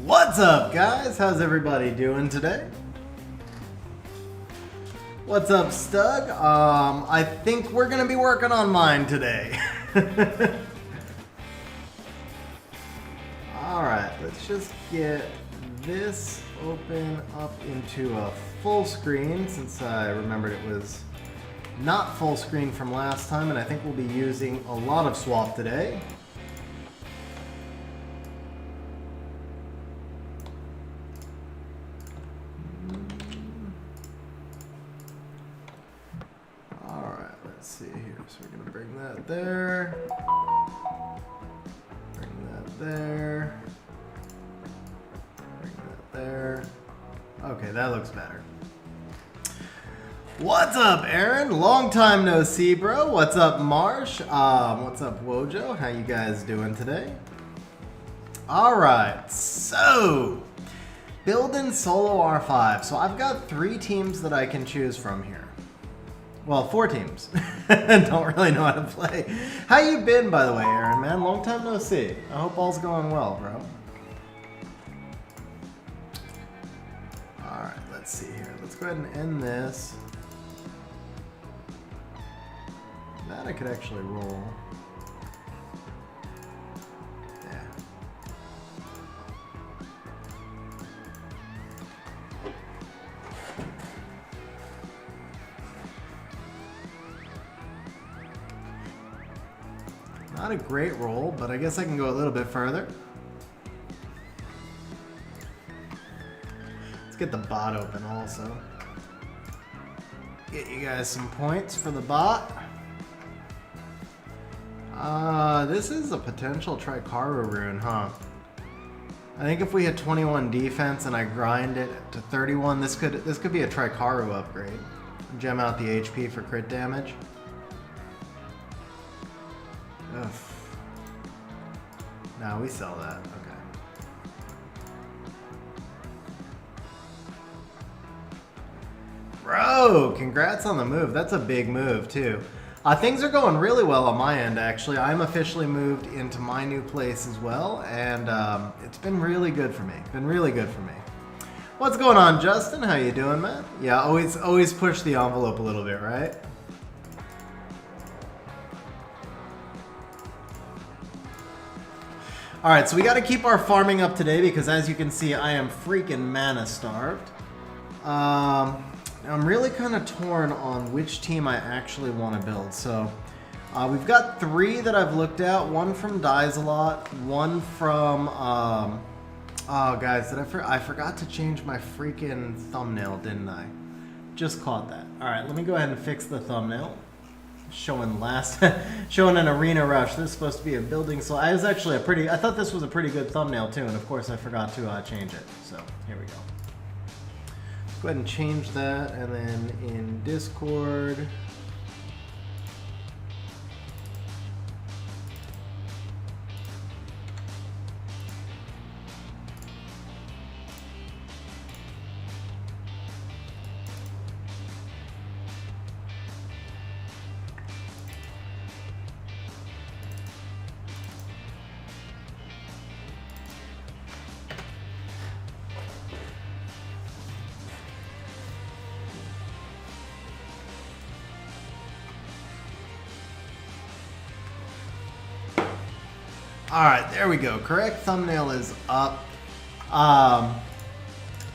What's up, guys? How's everybody doing today? What's up, Stug? I think we're gonna be working on mine today. Alright, let's just get this open up into a full screen since I remembered it was not full screen from last time, and I think we'll be using a lot of swap today. Let's see here, so we're gonna bring that there, bring that there, bring that there. Okay, that looks better. What's up, Aaron? Long time no see, bro. What's up, Marsh? What's up, Wojo? How you guys doing today? All right, so building solo R5. So I've got 3 teams that I can choose from here. Well, 4 teams. Don't really know how to play. How you been, by the way, Aaron, man? Long time no see. I hope all's going well, bro. Alright, let's see here. Let's go ahead and end this. That I could actually roll. Yeah. Not a great roll, but I guess I can go a little bit further. Let's get the bot open also. Get you guys some points for the bot. This is a potential Trikaru rune, huh? I think if we hit 21 defense and I grind it to 31, this could be a Trikaru upgrade. Gem out the HP for crit damage. Ugh. No, we sell that. Okay. Bro, congrats on the move. That's a big move, too. Things are going really well on my end, actually. I'm officially moved into my new place as well, and it's been really good for me. Been really good for me. What's going on, Justin? How you doing, man? Yeah, always push the envelope a little bit, right? Alright, so we gotta keep our farming up today because as you can see, I am freaking mana starved. I'm really kind of torn on which team I actually want to build. So we've got 3 that I've looked at. One from Dies a Lot, one from oh guys, I forgot to change my freaking thumbnail, didn't I? Just caught that. Alright, let me go ahead and fix the thumbnail. Showing an arena rush. This is supposed to be a building, so I thought this was a pretty good thumbnail too, and of course I forgot to change it. So here we go. Go ahead and change that, and then in Discord, alright, there we go. Correct thumbnail is up.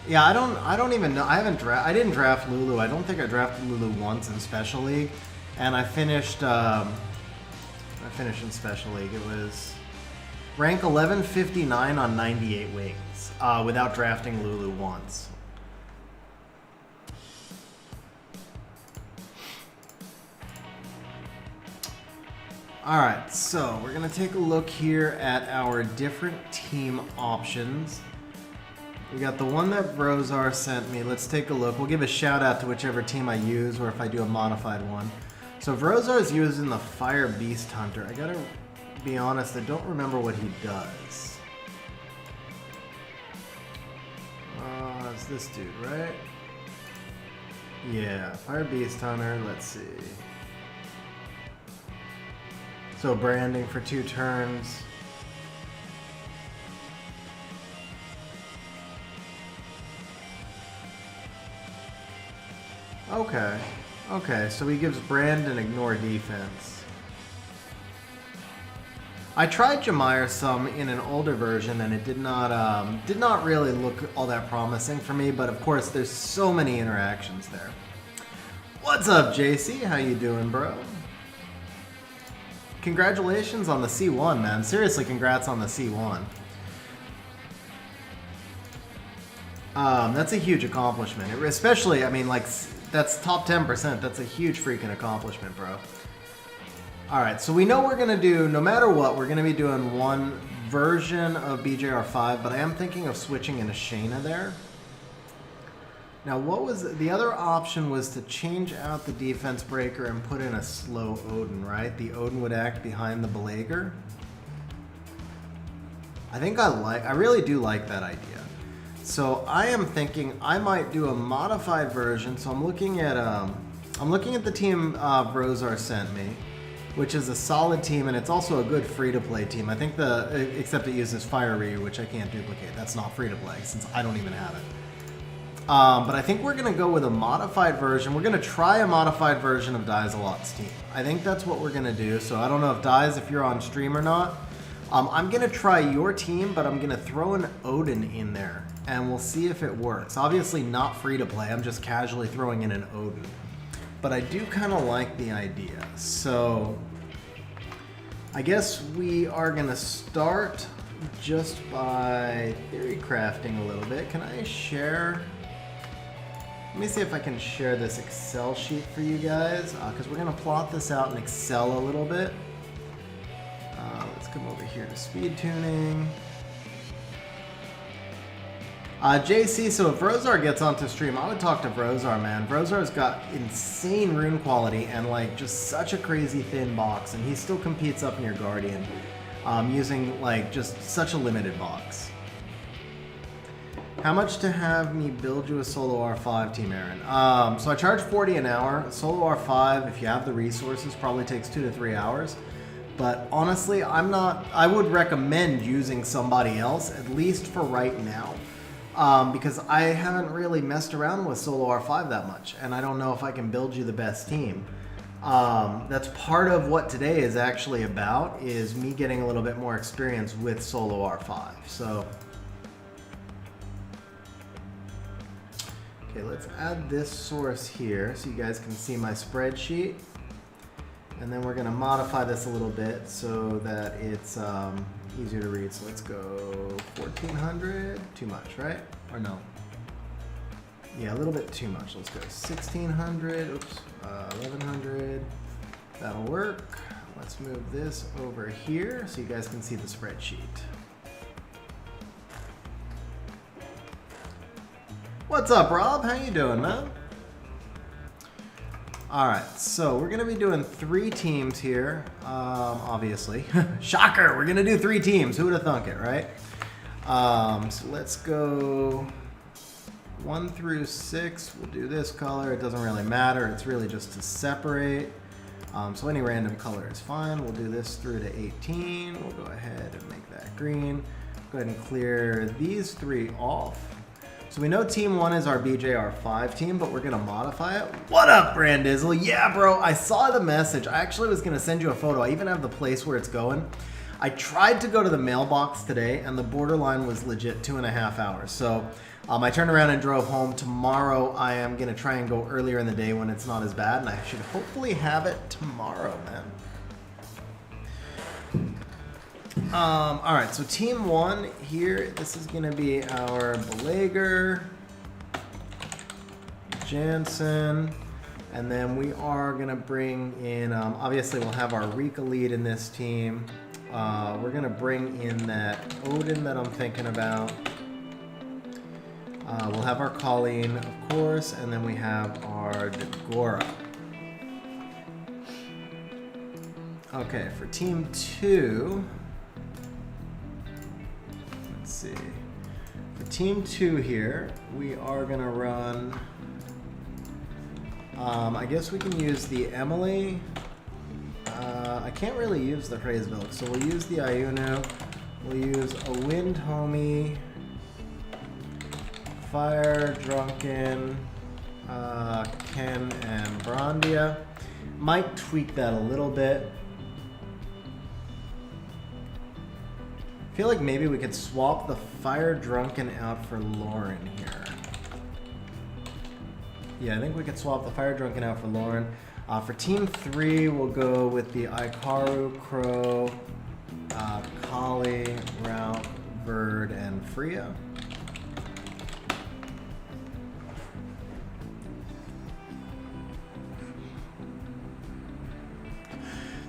Yeah, I don't even know. I didn't draft Lulu. I don't think I drafted Lulu once in Special League. And I finished in Special League. It was rank 1159 on 98 wings, without drafting Lulu once. Alright, so we're going to take a look here at our different team options. We got the one that Brozar sent me. Let's take a look. We'll give a shout out to whichever team I use, or if I do a modified one. So Brozar is using the Fire Beast Hunter. I gotta be honest, I don't remember what he does. It's this dude, right? Yeah, Fire Beast Hunter, let's see. So branding for 2 turns. Okay. Okay, so he gives Brandon ignore defense. I tried Jamire some in an older version, and it did not really look all that promising for me. But of course, there's so many interactions there. What's up, JC? How you doing, bro? Congratulations on the C1, man. Seriously, congrats on the C1. That's a huge accomplishment. Especially, I mean, like, that's top 10%. That's a huge freaking accomplishment, bro. Alright, so we know we're going to do, no matter what, we're going to be doing one version of BJR5, but I am thinking of switching into Shayna there. Now, what was the other option was to change out the defense breaker and put in a slow Odin, right? The Odin would act behind the Belager. I really do like that idea. So I am thinking I might do a modified version. So I'm looking at the team Rosar sent me, which is a solid team, and it's also a good free-to-play team. I think except it uses Fire Ryu, which I can't duplicate. That's not free-to-play since I don't even have it. But I think we're going to go with a modified version. We're going to try a modified version of Daisalot's team. I think that's what we're going to do. So I don't know if Dais, if you're on stream or not. I'm going to try your team, but I'm going to throw an Odin in there, and we'll see if it works. Obviously not free-to-play. I'm just casually throwing in an Odin. But I do kind of like the idea. So I guess we are going to start just by theory crafting a little bit. Can I share? Let me see if I can share this Excel sheet for you guys, because we're going to plot this out in Excel a little bit. Let's come over here to speed tuning. JC, so if Vrozar gets onto stream, I would talk to Vrozar, man. Vrozar's got insane rune quality and like just such a crazy thin box, and he still competes up near Guardian using like just such a limited box. How much to have me build you a solo R5, Team Aaron? So I charge 40 an hour. Solo R5, if you have the resources, probably takes 2 to 3 hours. But honestly, I would recommend using somebody else, at least for right now. Because I haven't really messed around with Solo R5 that much, and I don't know if I can build you the best team. That's part of what today is actually about, is me getting a little bit more experience with Solo R5. So, okay, let's add this source here so you guys can see my spreadsheet. And then we're going to modify this a little bit so that it's easier to read. So let's go 1400. Too much, right? Or no? Yeah, a little bit too much. Let's go 1600. Oops, 1100. That'll work. Let's move this over here so you guys can see the spreadsheet. What's up, Rob? How you doing, man? Alright, so we're going to be doing 3 teams here, obviously. Shocker! We're going to do 3 teams. Who would have thunk it, right? So let's go 1 through 6. We'll do this color. It doesn't really matter. It's really just to separate. So any random color is fine. We'll do this through to 18. We'll go ahead and make that green. Go ahead and clear these 3 off. So we know Team 1 is our BJR5 team, but we're going to modify it. What up, Brandizzle? Yeah, bro, I saw the message. I actually was going to send you a photo. I even have the place where it's going. I tried to go to the mailbox today, and the borderline was legit 2.5 hours. So I turned around and drove home. Tomorrow, I am going to try and go earlier in the day when it's not as bad, and I should hopefully have it tomorrow, man. All right, so Team 1 here, this is going to be our Belager, Jansen, and then we are going to bring in, obviously we'll have our Rika lead in this team. We're going to bring in that Odin that I'm thinking about. We'll have our Colleen, of course, and then we have our Dagora. Okay, for Team 2... see. For Team 2 here, we are going to run, I guess we can use the Emily. I can't really use the Hraesvilk, so we'll use the Ayunu. We'll use a Wind Homie, Fire, Drunken, Ken and Brandia. Might tweak that a little bit. I feel like maybe we could swap the Fire Drunken out for Lauren here. Yeah, I think we could swap the Fire Drunken out for Lauren. For Team 3, we'll go with the Ikaru, Crow, Kali, Route, Verd, and Freya.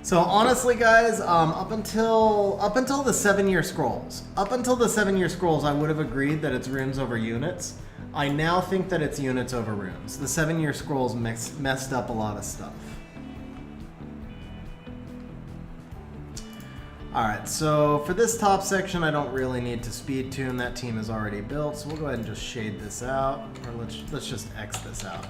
So honestly, guys, up until the 7-year scrolls, I would have agreed that it's runes over units. I now think that it's units over runes. The 7-year scrolls messed up a lot of stuff. Alright, so for this top section, I don't really need to speed tune. That team is already built, so we'll go ahead and just shade this out. Or let's just X this out.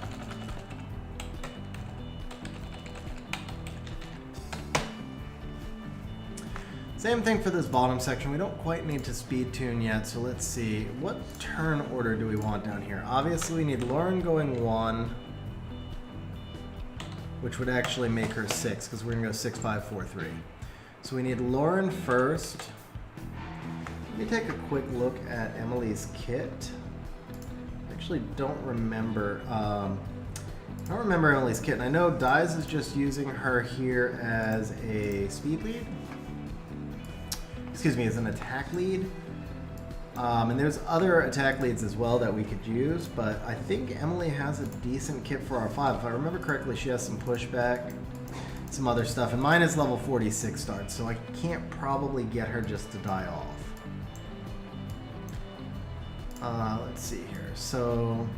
Same thing for this bottom section. We don't quite need to speed tune yet, so let's see. What turn order do we want down here? Obviously, we need Lauren going 1, which would actually make her 6, because we're going to go 6, 5, 4, 3. So we need Lauren first. Let me take a quick look at Emily's kit. I actually don't remember. I don't remember Emily's kit, and I know Dies is just using her here as a speed lead. Excuse me, as an attack lead. And there's other attack leads as well that we could use, but I think Emily has a decent kit for R5. If I remember correctly, she has some pushback, some other stuff, and mine is level 46 start, so I can't probably get her just to die off. Let's see here. So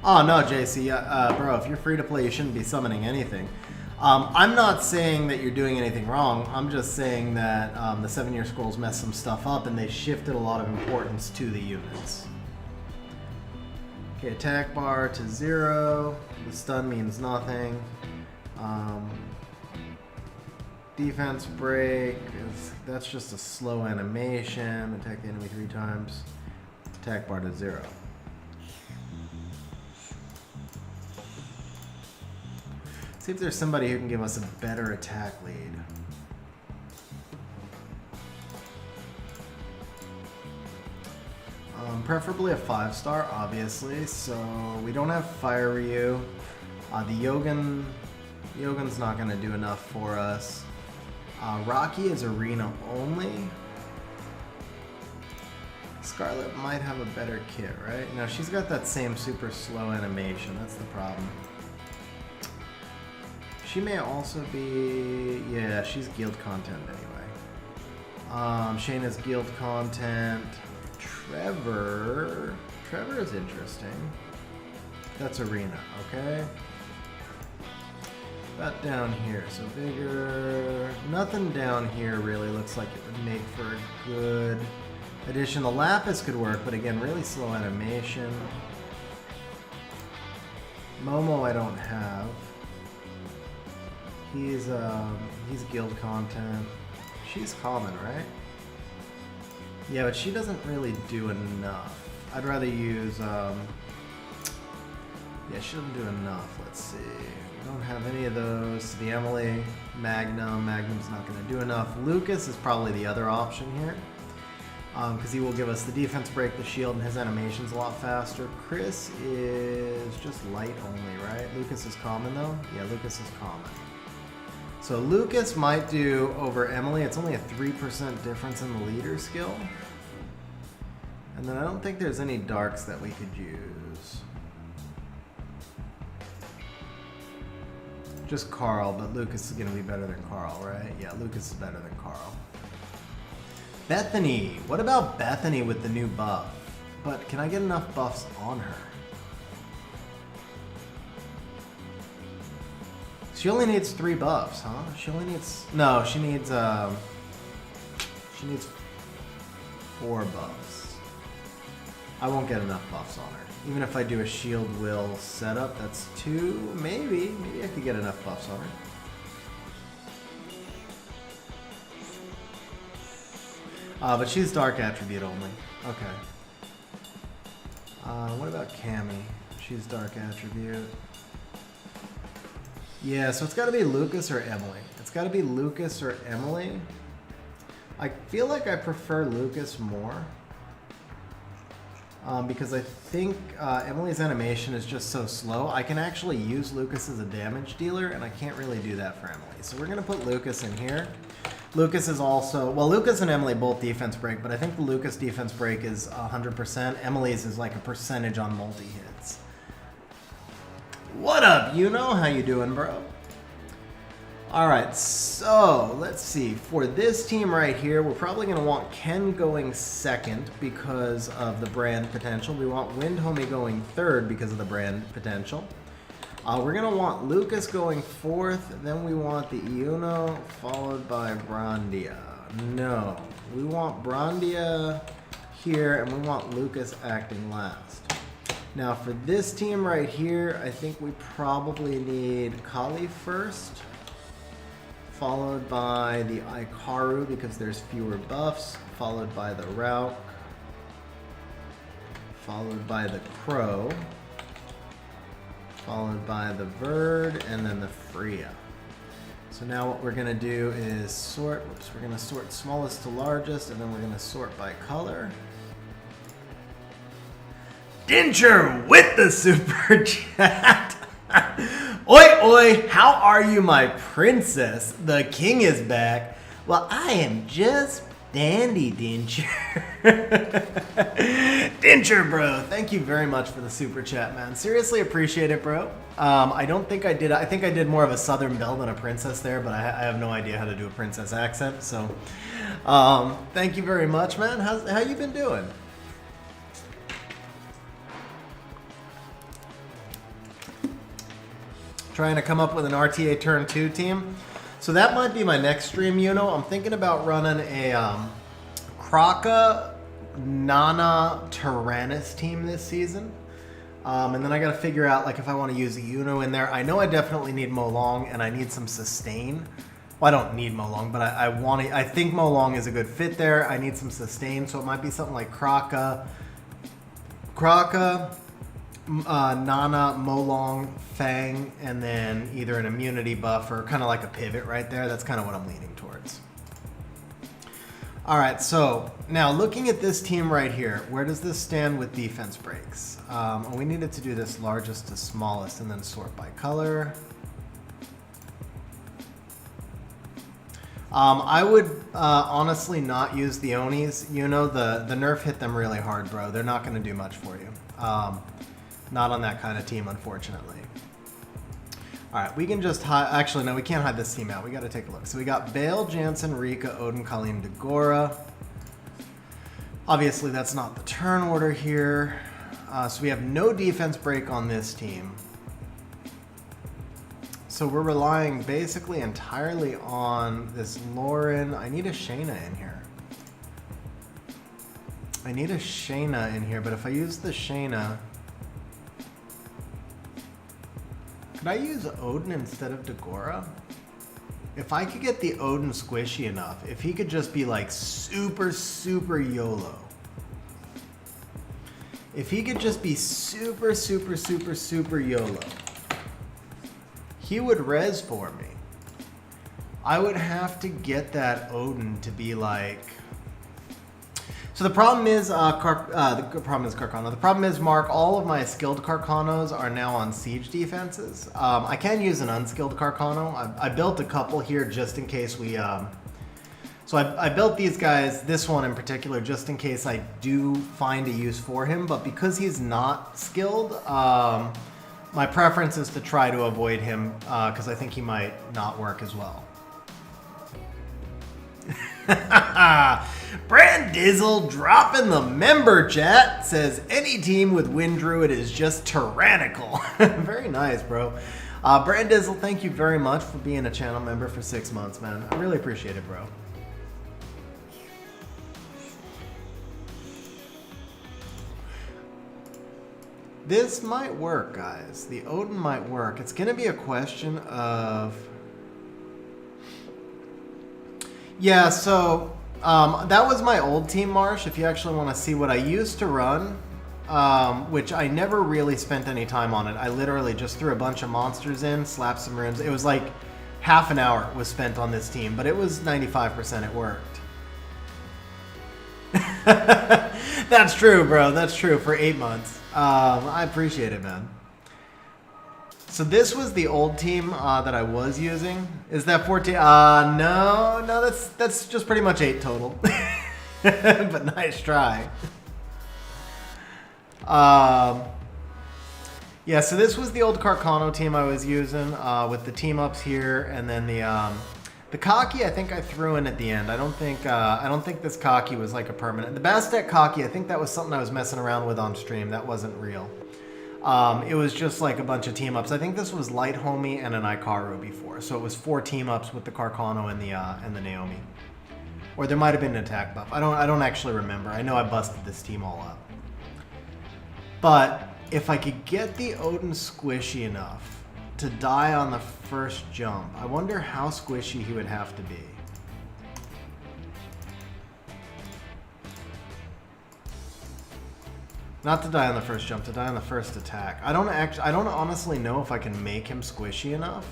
oh no, JC, bro, if you're free to play, you shouldn't be summoning anything. I'm not saying that you're doing anything wrong. I'm just saying that the 7-year scrolls messed some stuff up and they shifted a lot of importance to the units. Okay, attack bar to 0. The stun means nothing. Defense break, that's just a slow animation. Attack the enemy 3 times. Attack bar to 0. See if there's somebody who can give us a better attack lead. Preferably a 5-star, obviously. So we don't have Fire Ryu. The Yogun's not going to do enough for us. Rocky is arena only. Scarlet might have a better kit, right? No, she's got that same super slow animation. That's the problem. She may also be... yeah, she's guild content anyway. Shane is guild content. Trevor is interesting. That's arena, okay? About down here, so vigor. Nothing down here really looks like it would make for a good addition. The Lapis could work, but again, really slow animation. Momo I don't have. He's guild content. She's common, right? Yeah, but she doesn't really do enough. I'd rather use, yeah, she doesn't do enough. Let's see. We don't have any of those. The Emily, Magnum's not going to do enough. Lucas is probably the other option here. Because he will give us the defense break, the shield, and his animation's a lot faster. Chris is just light only, right? Lucas is common, though? Yeah, Lucas is common. So Lucas might do over Emily. It's only a 3% difference in the leader skill. And then I don't think there's any darks that we could use. Just Carl, but Lucas is going to be better than Carl, right? Yeah, Lucas is better than Carl. Bethany. What about Bethany with the new buff? But can I get enough buffs on her? She only needs 3 buffs, huh? She only needs... no, she needs 4 buffs. I won't get enough buffs on her. Even if I do a shield will setup, that's 2, maybe. Maybe I could get enough buffs on her. But she's dark attribute only. Okay. What about Cammy? She's dark attribute. Yeah, so it's got to be Lucas or Emily. It's got to be Lucas or Emily. I feel like I prefer Lucas more. Because I think Emily's animation is just so slow. I can actually use Lucas as a damage dealer, and I can't really do that for Emily. So we're going to put Lucas in here. Lucas is also... Well, Lucas and Emily both defense break, but I think the Lucas defense break is 100%. Emily's is like a percentage on multi-hits. What up, you know? How you doing, bro? Alright, so let's see. For this team right here, we're probably going to want Ken going second because of the brand potential. We want Wind Homie going third because of the brand potential. We're going to want Lucas going fourth, and then we want the Iuno followed by Brandia. No, we want Brandia here, and we want Lucas acting last. Now for this team right here, I think we probably need Kali first, followed by the Ikaru because there's fewer buffs, followed by the Rauk, followed by the Crow, followed by the Verd, and then the Freya. So now what we're going to do is sort, we're going to sort smallest to largest, and then we're going to sort by color. Dincher with the super chat. Oi, oi, how are you, my princess? The king is back. Well, I am just dandy, Dincher. Dincher, bro, thank you very much for the super chat, man. Seriously appreciate it, bro. I don't think I did. I think I did more of a Southern belle than a princess there, but I have no idea how to do a princess accent. So, thank you very much, man. How you been doing? Trying to come up with an RTA turn 2 team. So that might be my next stream, you know. I'm thinking about running a Kraka, Nana, Tyrannus team this season. And then I got to figure out like if I want to use the Uno in there. I know I definitely need Molong and I need some sustain. Well, I don't need Molong, but I think Molong is a good fit there. I need some sustain, so it might be something like Kraka, Nana, Molong, Fang, and then either an immunity buff or kind of like a pivot right there. That's kind of what I'm leaning towards. All right, so now looking at this team right here, where does this stand with defense breaks? We needed to do this largest to smallest and then sort by color. I would honestly not use the Onis. You know, the nerf hit them really hard, bro. They're not going to do much for you. Not on that kind of team, unfortunately. All right, we can just hide. Actually, no, we can't hide this team out. We got to take a look. So we got Bale, Jansen, Rika, Odin, Colleen, Dagora. Obviously, that's not the turn order here. So we have no defense break on this team. So we're relying basically entirely on this Lauren. I need a Shayna in here. I need a Shayna in here, but if I use the Shayna... Could I use Odin instead of Dagora? If I could get the Odin squishy enough, if he could just be like super, super YOLO. If he could just be super, super, super, super YOLO. He would res for me. I would have to get that Odin to be like... So the problem is, the problem is Carcano. The problem is, Mark, all of my skilled Carcanos are now on siege defenses. I can use an unskilled Carcano. I built a couple here just in case we... So I built these guys, this one in particular, just in case I do find a use for him. But because he's not skilled, my preference is to try to avoid him because I think he might not work as well. Brandizzle dropping the member chat says any team with Wind Druid is just tyrannical. Very nice, bro. Brandizzle, thank you very much for being a channel member for 6 months, man. I really appreciate it, bro. This might work, guys. The Odin might work. It's going to be a question of... Yeah, so That was my old team, Marsh. If you actually want to see what I used to run, which I never really spent any time on it. I literally just threw a bunch of monsters in, slapped some runes. It was like half an hour was spent on this team, but it was 95% it worked. That's true, bro. That's true for 8 months. I appreciate it, man. So this was the old team that I was using. Is that 14? No, that's just pretty much 8 total. But nice try. Yeah, so this was the old Carcano team I was using with the team ups here, and then the Kaki I think I threw in at the end. I don't think this Kaki was like a permanent. The Bastet Kaki, I think that was something I was messing around with on stream. That wasn't real. It was just like a bunch of team ups. I think this was Light Homie and an Ikaru before, so it was 4 team ups with the Carcano and the Naomi, or there might have been an attack buff. I don't actually remember. I know I busted this team all up, but if I could get the Odin squishy enough to die on the first jump, I wonder how squishy he would have to be. Not to die on the first jump, to die on the first attack. I don't honestly know if I can make him squishy enough.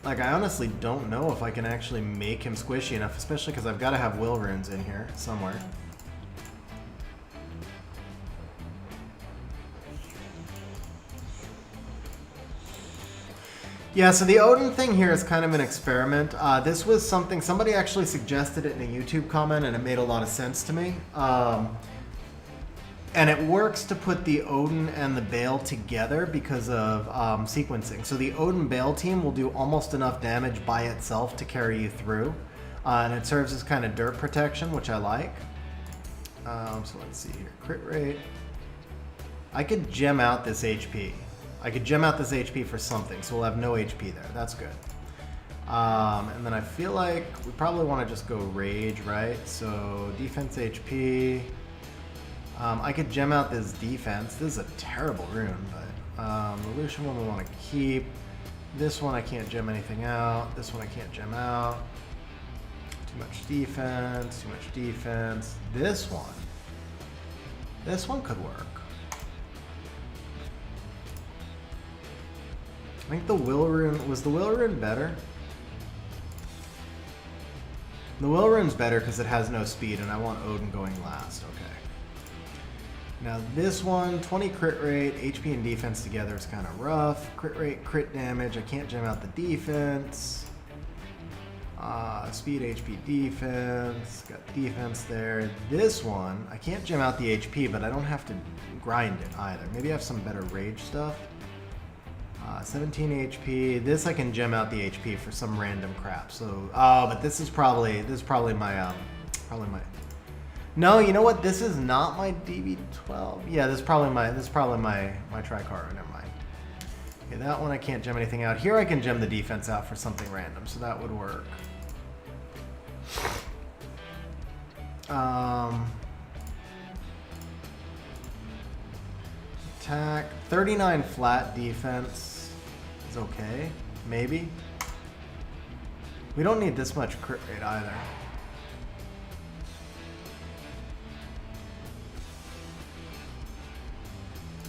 Like, I honestly don't know if I can actually make him squishy enough, especially because I've got to have will runes in here somewhere. Yeah, so the Odin thing here is kind of an experiment. This was something, somebody actually suggested it in a YouTube comment, and it made a lot of sense to me. And it works to put the Odin and the Bale together because of sequencing. So the Odin Bale team will do almost enough damage by itself to carry you through. And it serves as kind of dirt protection, which I like. So let's see here. Crit rate. I could gem out this HP. I could gem out this HP for something, so we'll have no HP there. That's good. And then I feel like we probably want to just go Rage, right? So defense HP. I could gem out this defense. This is a terrible rune, but the Lucian one we want to keep. This one I can't gem anything out. This one I can't gem out. Too much defense, too much defense. This one could work. I think the will rune, was the will rune better? The will rune's better because it has no speed, and I want Odin going last. Okay. Now this one, 20 crit rate, HP and defense together is kind of rough. Crit rate, crit damage. I can't gem out the defense. Speed, HP, defense. Got defense there. This one, I can't gem out the HP, but I don't have to grind it either. Maybe I have some better rage stuff. 17 HP. This I can gem out the HP for some random crap. So, but this is probably my No, you know what? This is not my DB12. Yeah, this is probably my Tricara. Never mind. Okay, that one I can't gem anything out. Here I can gem the defense out for something random, so that would work. Attack 39 flat defense. Okay, maybe. We don't need this much crit rate either.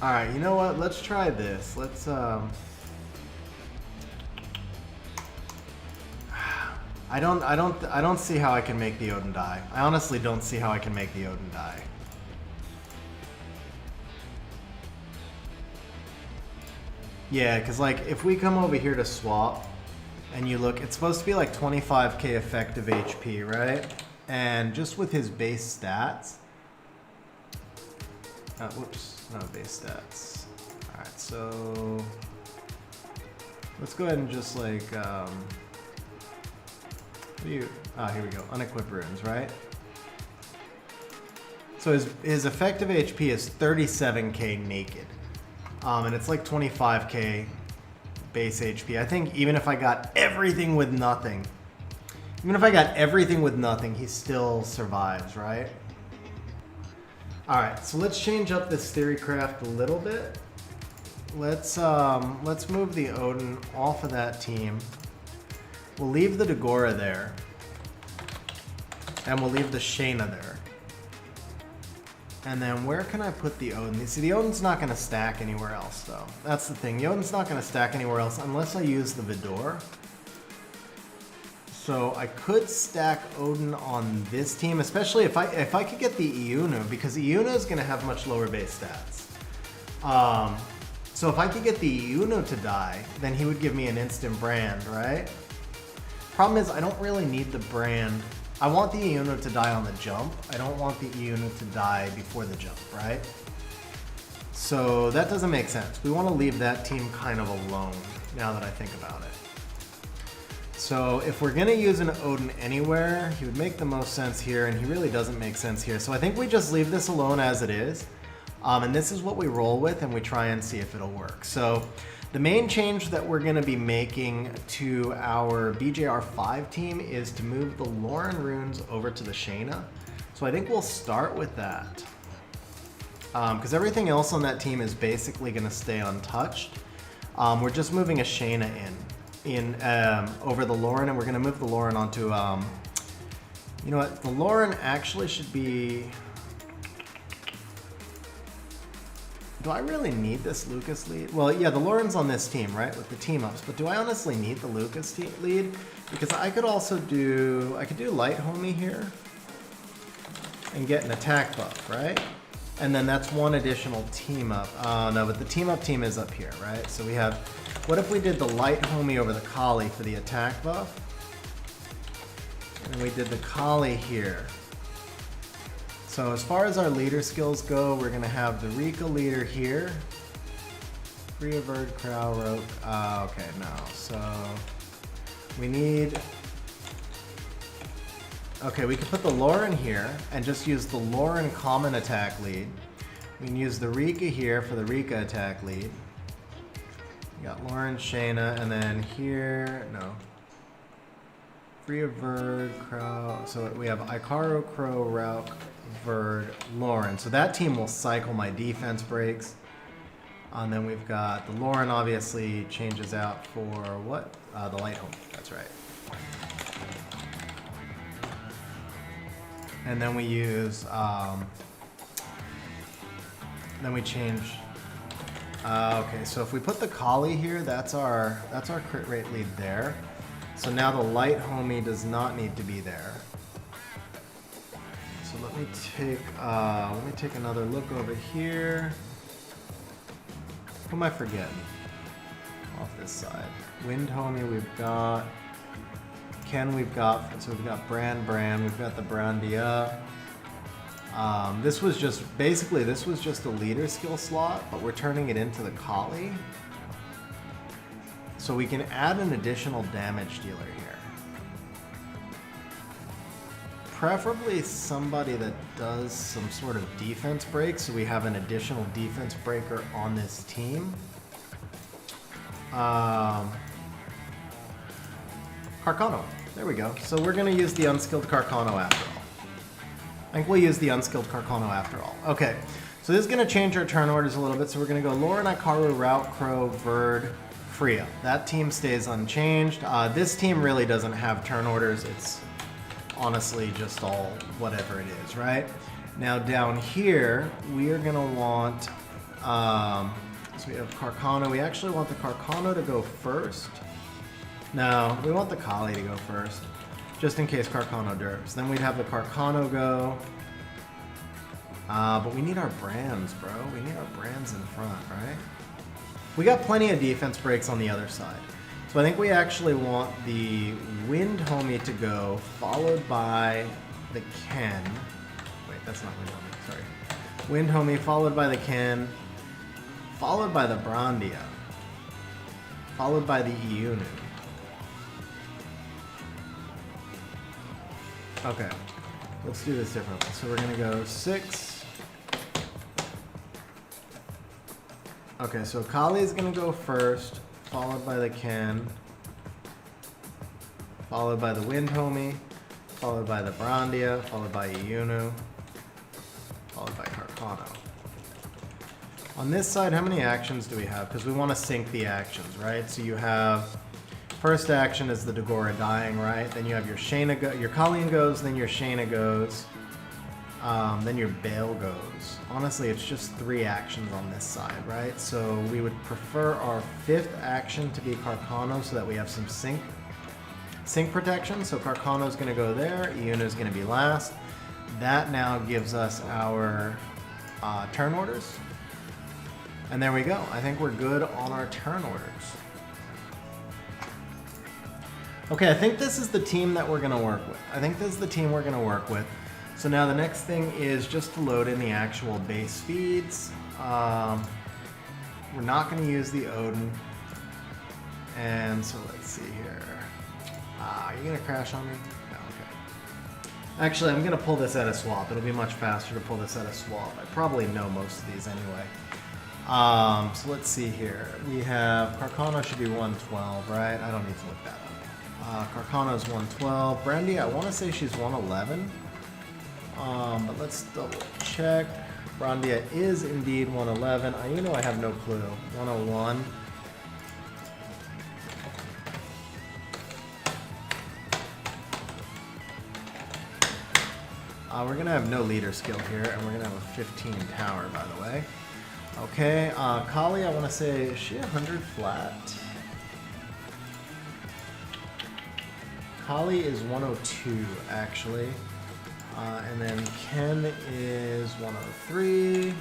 All right, you know what? Let's try this. Let's I don't see how I can make the Odin die. I honestly don't see how I can make the Odin die. Yeah, because like if we come over here to swap and you look, it's supposed to be like 25k effective HP, right? And just with his base stats, whoops, no base stats. All right, so let's go ahead and just like, here we go, unequip runes, right? So his effective HP is 37k naked. And it's like 25k base HP. I think even if I got everything with nothing, he still survives, right? Alright, so let's change up this Theorycraft a little bit. let's move the Odin off of that team. We'll leave the Dagora there. And we'll leave the Shayna there. And then where can I put the Odin? See, the Odin's not going to stack anywhere else, though. That's the thing. The Odin's not going to stack anywhere else unless I use the Vidor. So I could stack Odin on this team, especially if I could get the Iuno, because Iuno is going to have much lower base stats. So if I could get the Iuno to die, then he would give me an instant brand, right? Problem is, I don't really need the brand. I want the Iuno to die on the jump. I don't want the Iuno to die before the jump, right? So that doesn't make sense. We want to leave that team kind of alone, now that I think about it. So if we're going to use an Odin anywhere, he would make the most sense here, and he really doesn't make sense here. So I think we just leave this alone as it is. And this is what we roll with, and we try and see if it'll work. So the main change that we're going to be making to our BJR5 team is to move the Lauren runes over to the Shayna. So I think we'll start with that. Because everything else on that team is basically going to stay untouched. We're just moving a Shayna in over the Lauren, and we're going to move the Lauren onto, you know what, the Lauren actually should be, do I really need this Lucas lead? Well, yeah, the Lauren's on this team, right, with the team ups, but do I honestly need the Lucas lead? Because I could also do, I could do Light Homie here and get an attack buff, right? And then that's one additional team up. No, but the team up team is up here, right? So we have, what if we did the Light Homie over the Kali for the attack buff? And we did the Kali here. So as far as our leader skills go, we're gonna have the Rika leader here. Free Avert, Crow, Roke. Okay, no. So we need, okay, we could put the Lauren here and just use the Lauren common attack lead. We can use the Rika here for the Rika attack lead. We got Lauren, Shayna, and then here, no. Free Verd, Crow. So we have Icaro, Crow, Rauk, Verd, Lauren. So that team will cycle my defense breaks. And then we've got the Lauren obviously changes out for what? The Light Home. That's right. And then we use, then we change, okay, so if we put the Kali here, that's our crit rate lead there. So now the Light Homie does not need to be there. So let me take another look over here. Who am I forgetting? Off this side. Wind Homie we've got. Ken we've got, so we've got Bran, we've got the Brandia. This was just, basically this was just a leader skill slot, but we're turning it into the Kali. So we can add an additional damage dealer here. Preferably somebody that does some sort of defense break, so we have an additional defense breaker on this team. Carcano. There we go. So we're going to use the unskilled Carcano after all. I think we'll use the unskilled Carcano after all. Okay. So this is going to change our turn orders a little bit. So we're going to go Lauren, Ikaru, Rauk, Crow, Verd, Freya. That team stays unchanged. This team really doesn't have turn orders. It's honestly just all whatever it is, right? Now down here, we are going to want, so we have Carcano. We actually want the Carcano to go first. No, we want the Kali to go first, just in case Carcano derps. Then we'd have the Carcano go. But we need our brands, bro. We need our brands in front, right? We got plenty of defense breaks on the other side. So I think we actually want the Wind Homie to go, followed by the Ken. Wait, that's not Wind Homie, sorry. Wind Homie, followed by the Ken, followed by the Brandia, followed by the Iunu. Okay, let's do this differently. So we're gonna go 6. Okay, so Kali is gonna go first, followed by the Ken, followed by the Wind Homie, followed by the Brandia, followed by Iunu, followed by Carcano. On this side, how many actions do we have? Because we want to sync the actions, right? So you have first action is the Dagora dying, right? Then you have your Shayna, your Colleen goes, then your Shayna goes, then your Bale goes. Honestly, it's just 3 actions on this side, right? So we would prefer our 5th action to be Carcano so that we have some sync protection. So Carcano's going to go there, Iuna's going to be last. That now gives us our turn orders. And there we go. I think we're good on our turn orders. Okay, I think this is the team that we're going to work with. So now the next thing is just to load in the actual base feeds. We're not going to use the Odin. And so let's see here. Are you going to crash on me? No, okay. Actually, I'm going to pull this at a swap. It'll be much faster to pull this at a swap. I probably know most of these anyway. So let's see here. We have Carcano should be 112, right? I don't need to look that up. Carcano's 112. Brandy, I want to say she's 111. But let's double check. Brandia is indeed 111. I have no clue. 101. We're going to have no leader skill here, and we're going to have a 15 tower, by the way. Okay, Kali, I want to say, is she 100 flat? Kali is 102, actually. And then Ken is 103.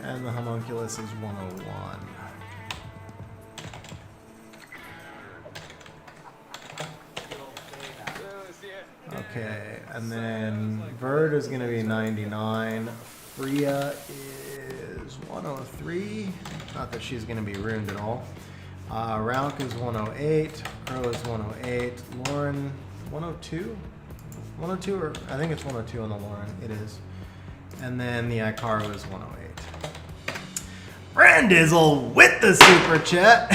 And the homunculus is 101. Okay, and then Verd is going to be 99. Freya is 103. Not that she's going to be ruined at all. Rauk is 108. Crow is 108. Lauren, 102? 102, or I think it's 102 on the Lauren. It is. And then the Ikaru is 108. Brandizzle with the super chat.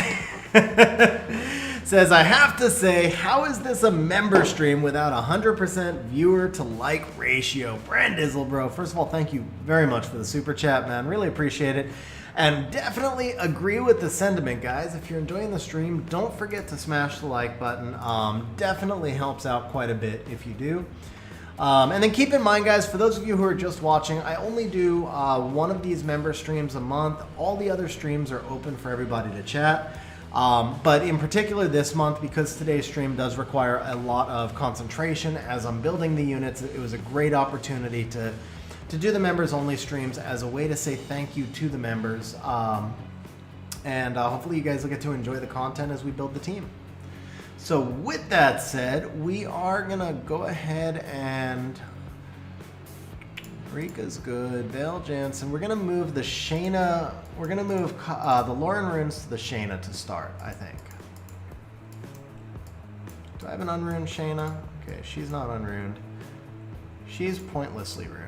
Says, I have to say, how is this a member stream without 100% viewer to like ratio? Brandizzle, bro. First of all, thank you very much for the super chat, man. Really appreciate it. And definitely agree with the sentiment, guys. If you're enjoying the stream, don't forget to smash the like button. Definitely helps out quite a bit if you do. And then keep in mind, guys, for those of you who are just watching, I only do one of these member streams a month. All the other streams are open for everybody to chat. But in particular this month, because today's stream does require a lot of concentration as I'm building the units, it was a great opportunity to do the members only streams as a way to say thank you to the members. And hopefully you guys will get to enjoy the content as we build the team. So with that said, we are gonna go ahead and Rika's good. Vale Jansen. We're gonna move the Shayna. We're gonna move the Lauren runes to the Shayna to start, I think. Do I have an unruined Shayna? Okay, she's not unruined. She's pointlessly ruined.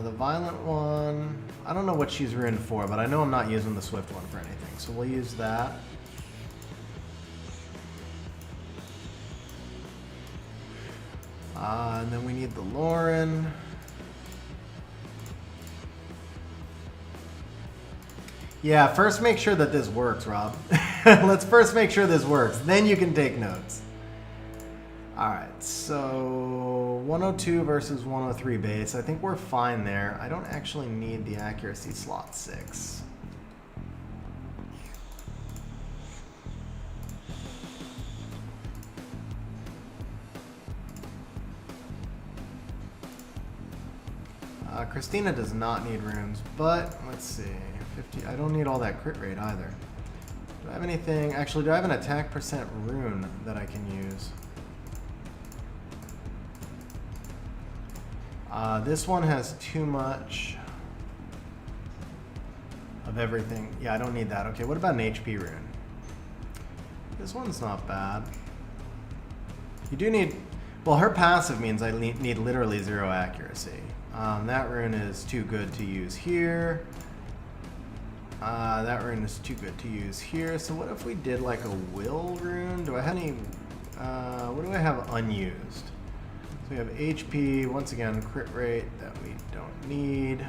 The violent one, I don't know what she's ruined for, but I know I'm not using the swift one for anything, so we'll use that. And then we need the Lauren. Yeah, first make sure that this works, Rob. Let's first make sure this works. Then you can take notes. Alright, so 102 versus 103 base. I think we're fine there. I don't actually need the accuracy slot 6. Christina does not need runes, but let's see. 50. I don't need all that crit rate either. Do I have anything? Actually, do I have an attack percent rune that I can use? This one has too much of everything. Yeah, I don't need that. Okay, what about an HP rune? This one's not bad. You do need... Well, her passive means I need literally 0 accuracy. That rune is too good to use here. That rune is too good to use here. So what if we did like a will rune? Do I have any... what do I have unused? So we have HP, once again, crit rate that we don't need.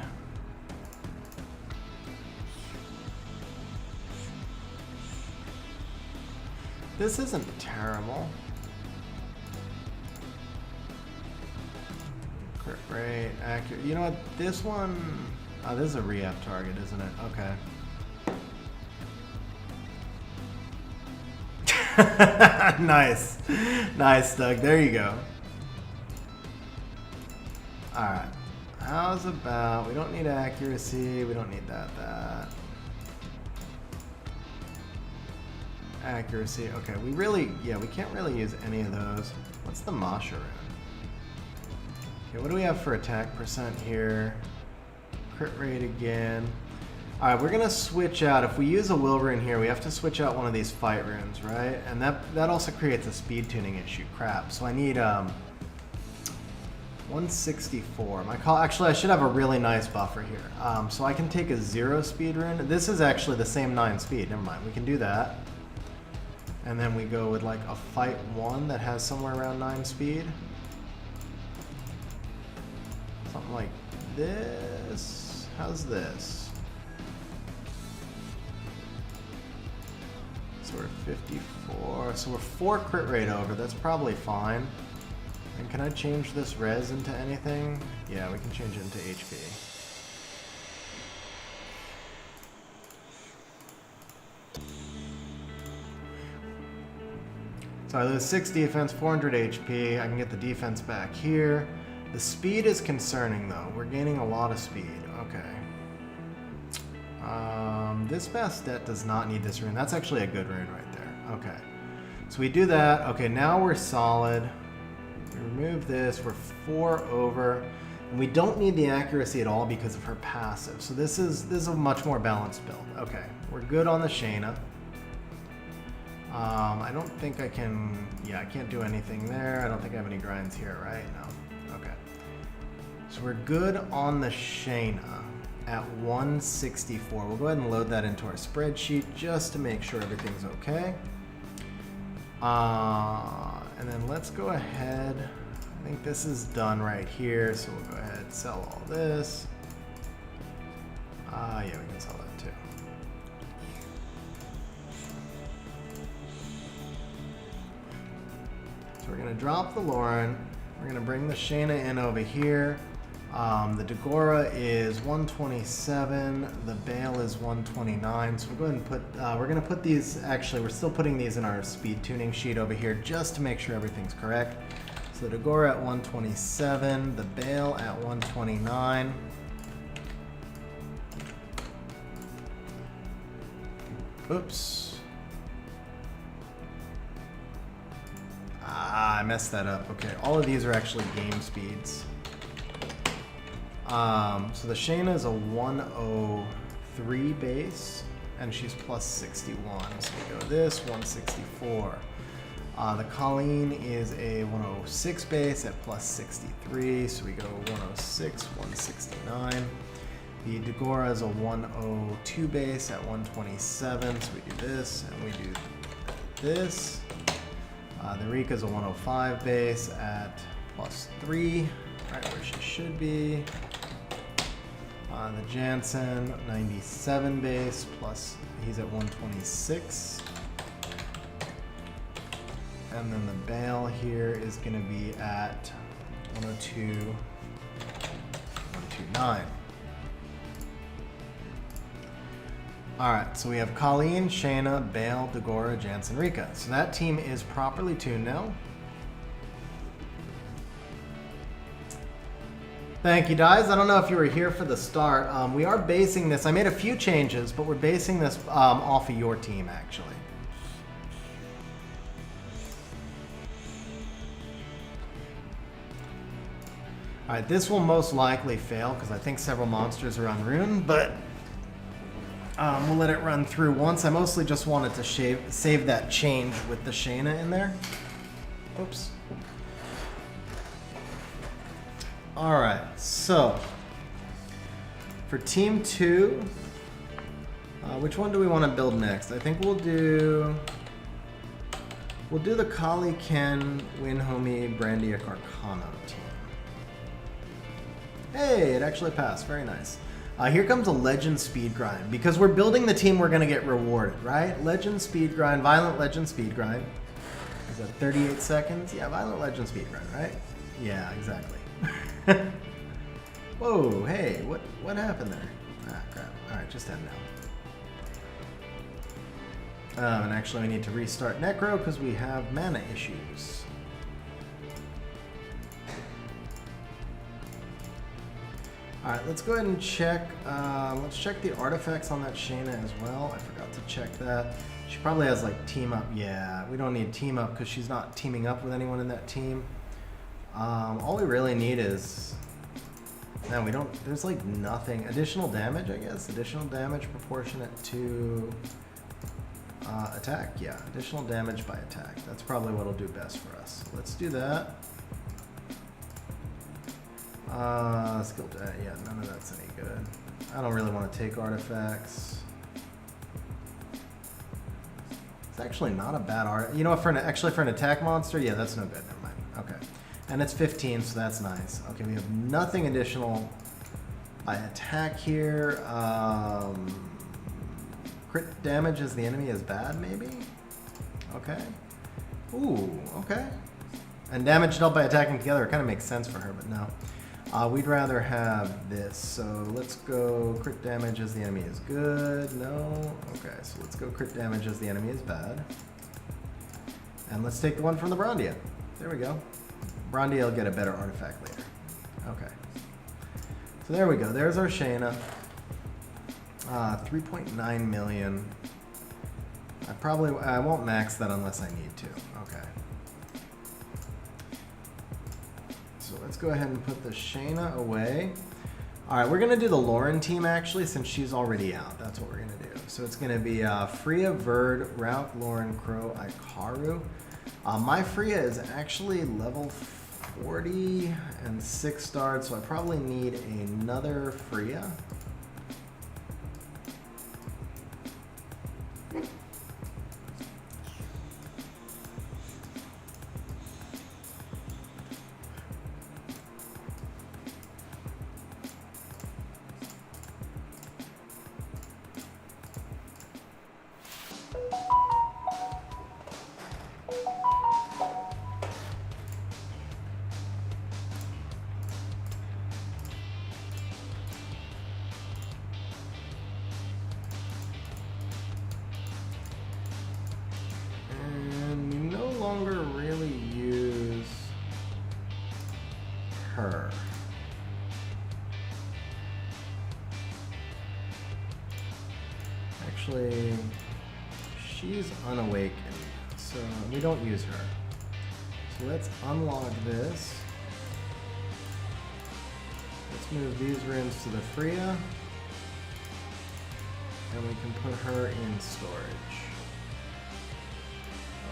This isn't terrible. Crit rate, accurate. You know what? This one... Oh, this is a re-up target, isn't it? Okay. Nice. Nice, Doug. There you go. Alright. How's about... We don't need accuracy. We don't need that. Accuracy. Okay, we really... Yeah, we can't really use any of those. What's the Masha rune? Okay, what do we have for attack percent here? Crit rate again. Alright, we're gonna switch out. If we use a will rune here, we have to switch out one of these fight runes, right? And that also creates a speed tuning issue. Crap. So I need 164. Actually, I should have a really nice buffer here. So I can take a 0 speed rune. This is actually the same 9 speed. Never mind. We can do that. And then we go with like a fight 1 that has somewhere around 9 speed. Something like this. How's this? So we're 54. So we're 4 crit rate over. That's probably fine. And can I change this res into anything? Yeah, we can change it into HP. So I lose 6 defense, 400 HP. I can get the defense back here. The speed is concerning though. We're gaining a lot of speed. Okay. This Bastet does not need this rune. That's actually a good rune right there. Okay. So we do that. Okay, now we're solid. We remove this. We're 4 over. And we don't need the accuracy at all because of her passive. So this is a much more balanced build. Okay. We're good on the Shayna. I don't think I can... Yeah, I can't do anything there. I don't think I have any grinds here, right? No. Okay. So we're good on the Shayna at 164. We'll go ahead and load that into our spreadsheet just to make sure everything's okay. And then let's go ahead. I think this is done right here, so we'll go ahead and sell all this. Yeah, we can sell that too. So we're going to drop the Lauren. We're going to bring the Shayna in over here. The Dagora is 127. The Bale is 129. So we'll go ahead and put, we're going to put these, actually, we're still putting these in our speed tuning sheet over here just to make sure everything's correct. So the Dagora at 127. The Bale at 129. Oops. I messed that up. Okay, all of these are actually game speeds. So the Shayna is a 103 base, and she's plus 61. So we go this, 164. The Colleen is a 106 base at plus 63, so we go 106, 169. The Dagora is a 102 base at 127, so we do this, and we do this. The Rika is a 105 base at plus 3, right where she should be. The Jansen, 97 base, plus he's at 126. And then the Bale here is going to be at 102, 129. Alright, so we have Colleen, Shayna, Bale, Dagora, Jansen, Rika. So that team is properly tuned now. Thank you, Dies. I don't know if you were here for the start. We are basing this, I made a few changes, but we're basing this off of your team, actually. Alright, this will most likely fail, because I think several monsters are on Rune, but we'll let it run through once. I mostly just wanted to save that change with the Shayna in there. Oops. Alright, so for Team 2, which one do we want to build next? I think we'll do the Kali, Ken, Winhomi, Brandy, Arcano team. Hey, it actually passed. Very nice. Here comes a legend speed grind. Because we're building the team, we're going to get rewarded, right? Legend speed grind, violent legend speed grind. Is that 38 seconds? Yeah, violent legend speed grind, right? Yeah, exactly. Whoa, hey, what happened there? Ah, crap. Alright, just end now. And actually we need to restart Necro because we have mana issues. Alright, let's go ahead and check. Let's check the artifacts on that Shayna as well. I forgot to check that. She probably has like team up. Yeah, we don't need team up because she's not teaming up with anyone in that team. All we really need is... No, we don't... There's like nothing. Additional damage, I guess. Additional damage proportionate to attack. Yeah, additional damage by attack. That's probably what'll do best for us. So let's do that. Skill debt, yeah, none of that's any good. I don't really want to take artifacts. It's actually not a bad art. You know what, actually for an attack monster, yeah, that's no good, never mind. Okay. And it's 15, so that's nice. Okay, we have nothing additional by attack here. Crit damage as the enemy is bad, maybe? Okay. Ooh, okay. And damage dealt by attacking together, it kind of makes sense for her, but no. We'd rather have this, so let's go crit damage as the enemy is good. No? Okay, so let's go crit damage as the enemy is bad. And let's take the one from the Brondia. There we go. Brondia will get a better artifact later. Okay. So there we go. There's our Shayna. 3.9 million. I won't max that unless I need to. Okay. So let's go ahead and put the Shayna away. All right, we're gonna do the Lauren team actually, since she's already out. That's what we're gonna do. So it's gonna be Freya, Verd, Rauk, Lauren, Crow, Ikaru. My Freya is actually level 40 and 6 starred, so I probably need another Freya. Actually, she's unawakened, so we don't use her. So let's unlock this. Let's move these runes to the Freya, and we can put her in storage.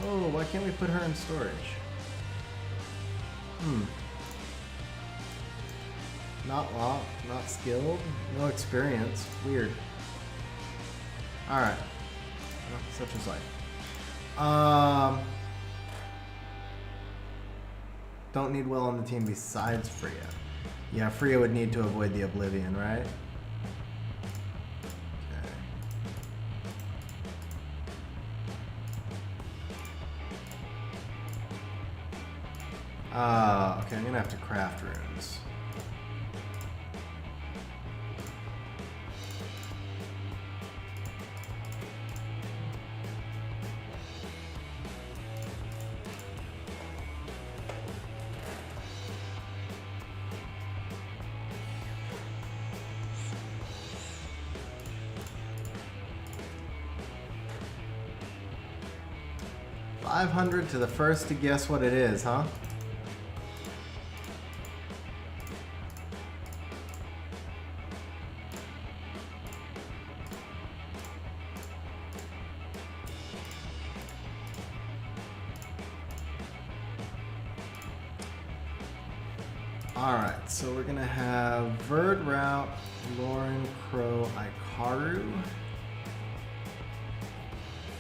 Oh, why can't we put her in storage? Not locked, not skilled, no experience. Weird. Alright. Well, such is life. Don't need will on the team besides Freya. Yeah, Freya would need to avoid the Oblivion, right? Okay, I'm gonna have to craft runes. $500 to the first to guess what it is, huh? Alright, so we're gonna have Verd, Rauk, Lauren, Crow, Ikaru.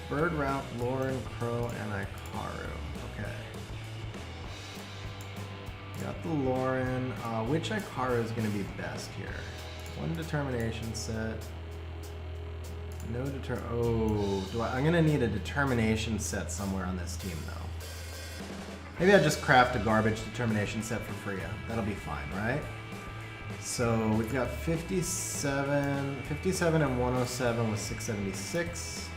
Verd, Rauk, Lauren, Crow, and Ikaru. Okay. Got the Lauren. Which Ikaru is gonna be best here? One determination set. No oh, I'm gonna need a determination set somewhere on this team though. Maybe I'll just craft a garbage determination set for Freya. That'll be fine, right? So we've got 57 and 107 with 676.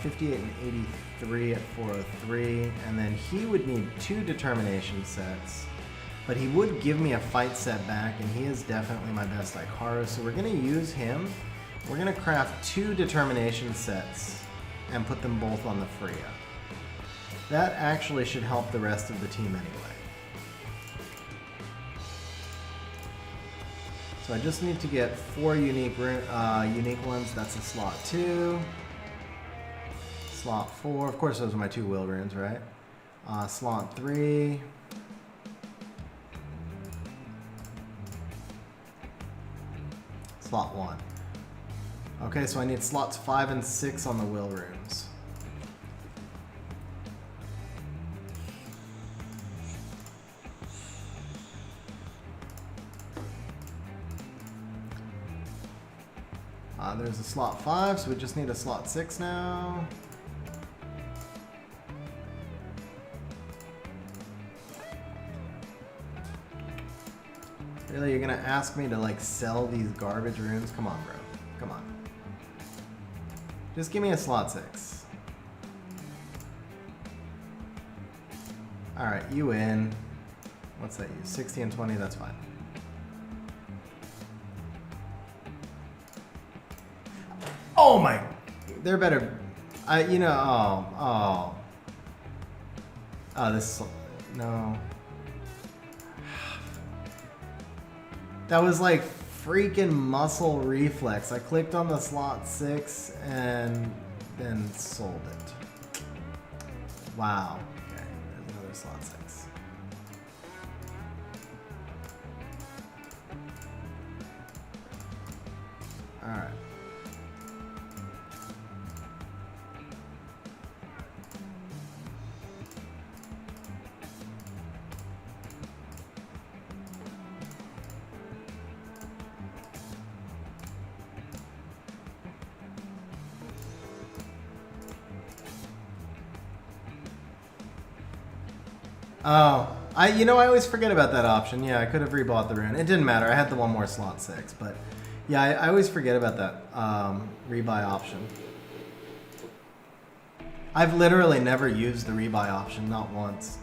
58 and 83 at 403. And then he would need 2 determination sets. But he would give me a fight set back, and he is definitely my best Ikaru. So we're going to use him. We're going to craft 2 determination sets and put them both on the Freya. That actually should help the rest of the team anyway. So I just need to get 4 unique ones. That's a slot 2. Slot 4. Of course, those are my 2 will runes, right? Slot 3. Slot 1. Okay, so I need slots 5 and 6 on the will runes. There's a slot 5, so we just need a slot 6 now. Really, you're gonna ask me to like sell these garbage runes? Come on, bro. Come on. Just give me a slot 6. Alright, you win. What's that use? 60 and 20, that's fine. Oh my, they're better. Oh, this, no. That was like freaking muscle reflex. I clicked on the slot 6 and then sold it. Wow. Okay, there's another slot 6. All right. Oh, I always forget about that option. Yeah, I could have rebought the rune. It didn't matter. I had the one more slot 6, but yeah, I always forget about that rebuy option. I've literally never used the rebuy option, not once.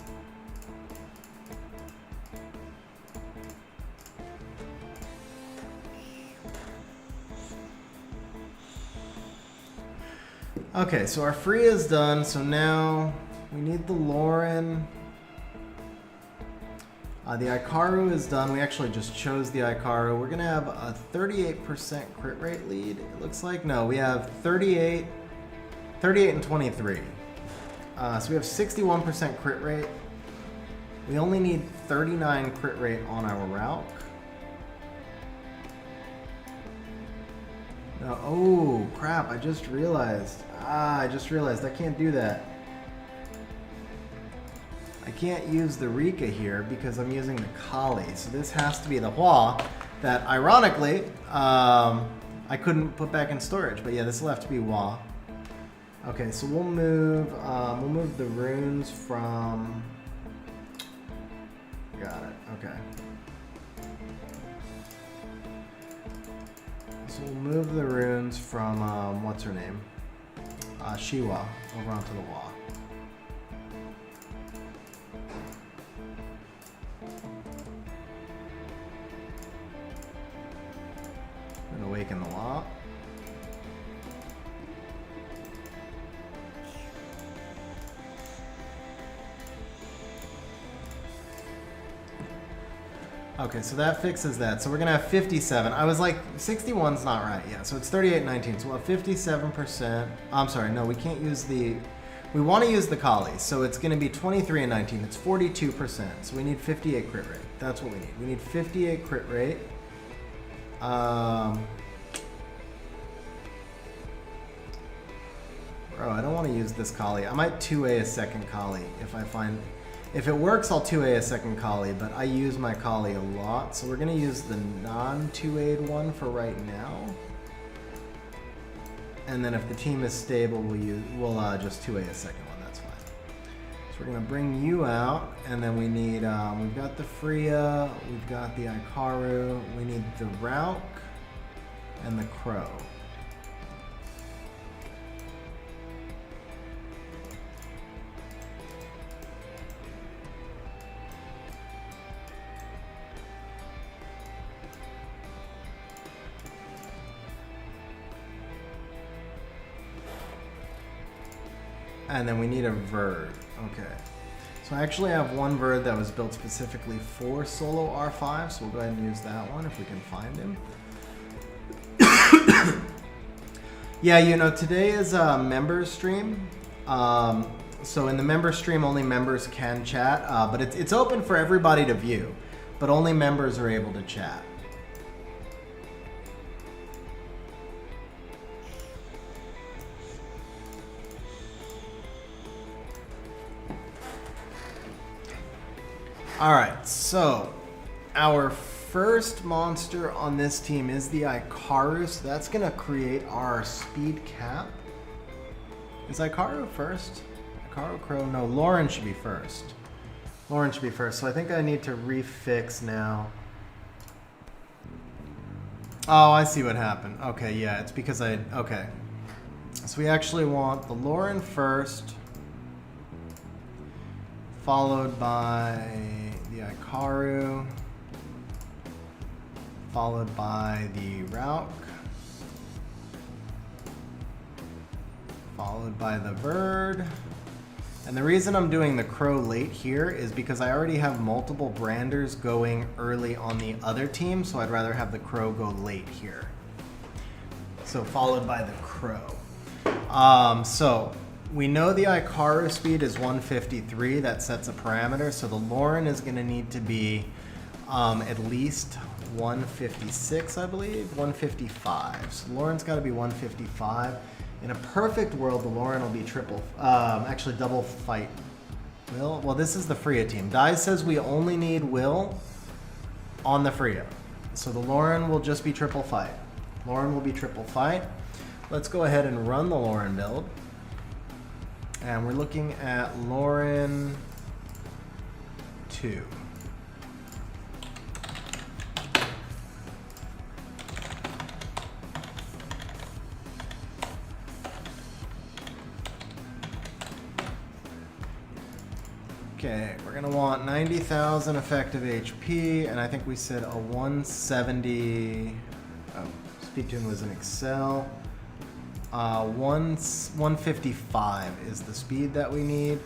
Okay, so our free is done. So now we need the Lauren. The Ikaru is done. We actually just chose the Ikaru. We're going to have a 38% crit rate lead, it looks like. No, we have 38 and 23. So we have 61% crit rate. We only need 39 crit rate on our Rauk. No, oh, crap, I just realized. I can't do that. I can't use the Rika here because I'm using the Kali. So this has to be the Hua that, ironically, I couldn't put back in storage. But yeah, this will have to be Hua. Okay, so we'll move the runes from... Got it, okay. So we'll move the runes from, what's her name? Shiwa over onto the Hua. Awaken the Hua. Okay, so that fixes that. So we're gonna have 57. I was like, 61's not right. Yeah, so it's 38 and 19. So we'll have 57%. I'm sorry, no, we can't use the... We want to use the Kali, so it's going to be 23 and 19. It's 42%. So we need 58 crit rate. That's what we need. We need 58 crit rate. Bro, I don't want to use this Kali. I might 2A a second Kali if I find... If it works, I'll 2A a second Kali, but I use my Kali a lot, so we're going to use the non-2A'd one for right now. And then if the team is stable, we'll just 2A a second one. That's fine. So we're going to bring you out, and then we need, we've got the Freya, we've got the Ikaru, we need the Rauk, and the Crow. And then we need a Verd. Okay. So I actually have one Verd that was built specifically for solo R5, so we'll go ahead and use that one if we can find him. Yeah, you know, today is a members stream. So in the member stream, only members can chat, but it's open for everybody to view, but only members are able to chat. Alright, so our first monster on this team is the Ikaru, so that's going to create our speed cap. Is Ikaru first? Ikaru, Crow? No, Lauren should be first. Lauren should be first, so I think I need to refix now. Oh, I see what happened. Okay, yeah, it's because okay. So we actually want the Lauren first, followed by the Ikaru, followed by the Rauk, followed by the Verd. And the reason I'm doing the Crow late here is because I already have multiple branders going early on the other team, so I'd rather have the Crow go late here. So followed by the Crow. So we know the Ikaru speed is 153. That sets a parameter. So the Lauren is going to need to be at least 156, I believe. 155. So Lauren's got to be 155. In a perfect world, the Lauren will be actually double fight Will. Well, this is the Freya team. Dai says we only need Will on the Freya. So the Lauren will just be triple fight. Lauren will be triple fight. Let's go ahead and run the Lauren build. And we're looking at Lauren 2. Okay, we're gonna want 90,000 effective HP, and I think we said a 170. Oh, speed tune was in Excel. 155 is the speed that we need.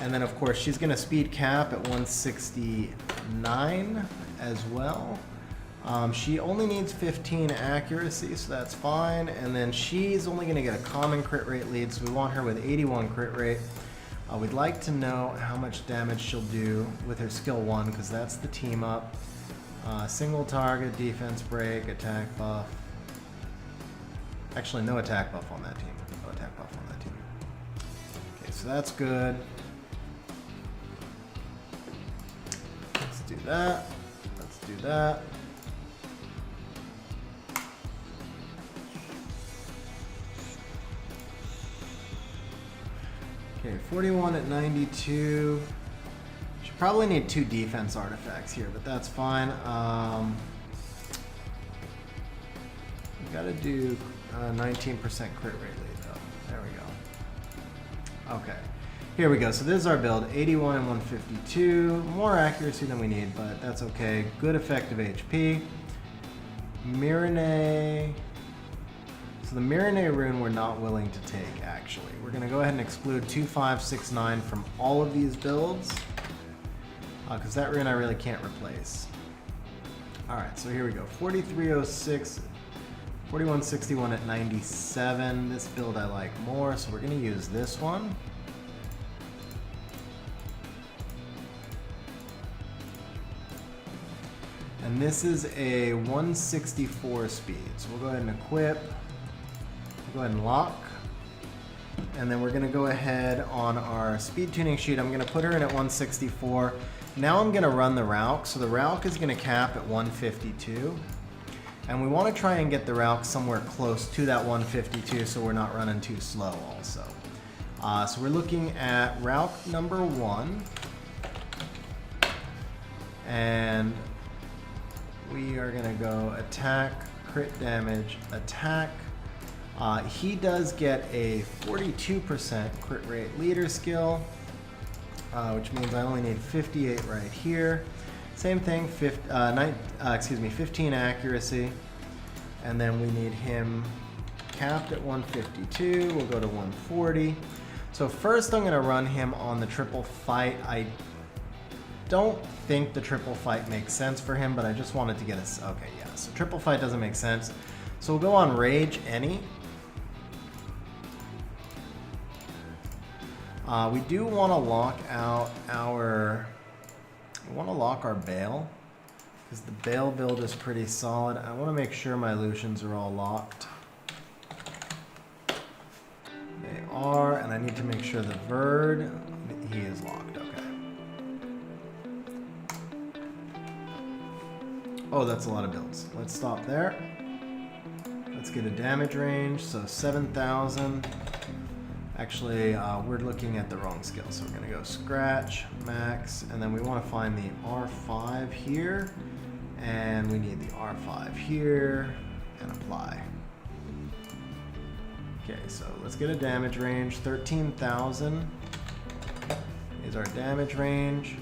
And then of course she's gonna speed cap at 169 as well. She only needs 15 accuracy, so that's fine. And then she's only gonna get a common crit rate lead, so we want her with 81 crit rate. We'd like to know how much damage she'll do with her skill 1, because that's the team up. Single target, defense break, attack buff. Actually, no attack buff on that team. No attack buff on that team. Okay, so that's good. Let's do that. Let's do that. Okay, 41 at 92. Should probably need 2 defense artifacts here, but that's fine. We gotta do 19% crit rate lead though. There we go. Okay, here we go. So this is our build, 81 and 152. More accuracy than we need, but that's okay. Good effective HP. Mirene. So the Mirene rune we're not willing to take, actually. We're gonna go ahead and exclude 2569 from all of these builds, because that rune I really can't replace. All right, so here we go. 4306, 4161 at 97. This build I like more, so we're gonna use this one. And this is a 164 speed. So we'll go ahead and equip. We'll go ahead and lock. And then we're gonna go ahead on our speed tuning sheet. I'm gonna put her in at 164. Now I'm gonna run the Rauk. So the Rauk is gonna cap at 152. And we wanna try and get the Rauk somewhere close to that 152 so we're not running too slow also. So we're looking at Rauk number 1. And we are gonna go attack, crit damage, attack. He does get a 42% crit rate leader skill, which means I only need 58 right here. Same thing, 15 accuracy, and then we need him capped at 152. We'll go to 140. So first I'm going to run him on the triple fight. I don't think the triple fight makes sense for him, but I just wanted to get us. Okay, yeah, so triple fight doesn't make sense. So we'll go on Rage Any. We do want to lock out our, Bale, because the Bale build is pretty solid. I want to make sure my Lucians are all locked. They are, and I need to make sure the Verd, he is locked, okay. Oh, that's a lot of builds. Let's stop there. Let's get a damage range, so 7,000. Actually, we're looking at the wrong skill, so we're gonna go Scratch, Max, and then we wanna find the R5 here, and we need the R5 here, and apply. Okay, so let's get a damage range. 13,000 is our damage range.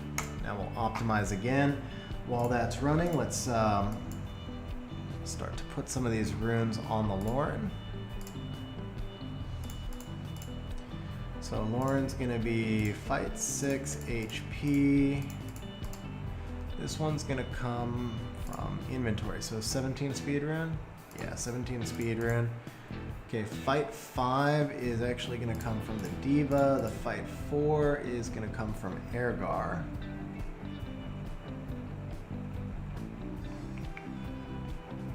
Now we'll optimize again. While that's running, let's start to put some of these runes on the Lauren. So Lauren's gonna be fight 6 HP. This one's gonna come from inventory. So 17 speed rune? Yeah, 17 speed rune. Okay, fight 5 is actually gonna come from the Diva. The fight 4 is gonna come from Ergar.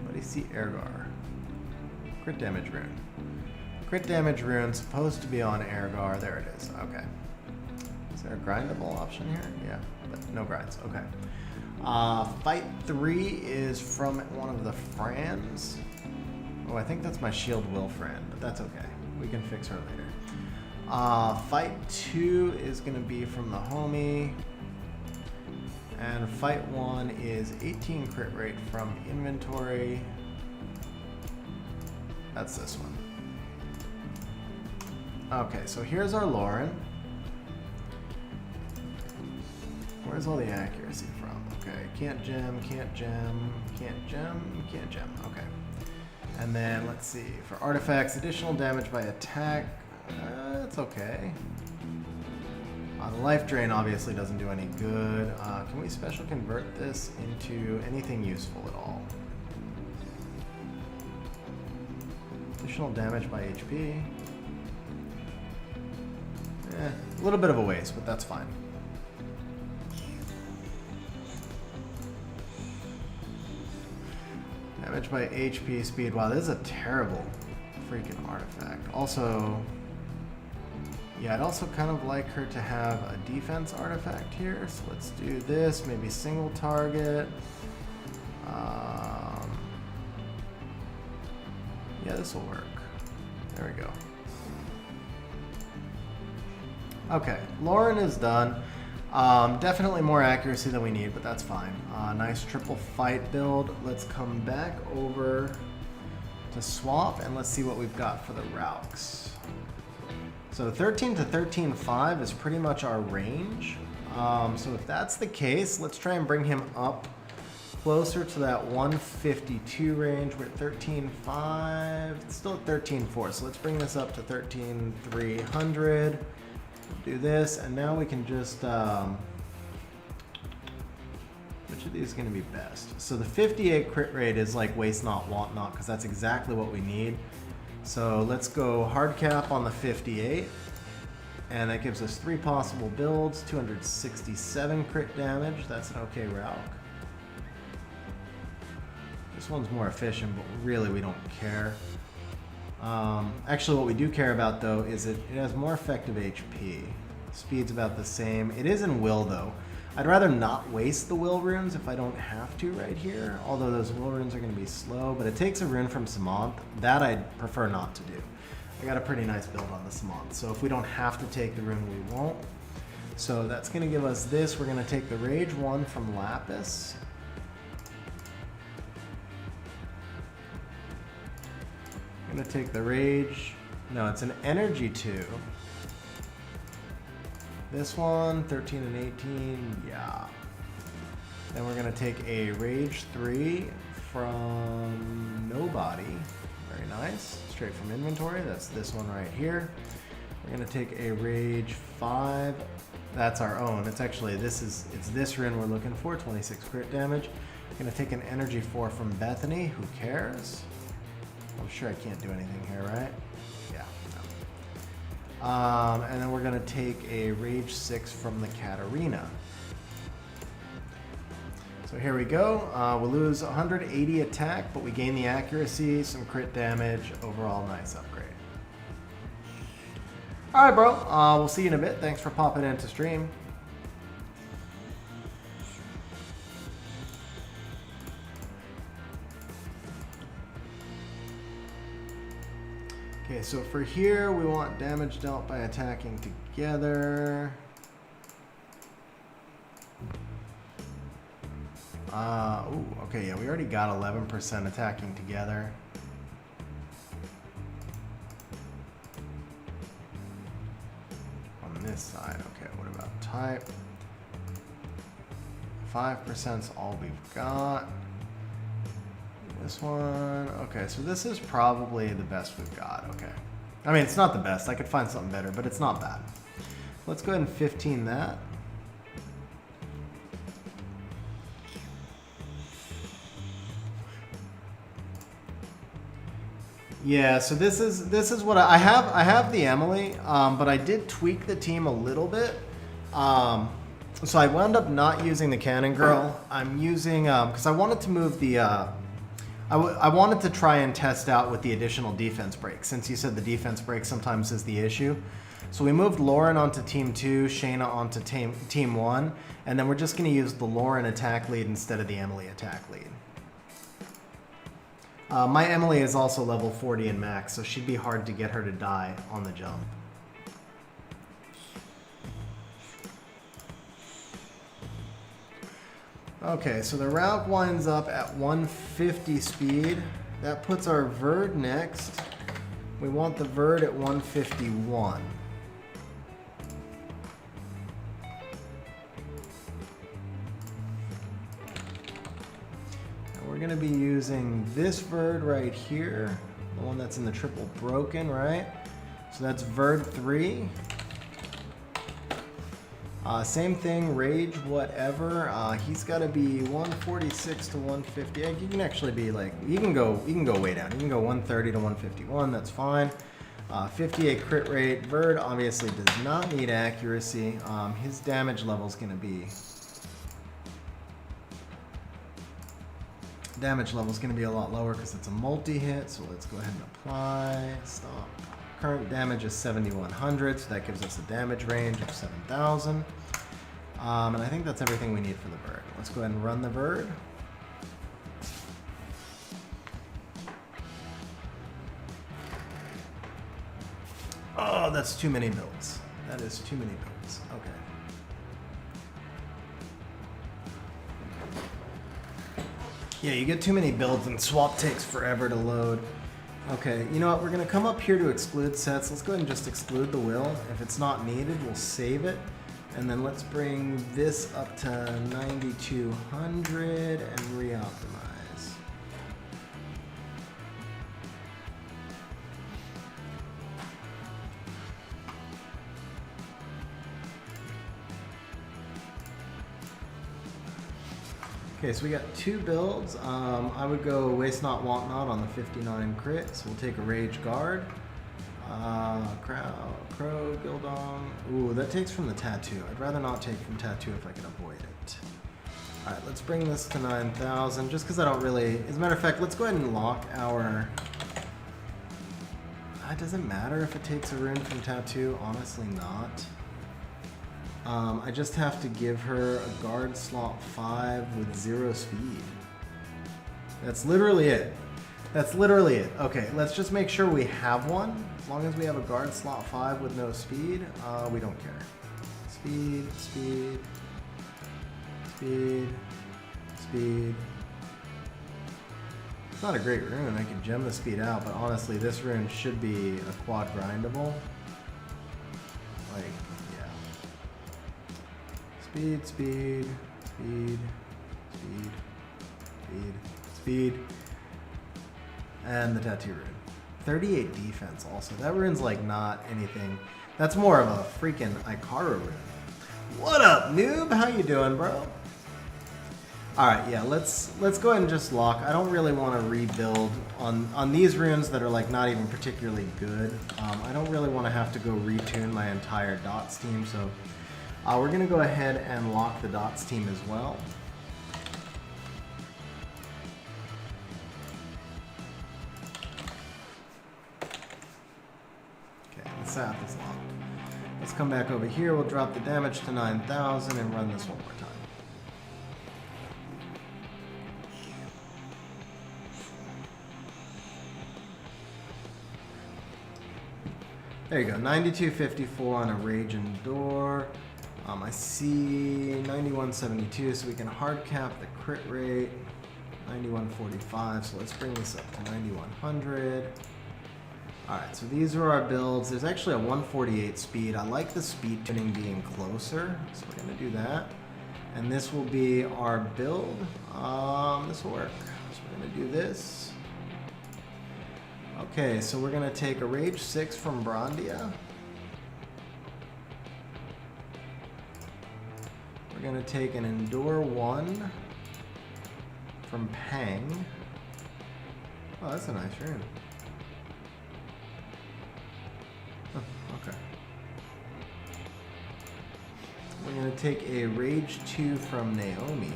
What do you see, Ergar? Crit damage rune. Crit damage rune supposed to be on Ergar. There it is. Okay. Is there a grindable option here? Yeah, but no grinds. Okay. Fight 3 is from one of the Frans. Oh, I think that's my Shield Will Fran, but that's okay. We can fix her later. Fight 2 is going to be from the homie. And fight 1 is 18 crit rate from inventory. That's this one. Okay, so here's our Lauren. Where's all the accuracy from? Okay, can't gem, can't gem, can't gem, can't gem. Okay. And then let's see, for artifacts, additional damage by attack. It's okay. The life drain obviously doesn't do any good. Can we special convert this into anything useful at all? Additional damage by HP. A little bit of a waste, but that's fine. Damage by HP speed. Wow, this is a terrible freaking artifact. Also, yeah, I'd also kind of like her to have a defense artifact here. So let's do this, maybe single target. Yeah, this will work. There we go. Okay, Lauren is done. Definitely more accuracy than we need, but that's fine. Nice triple fight build. Let's come back over to swap and let's see what we've got for the Rauks. So 13 to 13.5 is pretty much our range. So if that's the case, let's try and bring him up closer to that 152 range. We're at 13.5, it's still at 13.4. So let's bring this up to 13.300. Do this, and now we can just, which of these is going to be best? So the 58 crit rate is like waste not, want not, because that's exactly what we need. So let's go hard cap on the 58, and that gives us 3 possible builds, 267 crit damage. That's an okay Rauk. This one's more efficient, but really we don't care. Actually, what we do care about, though, is it has more effective HP. Speed's about the same. It is in will, though. I'd rather not waste the will runes if I don't have to right here, although those will runes are going to be slow, but it takes a rune from Samant. That I'd prefer not to do. I got a pretty nice build on the Samant, so if we don't have to take the rune, we won't. So that's going to give us this. We're going to take the Rage 1 from Lapis. I'm going to take the Rage... No, it's an Energy 2. This one, 13 and 18, yeah. Then we're gonna take a Rage 3 from Nobody. Very nice, straight from inventory. That's this one right here. We're gonna take a Rage 5. That's our own. It's actually, it's this rune we're looking for, 26 crit damage. We're gonna take an Energy 4 from Bethany, who cares? I'm sure I can't do anything here, right? Yeah. And then we're going to take a Rage 6 from the Katarina. So here we go. We'll lose 180 attack, but we gain the accuracy, some crit damage. Overall, nice upgrade. All right, bro. We'll see you in a bit. Thanks for popping into stream. Okay, so for here, we want damage dealt by attacking together. Ooh, okay, yeah, we already got 11% attacking together. On this side, okay, what about type? 5%'s all we've got. This one, okay, so this is probably the best we've got, okay. I mean, it's not the best, I could find something better, but it's not bad. Let's go ahead and 15 that. Yeah, so this is what I have the Emily, but I did tweak the team a little bit. So I wound up not using the Cannon Girl. I'm using, because I wanted to move the, I wanted to try and test out with the additional defense break, since you said the defense break sometimes is the issue. So we moved Lauren onto Team 2, Shayna onto Team 1, and then we're just going to use the Lauren attack lead instead of the Emily attack lead. My Emily is also level 40 in max, so she'd be hard to get her to die on the jump. Okay, so the route winds up at 150 speed. That puts our Verd next. We want the Verd at 151. And we're gonna be using this Verd right here, the one that's in the triple broken, right? So that's Verd 3. Same thing, rage, whatever. He's got to be 146 to 150. You can actually be like, you can go way down. You can go 130 to 151. That's fine. 58 crit rate. Verd obviously does not need accuracy. His damage level is going to be a lot lower because it's a multi-hit. So let's go ahead and apply. Stop. Current damage is 7,100, so that gives us a damage range of 7,000. And I think that's everything we need for the Verd. Let's go ahead and run the Verd. Oh, that's too many builds. That is too many builds. Okay. Yeah, you get too many builds and swap takes forever to load. Okay, you know what? We're going to come up here to exclude sets. Let's go ahead and just exclude the will. If it's not needed, we'll save it. And then let's bring this up to 9,200 and reoptimize. Okay, so we got two builds. I would go Waste Not, Want Not on the 59 crit, so we'll take a Rage Guard. Crow, Gildong. Ooh, that takes from the Tattoo. I'd rather not take from Tattoo if I can avoid it. Alright, let's bring this to 9,000, just because I don't really... As a matter of fact, let's go ahead and lock our... Does it matter if it takes a rune from Tattoo? Honestly not. I just have to give her a guard slot 5 with 0 speed. That's literally it. That's literally it. Okay, let's just make sure we have one. As long as we have a guard slot 5 with no speed, we don't care. Speed, speed, speed, speed. It's not a great rune. I could gem the speed out, but honestly, this rune should be a quad grindable. Like, yeah. Speed, speed, speed, speed, speed, speed. And the tattoo rune. 38 defense also. That rune's like not anything. That's more of a freaking Ikaru rune. What up, noob? How you doing, bro? Alright, yeah, let's go ahead and just lock. I don't really want to rebuild on these runes that are like not even particularly good. I don't really want to have to go retune my entire dots team, so we're going to go ahead and lock the dots team as well. Okay, the Sath is locked. Let's come back over here. We'll drop the damage to 9,000 and run this one more time. There you go, 92.54 on a Rage Endure. I see 91.72, so we can hard cap the crit rate. 91.45, so let's bring this up to 9100. Alright, so these are our builds. There's actually a 148 speed. I like the speed tuning being closer, so we're going to do that. And this will be our build. This will work. So we're going to do this. Okay, so we're going to take a Rage 6 from Brandia. We're going to take an Endure 1 from Pang. Oh, that's a nice rune. Oh, okay. We're going to take a Rage 2 from Naomi.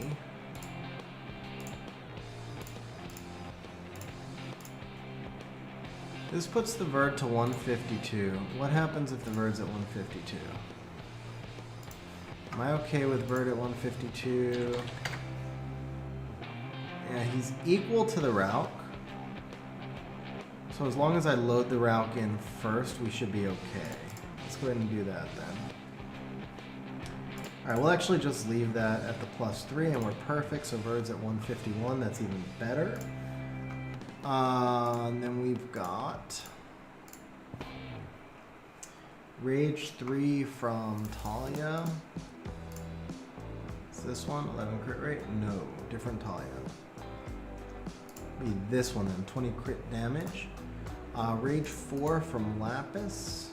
This puts the Verd to 152. What happens if the Verd's at 152? Am I okay with Verd at 152? Yeah, he's equal to the Rauk. So as long as I load the Rauk in first, we should be okay. Let's go ahead and do that then. Alright, we'll actually just leave that at the +3 and we're perfect. So Verd's at 151, that's even better. And then we've got Rage 3 from Talia. Is this one 11 crit rate? No, different Talia. Be this one then, 20 crit damage. Rage 4 from Lapis.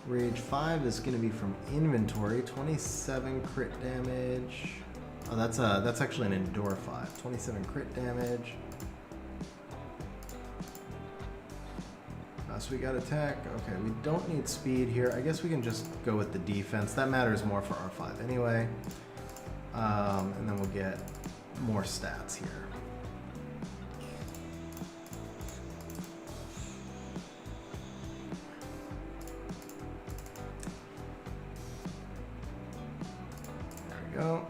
Rage 5 is going to be from Inventory, 27 crit damage. Oh, that's actually an Endure 5. 27 crit damage. So we got attack. Okay, we don't need speed here. I guess we can just go with the defense. That matters more for R5 anyway. And then we'll get more stats here. There we go.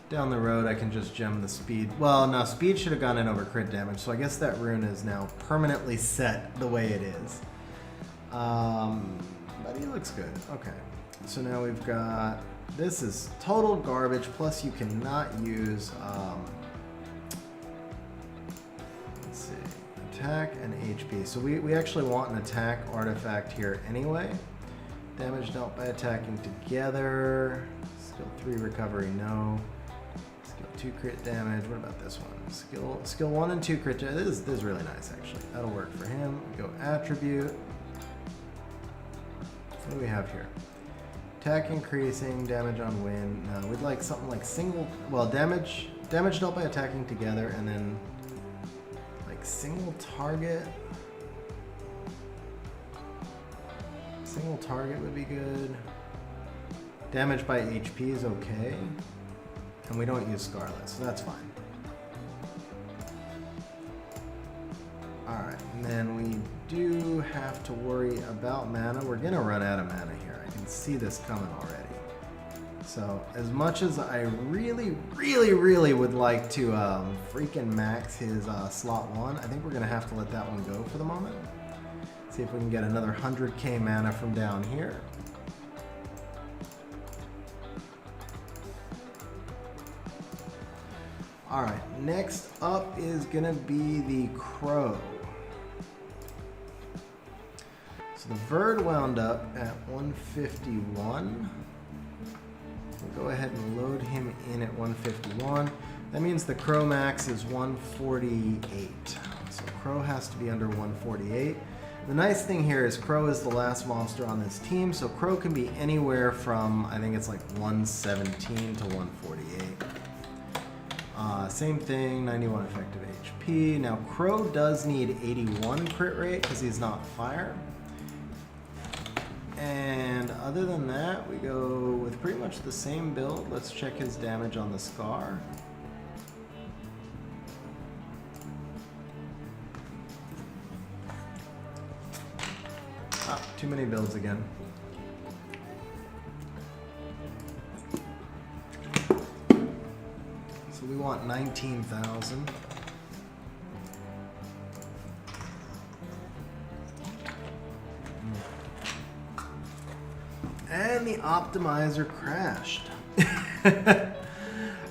Down the road, I can just gem the speed. Well, no, speed should have gone in over crit damage, so I guess that rune is now permanently set the way it is. But he looks good. Okay, so now we've got... This is total garbage, plus you cannot use... let's see, attack and HP. So we actually want an attack artifact here anyway. Damage dealt by attacking together. Skill 3 recovery, no. 2 crit damage. What about this one? Skill 1 and 2 crit damage. This is really nice, actually. That'll work for him. We go attribute. What do we have here? Attack increasing, damage on win. No, we'd like something like single. Well, damage dealt by attacking together, and then like single target. Single target would be good. Damage by HP is okay. And we don't use Scarlet, so that's fine. Alright. And then we do have to worry about mana. We're gonna run out of mana here. I can see this coming already. So as much as I really would like to freaking max his slot 1, I think we're gonna have to let that one go for the moment. See if we can get another 100k mana from down here. Alright, next up is gonna be the Crow. So the Verd wound up at 151. We'll go ahead and load him in at 151. That means the Crow max is 148. So Crow has to be under 148. The nice thing here is Crow is the last monster on this team, so Crow can be anywhere from, I think it's like 117 to 148. Same thing, 91 effective HP. Now Crow does need 81 crit rate because he's not fire. And other than that, we go with pretty much the same build. Let's check his damage on the Scar. Ah, too many builds again. So we want 19,000. And the optimizer crashed.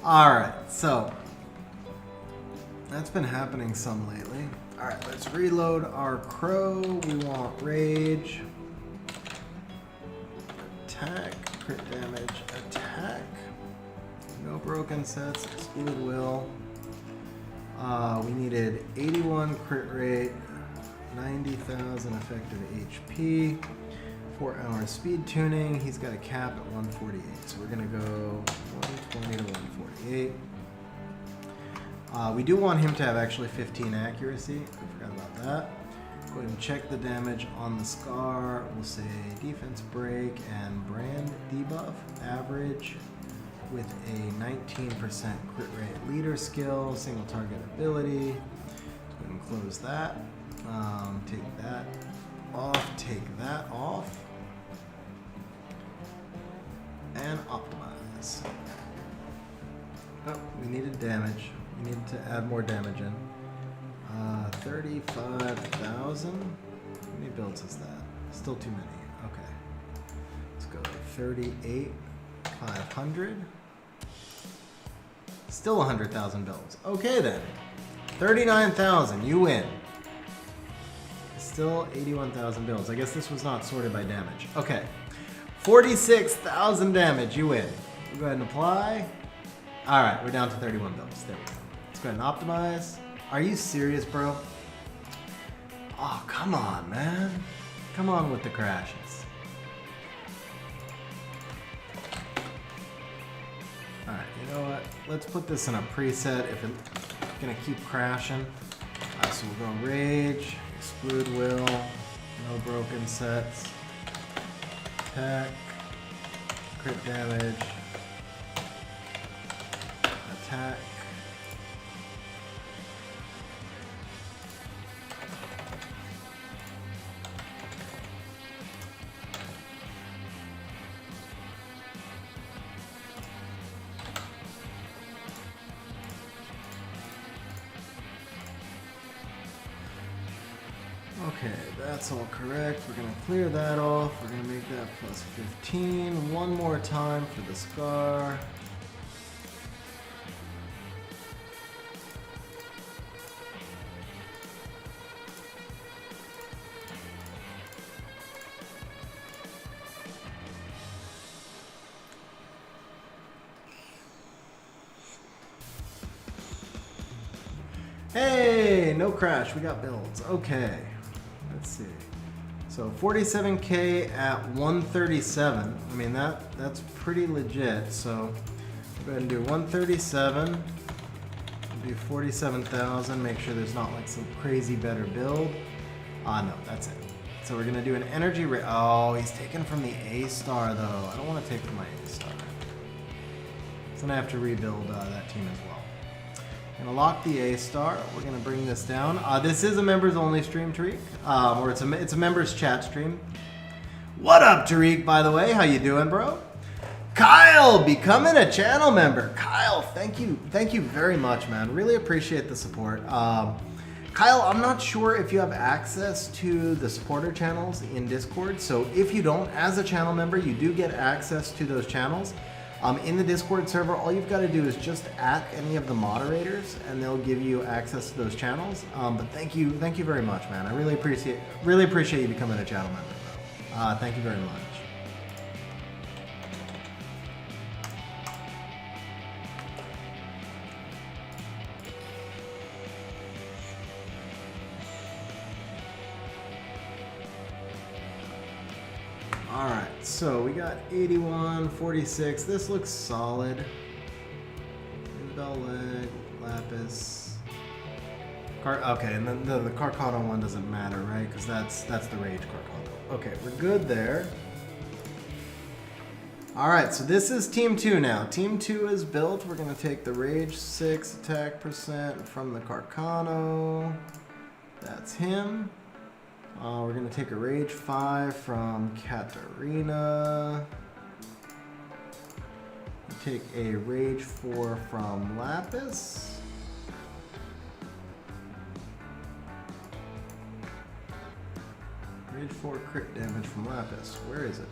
Alright, so that's been happening some lately. Alright, let's reload our Crow. We want rage. Attack, crit damage, attack. No broken sets, exclude will. We needed 81 crit rate, 90,000 effective HP. 4 hours speed tuning. He's got a cap at 148, so we're gonna go 120 to 148. We do want him to have actually 15 accuracy. I forgot about that. Go ahead and check the damage on the Scar. We'll say defense break and brand debuff average with a 19% crit rate leader skill, single target ability. Go ahead and close that. Take that off. Take that off. And optimize. Oh, we needed damage. We need to add more damage in. 35,000. How many builds is that? Still too many. Okay. Let's go 38,500. Still 100,000 builds. Okay then. 39,000. You win. Still 81,000 builds. I guess this was not sorted by damage. Okay. 46,000 damage. You win. We'll go ahead and apply. Alright, we're down to 31 builds. There we go. Let's go ahead and optimize. Are you serious, bro? Oh, come on, man. Come on with the crashes. Alright, you know what? Let's put this in a preset if it's gonna keep crashing. So we'll go Rage, Exclude Will, no broken sets, attack, crit damage, attack. Okay, that's all correct. We're going to clear that off. We're going to make that plus 15. One more time for the Scar. Hey, no crash. We got builds. Okay. Let's see. So 47k at 137. I mean that's pretty legit. So go ahead and do 137. Do 47,000. Make sure there's not like some crazy better build. No, that's it. So we're gonna do an energy rate. Oh, he's taken from the A star though. I don't want to take from my A star. So I'm gonna have to rebuild that team as well. Gonna lock the A star. We're gonna bring this down. This is a members only stream, Tariq, or it's a members chat stream. What up, Tariq? By the way, how you doing, bro? Kyle, becoming a channel member. Kyle, thank you very much, man. Really appreciate the support. Kyle, I'm not sure if you have access to the supporter channels in Discord. So if you don't, as a channel member, you do get access to those channels. In the Discord server, all you've got to do is just at any of the moderators, and they'll give you access to those channels. But thank you very much, man. I really appreciate you becoming a channel member, bro. Thank you very much. Alright, so we got 81, 46. This looks solid. Bell leg, lapis. Okay, and then the Carcano one doesn't matter, right? Because that's the Rage Carcano. Okay, we're good there. Alright, so this is Team 2 now. Team 2 is built. We're going to take the Rage 6 attack percent from the Carcano. That's him. We're going to take a Rage 5 from Katarina. Take a Rage 4 from Lapis. Rage 4 crit damage from Lapis. Where is it?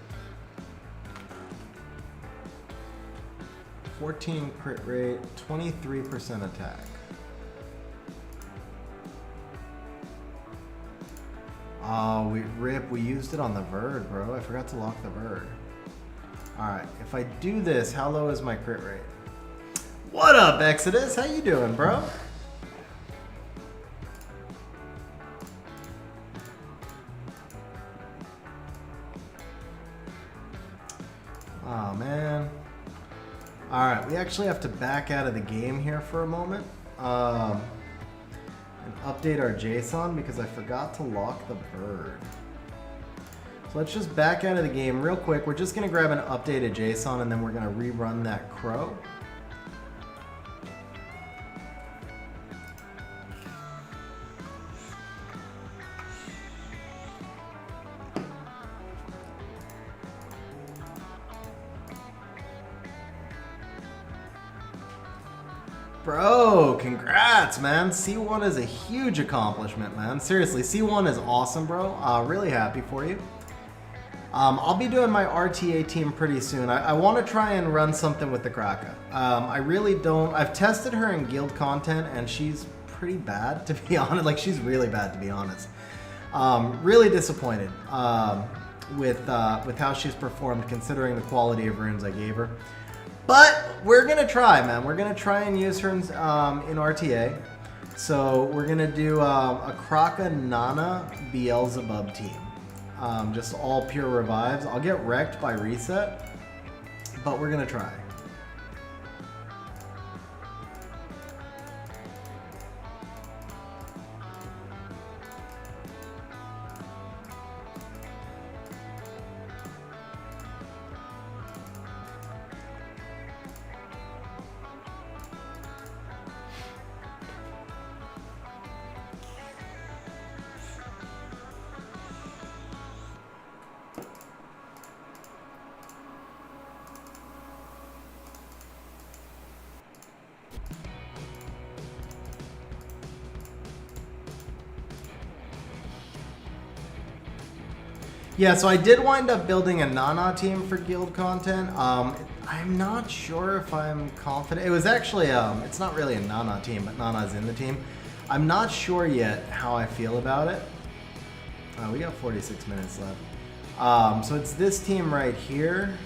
14 crit rate, 23% attack. Oh, we used it on the Verd, bro. I forgot to lock the Verd. Alright, if I do this, how low is my crit rate? What up, Exodus? How you doing, bro? Oh, man. Alright, we actually have to back out of the game here for a moment. And update our JSON because I forgot to lock the bird. So let's just back out of the game real quick. We're just going to grab an updated JSON and then we're going to rerun that crow. Bro, congrats, man. C1 is a huge accomplishment, man. Seriously, C1 is awesome, bro. Really happy for you. I'll be doing my RTA team pretty soon. I want to try and run something with the Kraka. I really don't. I've tested her in guild content, and she's pretty bad, to be honest. Like, she's really bad, to be honest. Really disappointed with how she's performed, considering the quality of runes I gave her. But we're going to try, man. We're going to try and use her in RTA. So we're going to do a Kraka Nana Beelzebub team. Just all pure revives. I'll get wrecked by reset, but we're going to try. Yeah, so I did wind up building a Nana team for guild content. I'm not sure if I'm confident. It was actually, it's not really a Nana team, but Nana's in the team. I'm not sure yet how I feel about it. We got 46 minutes left. So it's this team right here.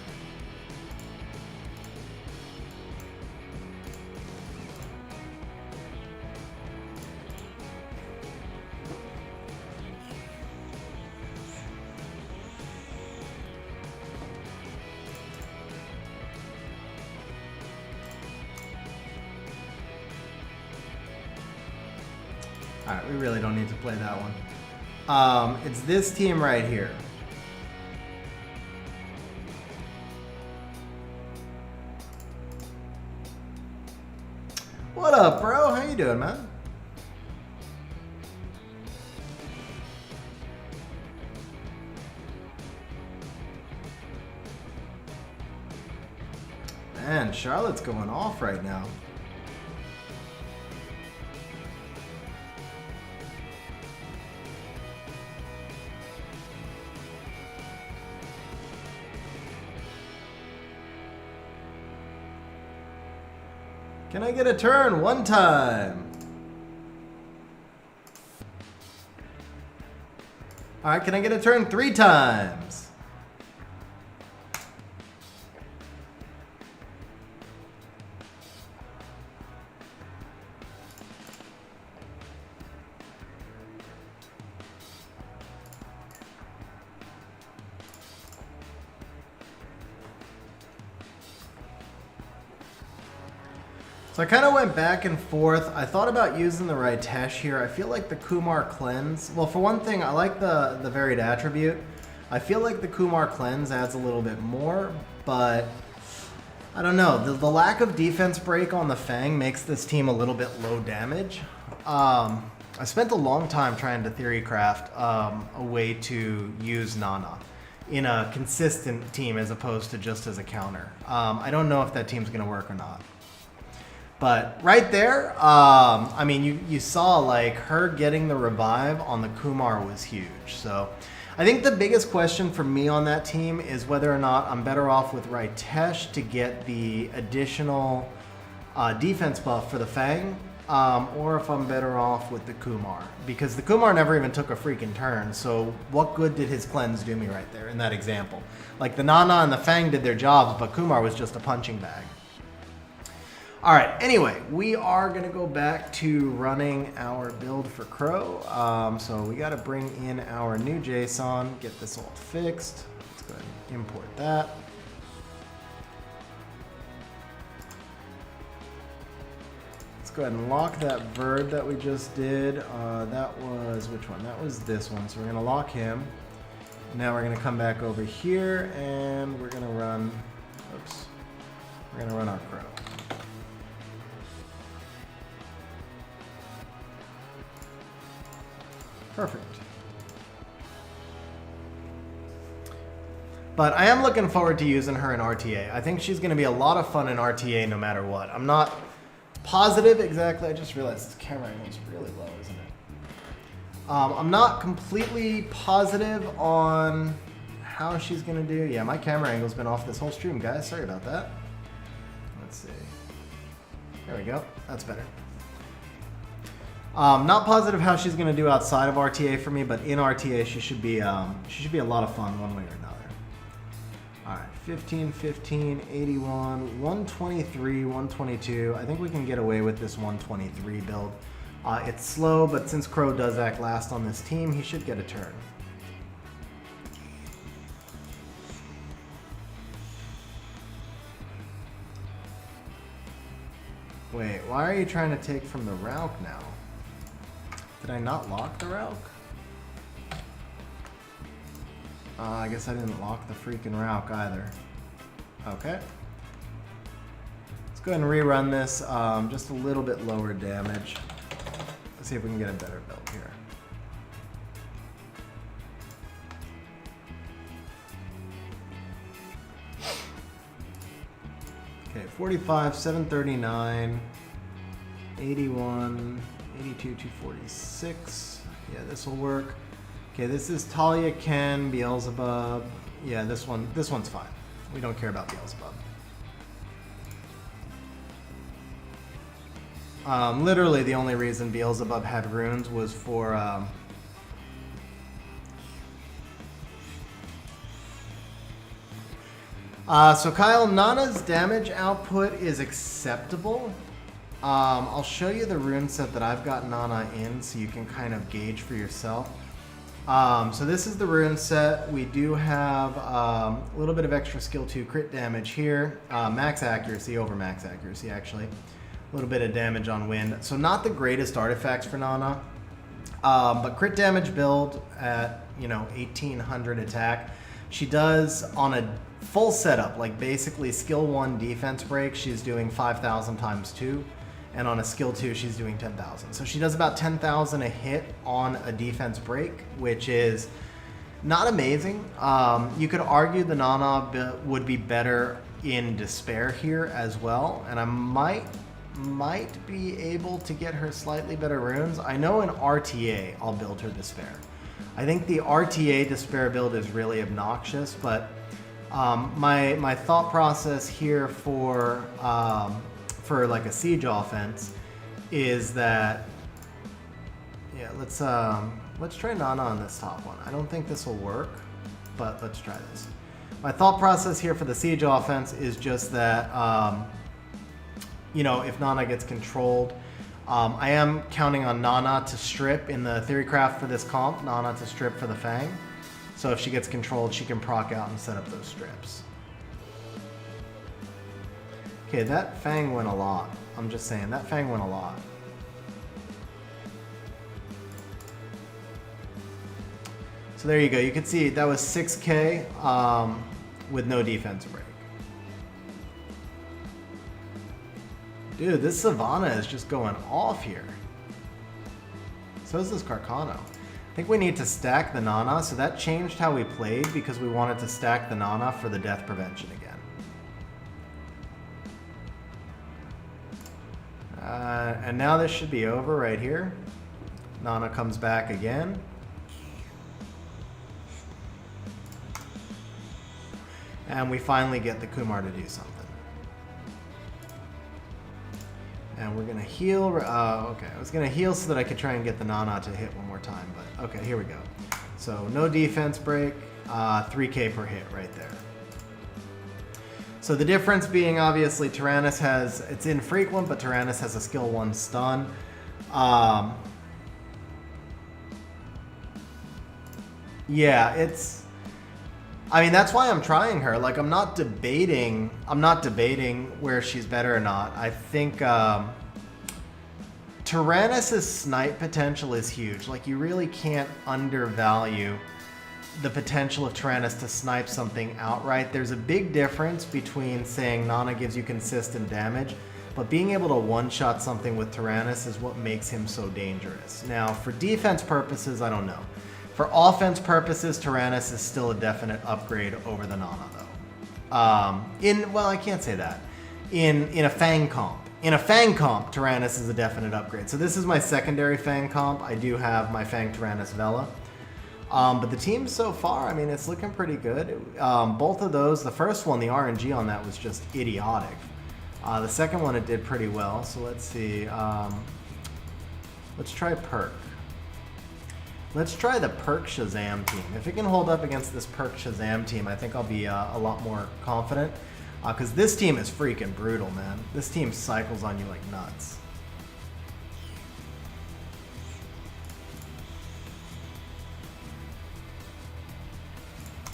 Alright, we really don't need to play that one. It's this team right here. What up, bro? How you doing, man? Man, Charlotte's going off right now. Can I get a turn one time? All right, can I get a turn 3 times? So I kind of went back and forth. I thought about using the Ritesh here. I feel like the Kumar Cleanse, well, for one thing, I like the varied attribute. I feel like the Kumar Cleanse adds a little bit more, but I don't know. The lack of defense break on the Fang makes this team a little bit low damage. I spent a long time trying to theory craft a way to use Nana in a consistent team as opposed to just as a counter. I don't know if that team's going to work or not. But right there, I mean, you saw like her getting the revive on the Kumar was huge. So I think the biggest question for me on that team is whether or not I'm better off with Ritesh to get the additional defense buff for the Fang, or if I'm better off with the Kumar. Because the Kumar never even took a freaking turn, so what good did his cleanse do me right there in that example? Like the Nana and the Fang did their jobs, but Kumar was just a punching bag. All right, anyway, we are going to go back to running our build for Crow. So we got to bring in our new JSON, get this all fixed. Let's go ahead and import that. Let's go ahead and lock that Verd that we just did. That was, which one? That was this one. So we're going to lock him. Now we're going to come back over here and we're going to run, oops, we're going to run our Crow. Perfect. But I am looking forward to using her in RTA. I think she's going to be a lot of fun in RTA no matter what. I'm not positive exactly. I just realized this camera angle is really low, isn't it? I'm not completely positive on how she's going to do. Yeah, my camera angle's been off this whole stream, guys. Sorry about that. Let's see. There we go. That's better. Not positive how she's going to do outside of RTA for me, but in RTA she should be a lot of fun one way or another. All right, 15, 15, 81, 123, 122. I think we can get away with this 123 build. It's slow, but since Crow does act last on this team, he should get a turn. Wait, why are you trying to take from the Rauk now? Did I not lock the Rauk? I guess I didn't lock the freaking Rauk either. Okay. Let's go ahead and rerun this. Just a little bit lower damage. Let's see if we can get a better build here. Okay, 45, 739, 81, 82, 246. Yeah, this will work. Okay, this is Talia, Ken, Beelzebub. Yeah, this one's fine. We don't care about Beelzebub. Literally the only reason Beelzebub had runes was for so Kyle, Nana's damage output is acceptable. I'll show you the rune set that I've got Nana in so you can kind of gauge for yourself. So this is the rune set. We do have a little bit of extra skill 2 crit damage here. Max accuracy over max accuracy actually. A little bit of damage on wind. So not the greatest artifacts for Nana. But crit damage build at 1800 attack. She does on a full setup, like basically skill 1 defense break, she's doing 5,000 times 2. and on a skill 2 she's doing 10,000. So she does about 10,000 a hit on a defense break, which is not amazing. You could argue the Nana would be better in Despair here as well, and I might be able to get her slightly better runes. I know in RTA I'll build her Despair. I think the RTA Despair build is really obnoxious, but my thought process here for like a siege offense is that, yeah, let's try Nana on this top one. I don't think this will work, but let's try this. My thought process here for the siege offense is just that, you know, if Nana gets controlled, I am counting on Nana to strip in the theory craft for this comp, Nana to strip for the Fang. So if she gets controlled, she can proc out and set up those strips. Okay, that Fang went a lot. I'm just saying, that Fang went a lot. So there you go. You can see that was 6k with no defense break. Dude, this Savannah is just going off here. So is this Carcano. I think we need to stack the Nana, so that changed how we played because we wanted to stack the Nana for the death prevention again. And now this should be over right here. Nana comes back again. And we finally get the Kumar to do something. And we're gonna heal, okay, I was gonna heal so that I could try and get the Nana to hit one more time, but okay, here we go. So no defense break, 3k per hit right there. So the difference being obviously Tyrannus has, it's infrequent, but Tyrannus has a skill 1 stun. Yeah, it's, I mean, that's why I'm trying her. Like, I'm not debating where she's better or not. I think Tyrannus' snipe potential is huge. Like, you really can't undervalue the potential of Tyrannus to snipe something outright. There's a big difference between saying Nana gives you consistent damage, but being able to one-shot something with Tyrannus is what makes him so dangerous. Now, for defense purposes, I don't know. For offense purposes, Tyrannus is still a definite upgrade over the Nana, though. Well, I can't say that. In a Fang comp. In a Fang comp, Tyrannus is a definite upgrade. So this is my secondary Fang comp. I do have my Fang Tyrannus Vela. But the team so far, I mean, it's looking pretty good. Both of those, the first one, the RNG on that was just idiotic. The second one, it did pretty well. So let's see. Let's try Perk. Let's try the Perk Shazam team. If it can hold up against this Perk Shazam team, I think I'll be a lot more confident. Because this team is freaking brutal, man. This team cycles on you like nuts.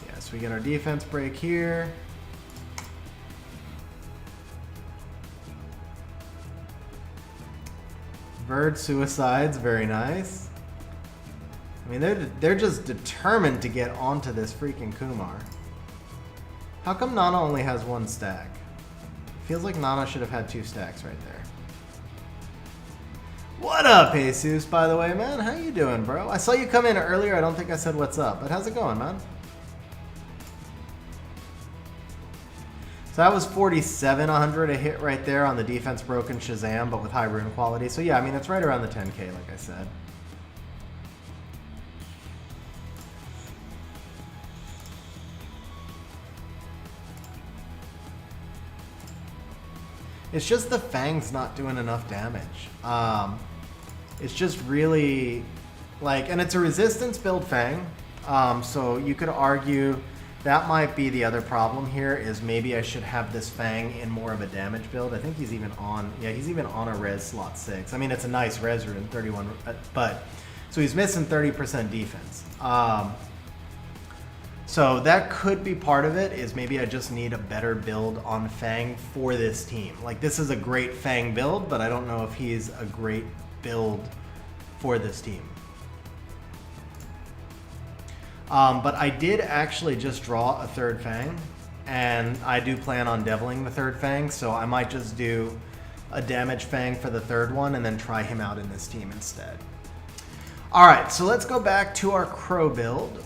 Yeah, so we get our defense break here. Bird suicides, very nice. I mean, they're just determined to get onto this freaking Kumar. How come Nana only has 1 stack? Feels like Nana should have had 2 stacks right there. What up, Jesus, by the way, man? How you doing, bro? I saw you come in earlier. I don't think I said what's up, but how's it going, man? So that was 4,700 a hit right there on the defense broken Shazam, but with high rune quality. So yeah, I mean, it's right around the 10k, like I said. It's just the Fang's not doing enough damage. It's just really, like, and it's a resistance build Fang, so you could argue that might be the other problem here, is maybe I should have this Fang in more of a damage build. I think he's even on, yeah, he's even on a res slot 6. I mean, it's a nice res rune, 31, but, so he's missing 30% defense. So that could be part of it, is maybe I just need a better build on Fang for this team. Like, this is a great Fang build, but I don't know if he's a great build for this team. But I did actually just draw a 3rd Fang, and I do plan on deviling the 3rd Fang, so I might just do a damage fang for the third one and then try him out in this team instead. All right, so let's go back to our crow build.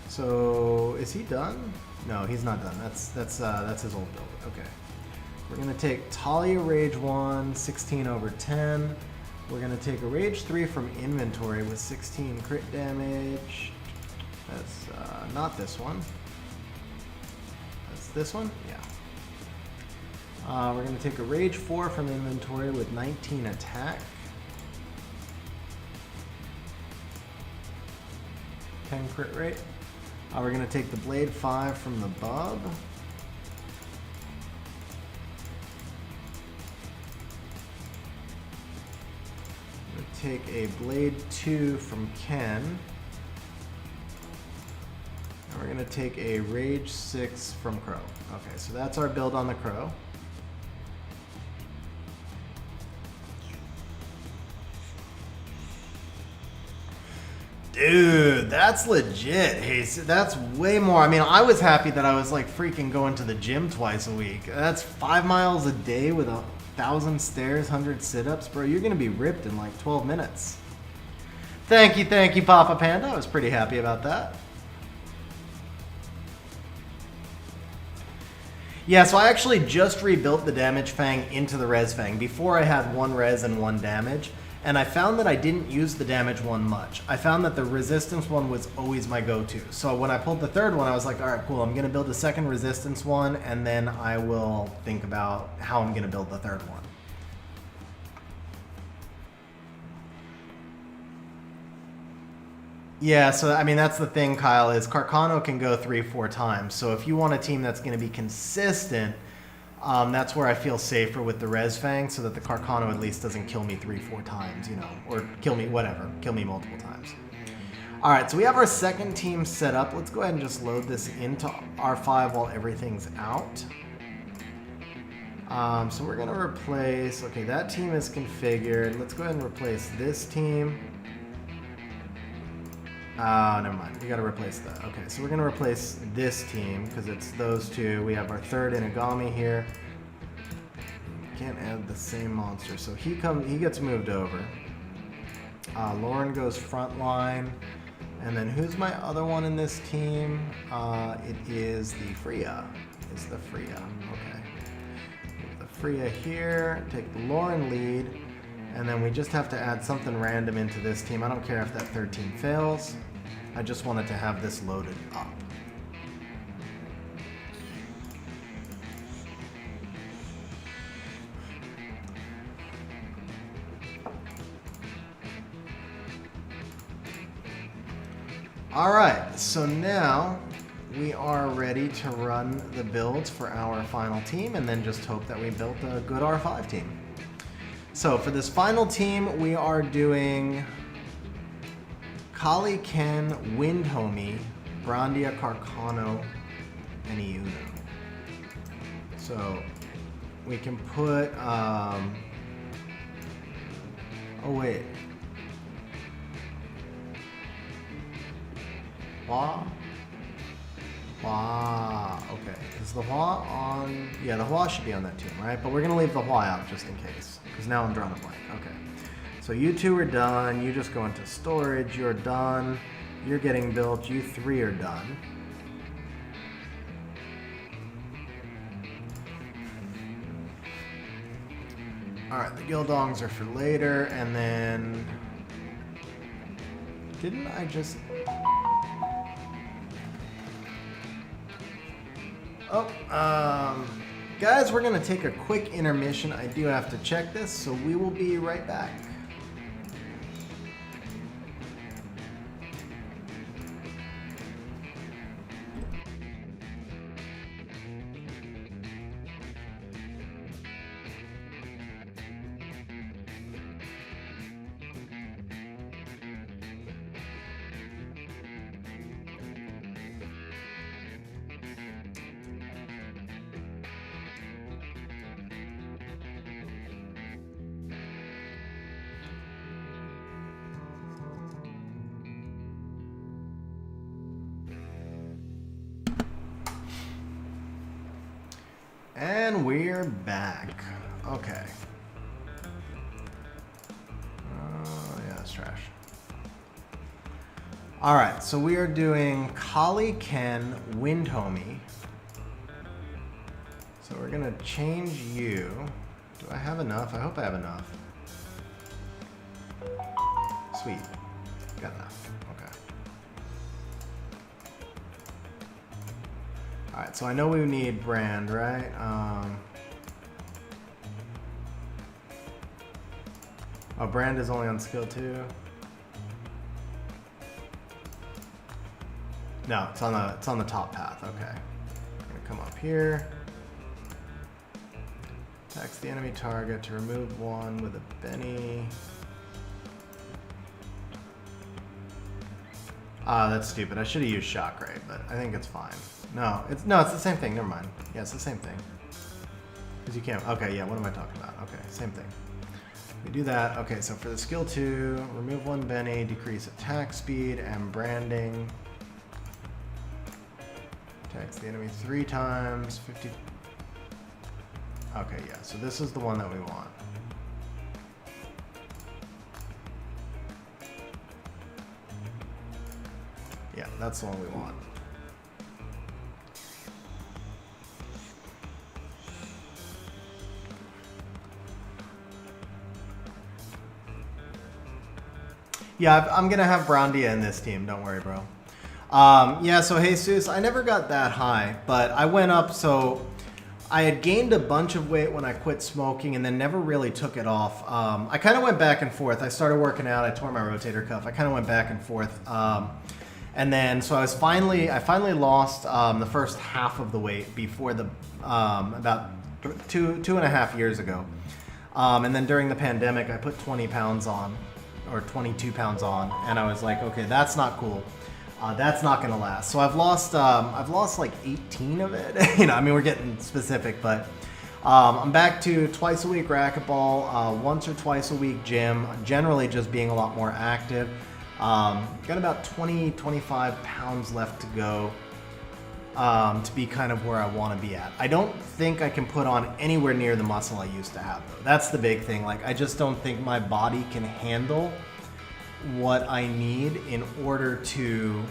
So is he done? No, he's not done. That's his old build. Okay. We're gonna take Talia Rage 1, 16 over 10. We're gonna take a Rage 3 from inventory with 16 crit damage. That's not this one. That's this one? Yeah. We're gonna take a Rage 4 from inventory with 19 attack. 10 crit rate. We're going to take the Blade 5 from the Bub. We're going to take a Blade 2 from Ken. And we're going to take a Rage 6 from Crow. Okay, so that's our build on the Crow. Dude, that's legit. Hey, that's way more. I mean, I was happy that I was like freaking going to the gym twice a week. That's 5 miles a day with 1,000 stairs, 100 sit-ups. Bro, you're going to be ripped in like 12 minutes. Thank you, Papa Panda. I was pretty happy about that. Yeah, so I actually just rebuilt the Damage Fang into the Res Fang. Before I had 1 Res and 1 damage. And I found that I didn't use the damage one much. I found that the resistance one was always my go-to. So when I pulled the third one, I was like, all right, cool. I'm going to build a second resistance one, and then I will think about how I'm going to build the third one. Yeah, so I mean, that's the thing, Kyle, is Carcano can go 3-4 times. So if you want a team that's going to be consistent, that's where I feel safer with the Res Fang, so that the Carcano at least doesn't kill me 3-4 times, you know, or kill me, whatever, kill me multiple times. All right, so we have our second team set up. Let's go ahead and just load this into R5 while everything's out. So we're gonna replace, okay, that team is configured. Let's go ahead and replace this team. Never mind, we gotta replace that. Okay, so we're gonna replace this team because it's those two. We have our third Inagami here. Can't add the same monster, so he gets moved over. Lauren goes front line, and then who's my other one in this team? It is the Freya. Okay. Move the Freya here, take the Lauren lead, and then we just have to add something random into this team. I don't care if that third team fails. I just wanted to have this loaded up. All right, so now we are ready to run the builds for our final team and then just hope that we built a good R5 team. So for this final team, we are doing Kali, Ken, Windhomie, Brandia, Carcano, and Iuno. So we can put, oh wait. Hua? Hua, okay. Is the Hua on? Yeah, the Hua should be on that team, right? But we're gonna leave the Hua out just in case, because now I'm drawing a blank. Okay. So you two are done. You just go into storage. You're done. You're getting built. You three are done. All right, the Gildongs are for later, and then didn't I just? Oh, guys, we're gonna take a quick intermission. I do have to check this, so we will be right back. And we're back. Okay. Yeah, that's trash. Alright, so we are doing Kali, Ken, Windhomie. So we're gonna change you. Do I have enough? I hope I have enough. Sweet. Got enough. Okay. Alright, so I know we need brand, right? Oh, brand is only on skill 2. No, it's on the top path. Okay. I'm gonna come up here. Attacks the enemy target to remove 1 with a Benny. Ah, that's stupid. I should have used shock ray, but I think it's fine. No, it's the same thing. Never mind. Yeah, it's the same thing. Because you can't. Okay, yeah. What am I talking about? Okay, same thing. We do that. Okay, so for the skill 2, remove 1 Benny, decrease attack speed and branding. Attacks the enemy 3 times. 50. Okay, yeah. So this is the one that we want. Yeah, that's the one we want. Yeah, I'm gonna have Brandia in this team. Don't worry, bro. Yeah, so Jesus, I never got that high, but I went up. So I had gained a bunch of weight when I quit smoking, and then never really took it off. I kind of went back and forth. I started working out. I tore my rotator cuff. I kind of went back and forth. And then, so I finally lost the first half of the weight before the about two and a half years ago. And then during the pandemic, I put 20 pounds on, or 22 pounds on, and I was like, okay, that's not cool. That's not gonna last. So I've lost like 18 of it. You know, I mean, we're getting specific, but I'm back to twice a week racquetball, once or twice a week gym. Generally, just being a lot more active. Got about 20-25 pounds left to go to be kind of where I want to be at. I don't think I can put on anywhere near the muscle I used to have, though. That's the big thing. Like, I just don't think my body can handle what I need in order to,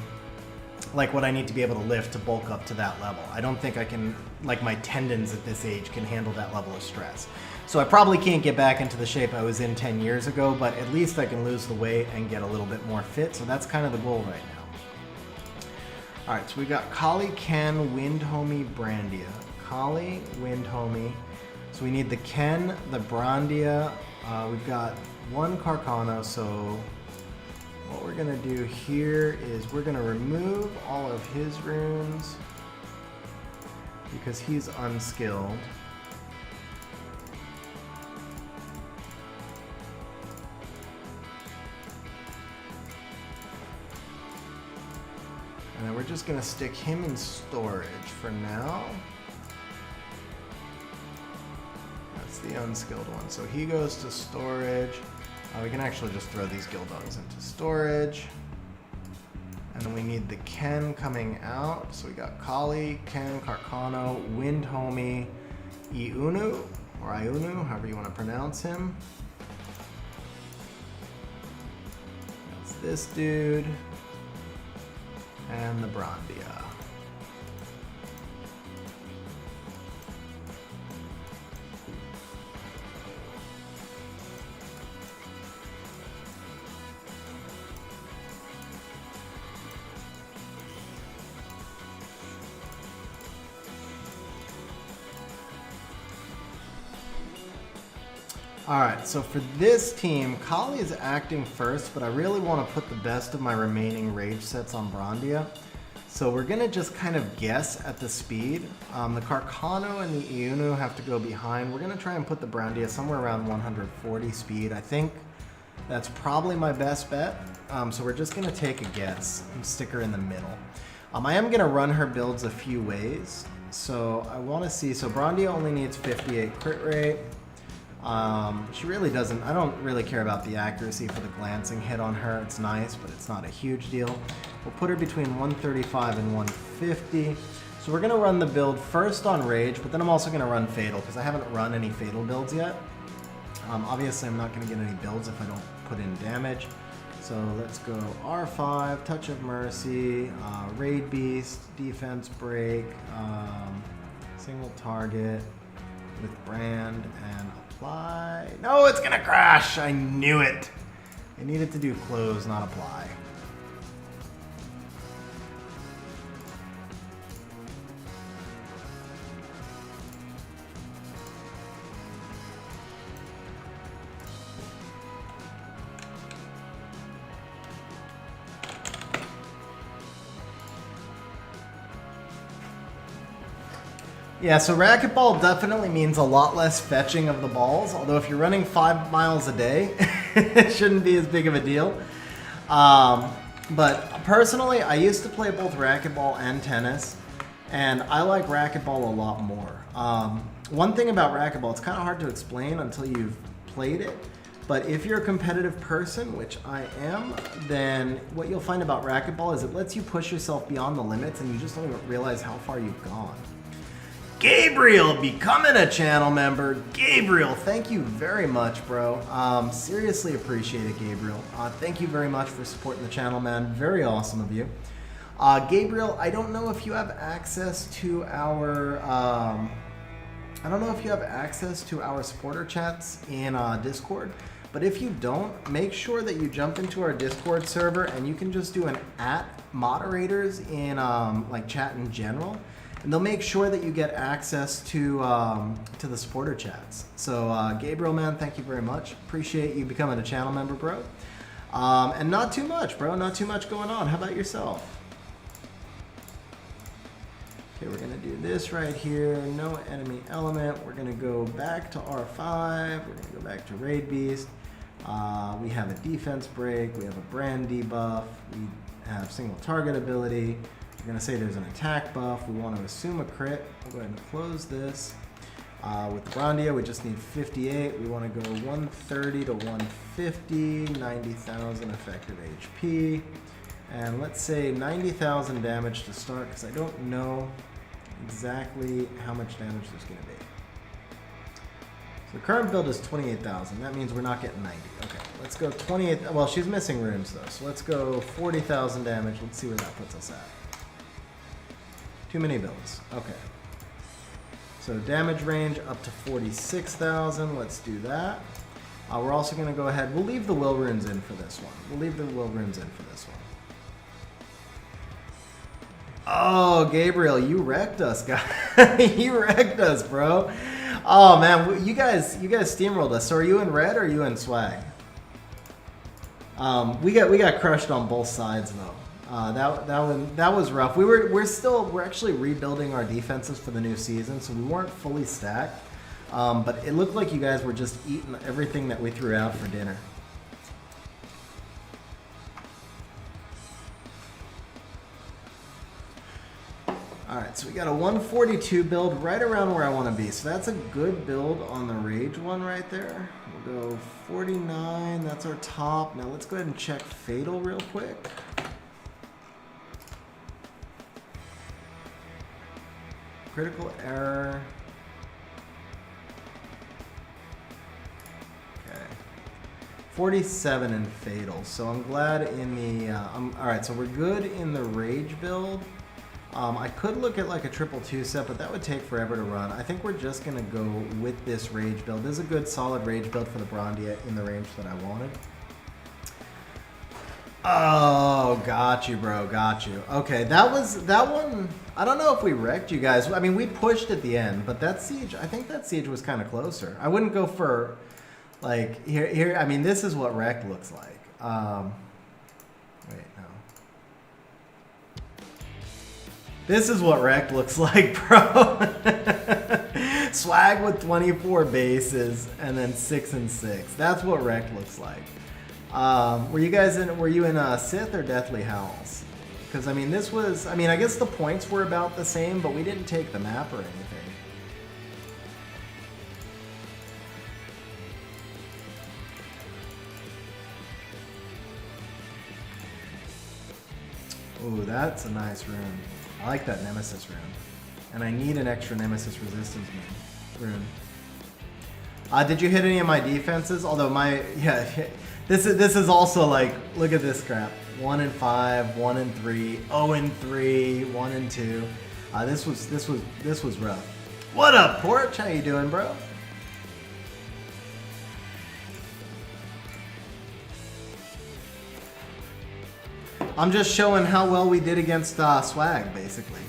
like, what I need to be able to lift to bulk up to that level. I don't think I can, like, my tendons at this age can handle that level of stress. So I probably can't get back into the shape I was in 10 years ago, but at least I can lose the weight and get a little bit more fit. So that's kind of the goal right now. All right, so we got Kali, Ken, Windhomie, Brandia. Kali, Windhomie. So we need the Ken, the Brandia. We've got 1 Carcano, so what we're gonna do here is we're gonna remove all of his runes because he's unskilled. And then we're just gonna stick him in storage for now. That's the unskilled one. So he goes to storage. We can actually just throw these Gildogs into storage. And then we need the Ken coming out. So we got Kali, Ken, Carcano, Windhomie, Iunu, or Iunu, however you want to pronounce him. That's this dude. And the Brandia. Alright, so for this team, Kali is acting first, but I really want to put the best of my remaining rage sets on Brandia. So we're going to just kind of guess at the speed. The Carcano and the Iunu have to go behind. We're going to try and put the Brandia somewhere around 140 speed. I think that's probably my best bet. So we're just going to take a guess and stick her in the middle. I am going to run her builds a few ways. So I want to see, so Brandia only needs 58 crit rate. She really doesn't, I don't really care about the accuracy for the glancing hit on her. It's nice, but it's not a huge deal. We'll put her between 135 and 150. So we're gonna run the build first on Rage, but then I'm also gonna run Fatal, because I haven't run any Fatal builds yet. Obviously I'm not gonna get any builds if I don't put in damage. So let's go R5, Touch of Mercy, Raid Beast, Defense Break, single target with Brand, and apply. No, it's gonna crash! I knew it! I needed to do close, not apply. Yeah, so racquetball definitely means a lot less fetching of the balls, although if you're running 5 miles a day, it shouldn't be as big of a deal. But personally, I used to play both racquetball and tennis, and I like racquetball a lot more. One thing about racquetball, it's kind of hard to explain until you've played it, but if you're a competitive person, which I am, then what you'll find about racquetball is it lets you push yourself beyond the limits and you just don't even realize how far you've gone. Gabriel becoming a channel member. Gabriel, thank you very much, bro. Seriously appreciate it, Gabriel. Thank you very much for supporting the channel, man. Very awesome of you. Gabriel, I don't know if you have access to our supporter chats in Discord, but if you don't, make sure that you jump into our Discord server and you can just do an @moderators in like chat in general. And they'll make sure that you get access to the supporter chats. So Gabriel, man, thank you very much. Appreciate you becoming a channel member, bro. And not too much, bro. Not too much going on. How about yourself? Okay, we're gonna do this right here. No enemy element. We're gonna go back to R5. We're gonna go back to Raid Beast. We have a defense break. We have a brand debuff. We have single target ability. We're going to say there's an attack buff. We want to assume a crit. We'll go ahead and close this. With Grandia, we just need 58. We want to go 130 to 150, 90,000 effective HP. And let's say 90,000 damage to start, because I don't know exactly how much damage there's going to be. So the current build is 28,000. That means we're not getting 90. Okay, let's go 28. Well, she's missing runes, though. So let's go 40,000 damage. Let's see where that puts us at. Too many builds. Okay. So damage range up to 46,000. Let's do that. We're also going to go ahead. We'll leave the will runes in for this one. Oh, Gabriel, you wrecked us, guy. You wrecked us, bro. Oh man, you guys steamrolled us. So are you in red or are you in swag? We got crushed on both sides though. That was rough. We're actually rebuilding our defenses for the new season, so we weren't fully stacked. But it looked like you guys were just eating everything that we threw out for dinner. Alright, so we got a 142 build right around where I want to be. So that's a good build on the Rage one right there. We'll go 49, that's our top. Now let's go ahead and check Fatal real quick. Critical error. Okay. 47 in Fatal. So I'm glad in the... Alright, so we're good in the Rage build. I could look at like a 222 set, but that would take forever to run. I think we're just going to go with this Rage build. This is a good solid Rage build for the Brandia in the range that I wanted. Oh, got you, bro. Got you. Okay, that one. I don't know if we wrecked you guys. I mean, we pushed at the end, but that siege, I think that siege was kind of closer. I wouldn't go for, like, here. I mean, this is what wrecked looks like. Wait, no. This is what wrecked looks like, bro. Swag with 24 bases and then 6 and 6. That's what wrecked looks like. Were you in Sith or Deathly Howls? Because I mean, this was. I mean, I guess the points were about the same, but we didn't take the map or anything. Ooh, that's a nice rune. I like that Nemesis rune. And I need an extra Nemesis resistance rune. Did you hit any of my defenses? Although this is also like, look at this crap. 1 and 5, 1 and 3, 0 and 3, 1 and 2. This was rough. What up, Porch? How you doing, bro? I'm just showing how well we did against swag, basically.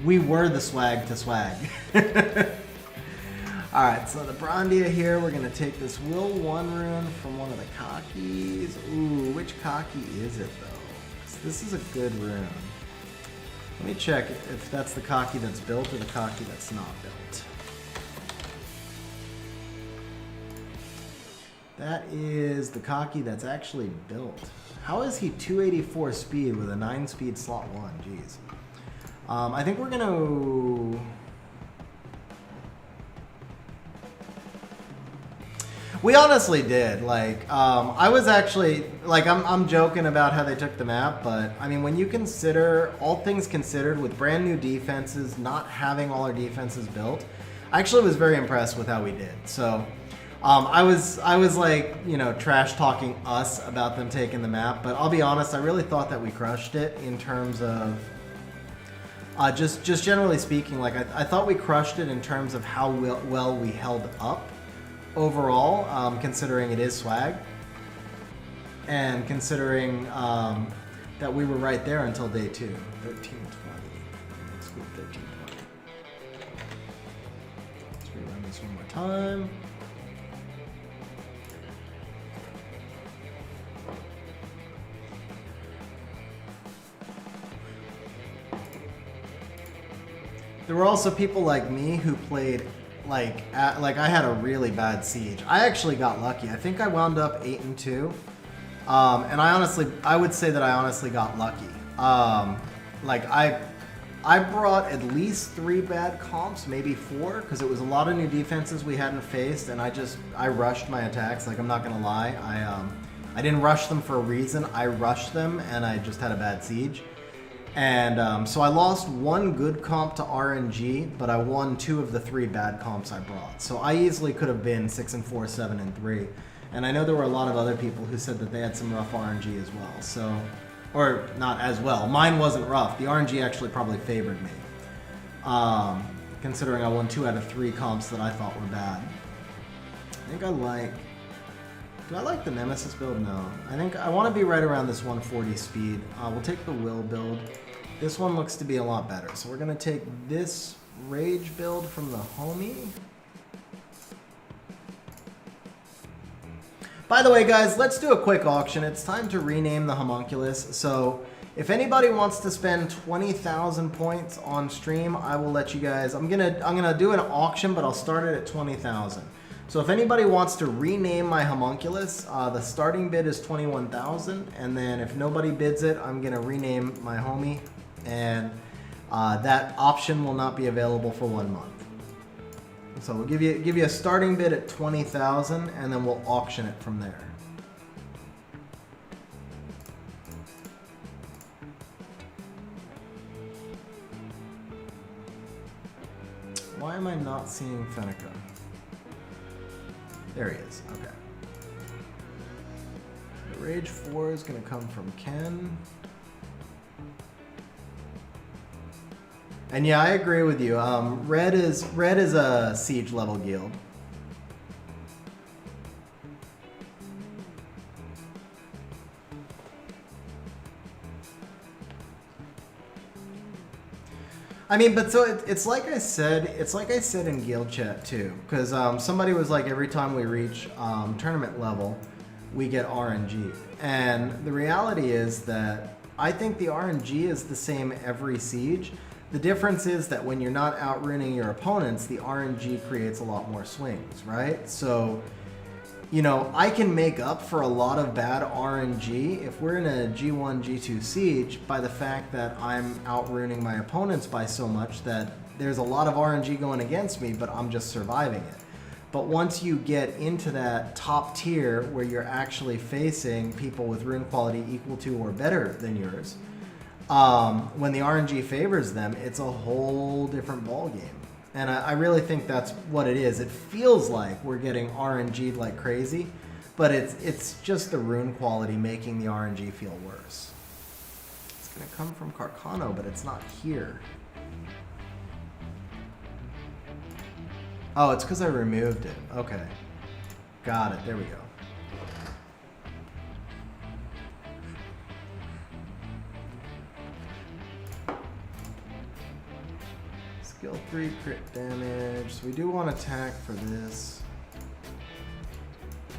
We were the swag to swag. Alright, so the Brondia here, we're going to take this Will 1 rune from one of the Cockies. Ooh, which Cocky is it, though? This is a good rune. Let me check if that's the Cocky that's built or the Cocky that's not built. That is the Cocky that's actually built. How is he 284 speed with a 9 speed slot 1? Jeez. I think we're going to... We honestly did. Like, I was actually, like, I'm joking about how they took the map, but I mean, when you consider, all things considered, with brand new defenses, not having all our defenses built, I actually was very impressed with how we did. So, I was like, you know, trash talking us about them taking the map, but I'll be honest, I really thought that we crushed it in terms of, just generally speaking, like, I thought we crushed it in terms of how well we held up. Overall, considering it is swag, and considering that we were right there until day 2. 1320. Let's go 1320. Let's rerun this one more time. There were also people like me who played like I had a really bad siege. I actually got lucky. I think I wound up 8 and 2, and I would say that I honestly got lucky. Like I brought at least 3 bad comps, maybe 4, because it was a lot of new defenses we hadn't faced, and I rushed my attacks. Like, I'm not gonna lie, I didn't rush them for a reason. I rushed them, and I just had a bad siege. And so I lost 1 good comp to RNG, but I won 2 of the 3 bad comps I brought. So I easily could have been 6 and 4, 7 and 3. And I know there were a lot of other people who said that they had some rough RNG as well. So, or not as well. Mine wasn't rough. The RNG actually probably favored me. Considering I won 2 out of 3 comps that I thought were bad. I think I like... Do I like the Nemesis build? No. I think I want to be right around this 140 speed. We'll take the Will build. This one looks to be a lot better. So we're going to take this Rage build from the homie. By the way, guys, let's do a quick auction. It's time to rename the homunculus. So if anybody wants to spend 20,000 points on stream, I will let you guys. I'm gonna do an auction, but I'll start it at 20,000. So if anybody wants to rename my homunculus, the starting bid is 21,000, and then if nobody bids it, I'm gonna rename my homie, and that option will not be available for 1 month. So we'll give you a starting bid at 20,000, and then we'll auction it from there. Why am I not seeing Fenneca? There he is. Okay. The Rage 4 is going to come from Ken. And yeah, I agree with you. Red is a siege level guild. I mean, but so it's like I said in guild chat too, because somebody was like, every time we reach tournament level, we get RNG, and the reality is that I think the RNG is the same every siege. The difference is that when you're not outruning your opponents, the RNG creates a lot more swings, right? So, you know, I can make up for a lot of bad RNG if we're in a G1, G2 siege by the fact that I'm outruning my opponents by so much that there's a lot of RNG going against me, but I'm just surviving it. But once you get into that top tier where you're actually facing people with rune quality equal to or better than yours, when the RNG favors them, it's a whole different ball game. And I really think that's what it is. It feels like we're getting RNG'd like crazy, but it's just the rune quality making the RNG feel worse. It's going to come from Carcano, but it's not here. Oh, it's because I removed it. Okay. Got it. There we go. Skill 3 crit damage. So we do want attack for this.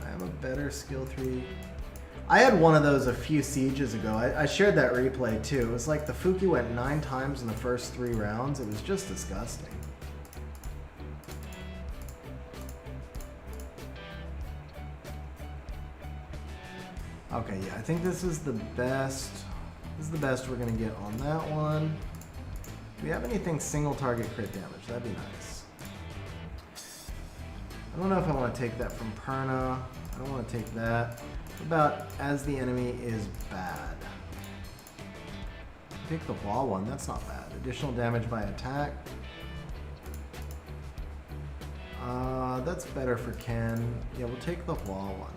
I have a better skill 3. I had one of those a few sieges ago. I shared that replay too. It was like the Fuki went 9 times in the first 3 rounds. It was just disgusting. Okay, yeah, I think this is the best. This is the best we're gonna get on that one. Do we have anything single target crit damage? That'd be nice. I don't know if I want to take that from Perna. I don't want to take that. What about as the enemy is bad? Take the wall one. That's not bad. Additional damage by attack. That's better for Ken. Yeah, we'll take the wall one.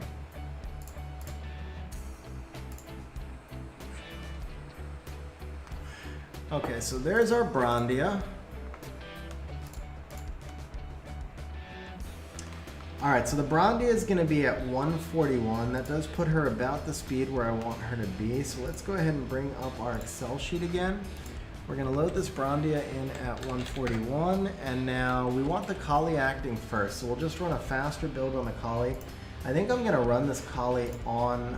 Okay, so there's our Brandia. Alright, so the Brandia is going to be at 141. That does put her about the speed where I want her to be. So let's go ahead and bring up our Excel sheet again. We're going to load this Brandia in at 141. And now we want the Kali acting first. So we'll just run a faster build on the Kali. I think I'm going to run this Kali on...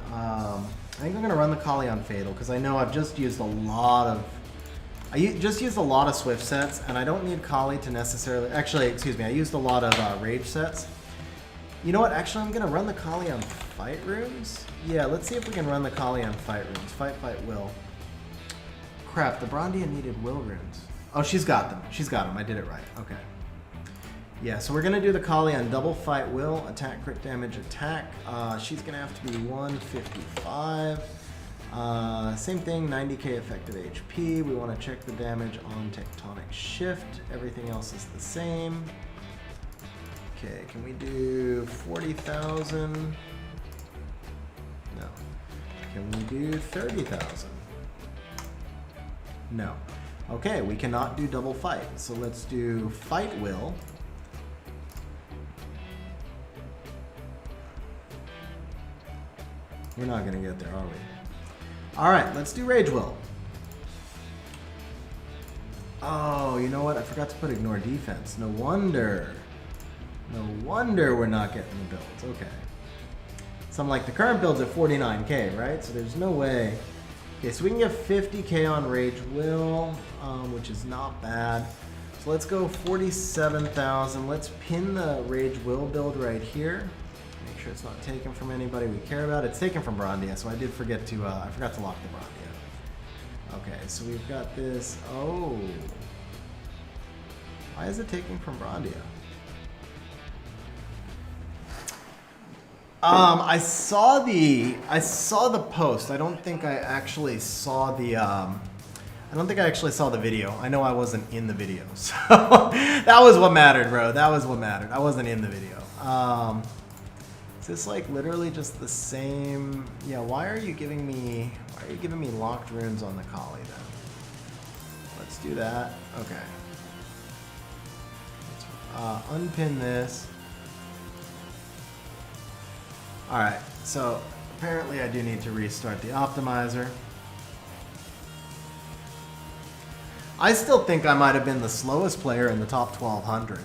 Fatal because I know I've just used a lot of... just used a lot of Swift sets, and I don't need Kali to necessarily... Actually, excuse me, I used a lot of Rage sets. You know what? Actually, I'm going to run the Kali on Fight Runes. Yeah, let's see if we can run the Kali on Fight Runes. Fight, Will. Crap, the Brandia needed Will Runes. Oh, she's got them. She's got them. I did it right. Okay. Yeah, so we're going to do the Kali on double Fight Will, attack, crit damage, attack. She's going to have to be 155. Same thing, 90k effective HP. We want to check the damage on Tectonic Shift. Everything else is the same. Okay, can we do 40,000? No. Can we do 30,000? No. Okay, we cannot do double fight. So let's do Fight Will. We're not going to get there, are we? Alright, let's do Rage Will. Oh, you know what? I forgot to put Ignore Defense. No wonder. No wonder we're not getting the builds. Okay. So I'm like, the current build's at 49k, right? So there's no way. Okay, so we can get 50k on Rage Will, which is not bad. So let's go 47,000. Let's pin the Rage Will build right here. Make sure it's not taken from anybody we care about. It's taken from Brandia, so I did forget to, I forgot to lock the Brandia. Okay, so we've got this. Oh. Why is it taking from Brandia? I saw the post. I don't think I actually saw the video. I know I wasn't in the video, so that was what mattered, bro. That was what mattered. I wasn't in the video. Is this like literally just the same? Yeah. Why are you giving me locked runes on the Kali then? Let's do that. Okay. Let's unpin this. Alright, so apparently I do need to restart the optimizer. I still think I might have been the slowest player in the top 1200.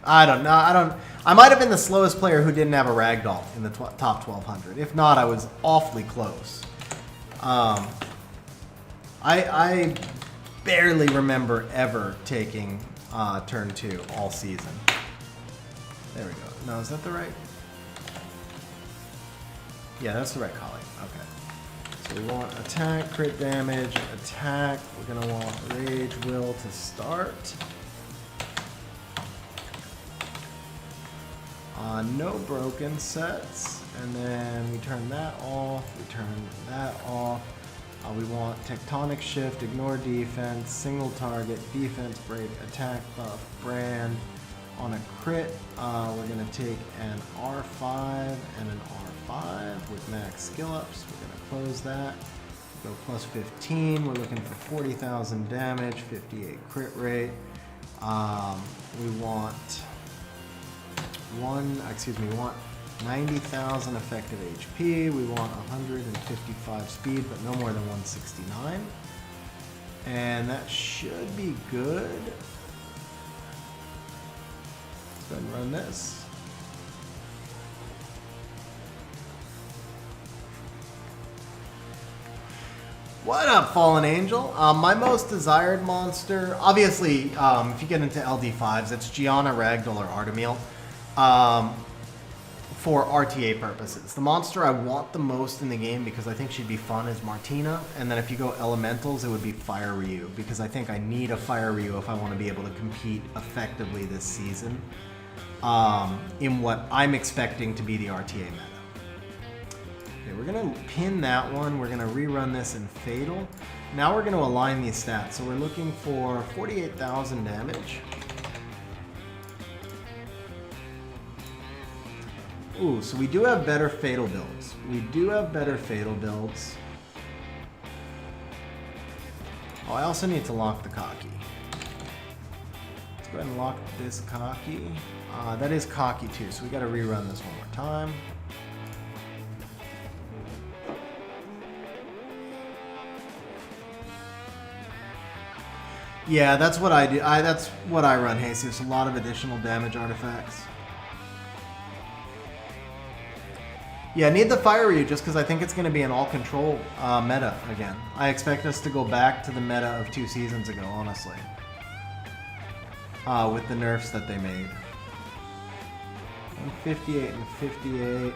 I don't know. I might have been the slowest player who didn't have a ragdoll in the top 1200. If not, I was awfully close. I barely remember ever taking turn 2 all season. There we go. No, is that the right? Yeah, that's the right Kali. Okay. So we want attack, crit damage, attack. We're going to want Rage Will to start. No broken sets. And then we turn that off. We turn that off. We want tectonic shift, ignore defense, single target, defense break, attack buff, brand. On a crit, we're going to take an R5 and an R5 with max skill ups. We're going to close that. Go plus 15. We're looking for 40,000 damage, 58 crit rate. We want 90,000 effective HP. We want 155 speed, but no more than 169. And that should be good. Let's go ahead and run this. What up, Fallen Angel? My most desired monster, obviously, if you get into LD5s, it's Gianna, Ragdoll, or Artemil. For RTA purposes. The monster I want the most in the game because I think she'd be fun is Martina, and then if you go elementals, it would be Fire Ryu, because I think I need a Fire Ryu if I want to be able to compete effectively this season in what I'm expecting to be the RTA meta. Okay, we're going to pin that one. We're going to rerun this in Fatal. Now we're going to align these stats. So we're looking for 48,000 damage. Ooh, so we do have better Fatal builds. Oh, I also need to lock the Cocky. Let's go ahead and lock this Cocky. That is Cocky too, so we got to rerun this one more time. Yeah, that's what I do. That's what I run, Jesus. A lot of additional damage artifacts. Yeah, I need the Fire Ryu just because I think it's going to be an all-control meta again. I expect us to go back to the meta of 2 seasons ago, honestly. With the nerfs that they made. 58 and 58.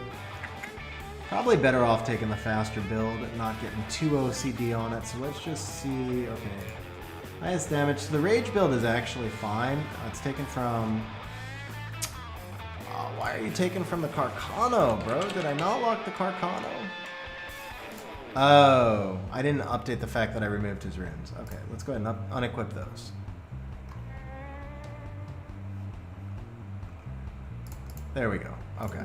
Probably better off taking the faster build and not getting too OCD on it. So let's just see. Okay. Highest damage. So the Rage build is actually fine. It's taken from... why are you taking from the Carcano, bro? Did I not lock the Carcano? Oh, I didn't update the fact that I removed his runes. Okay, let's go ahead and unequip those. There we go. Okay.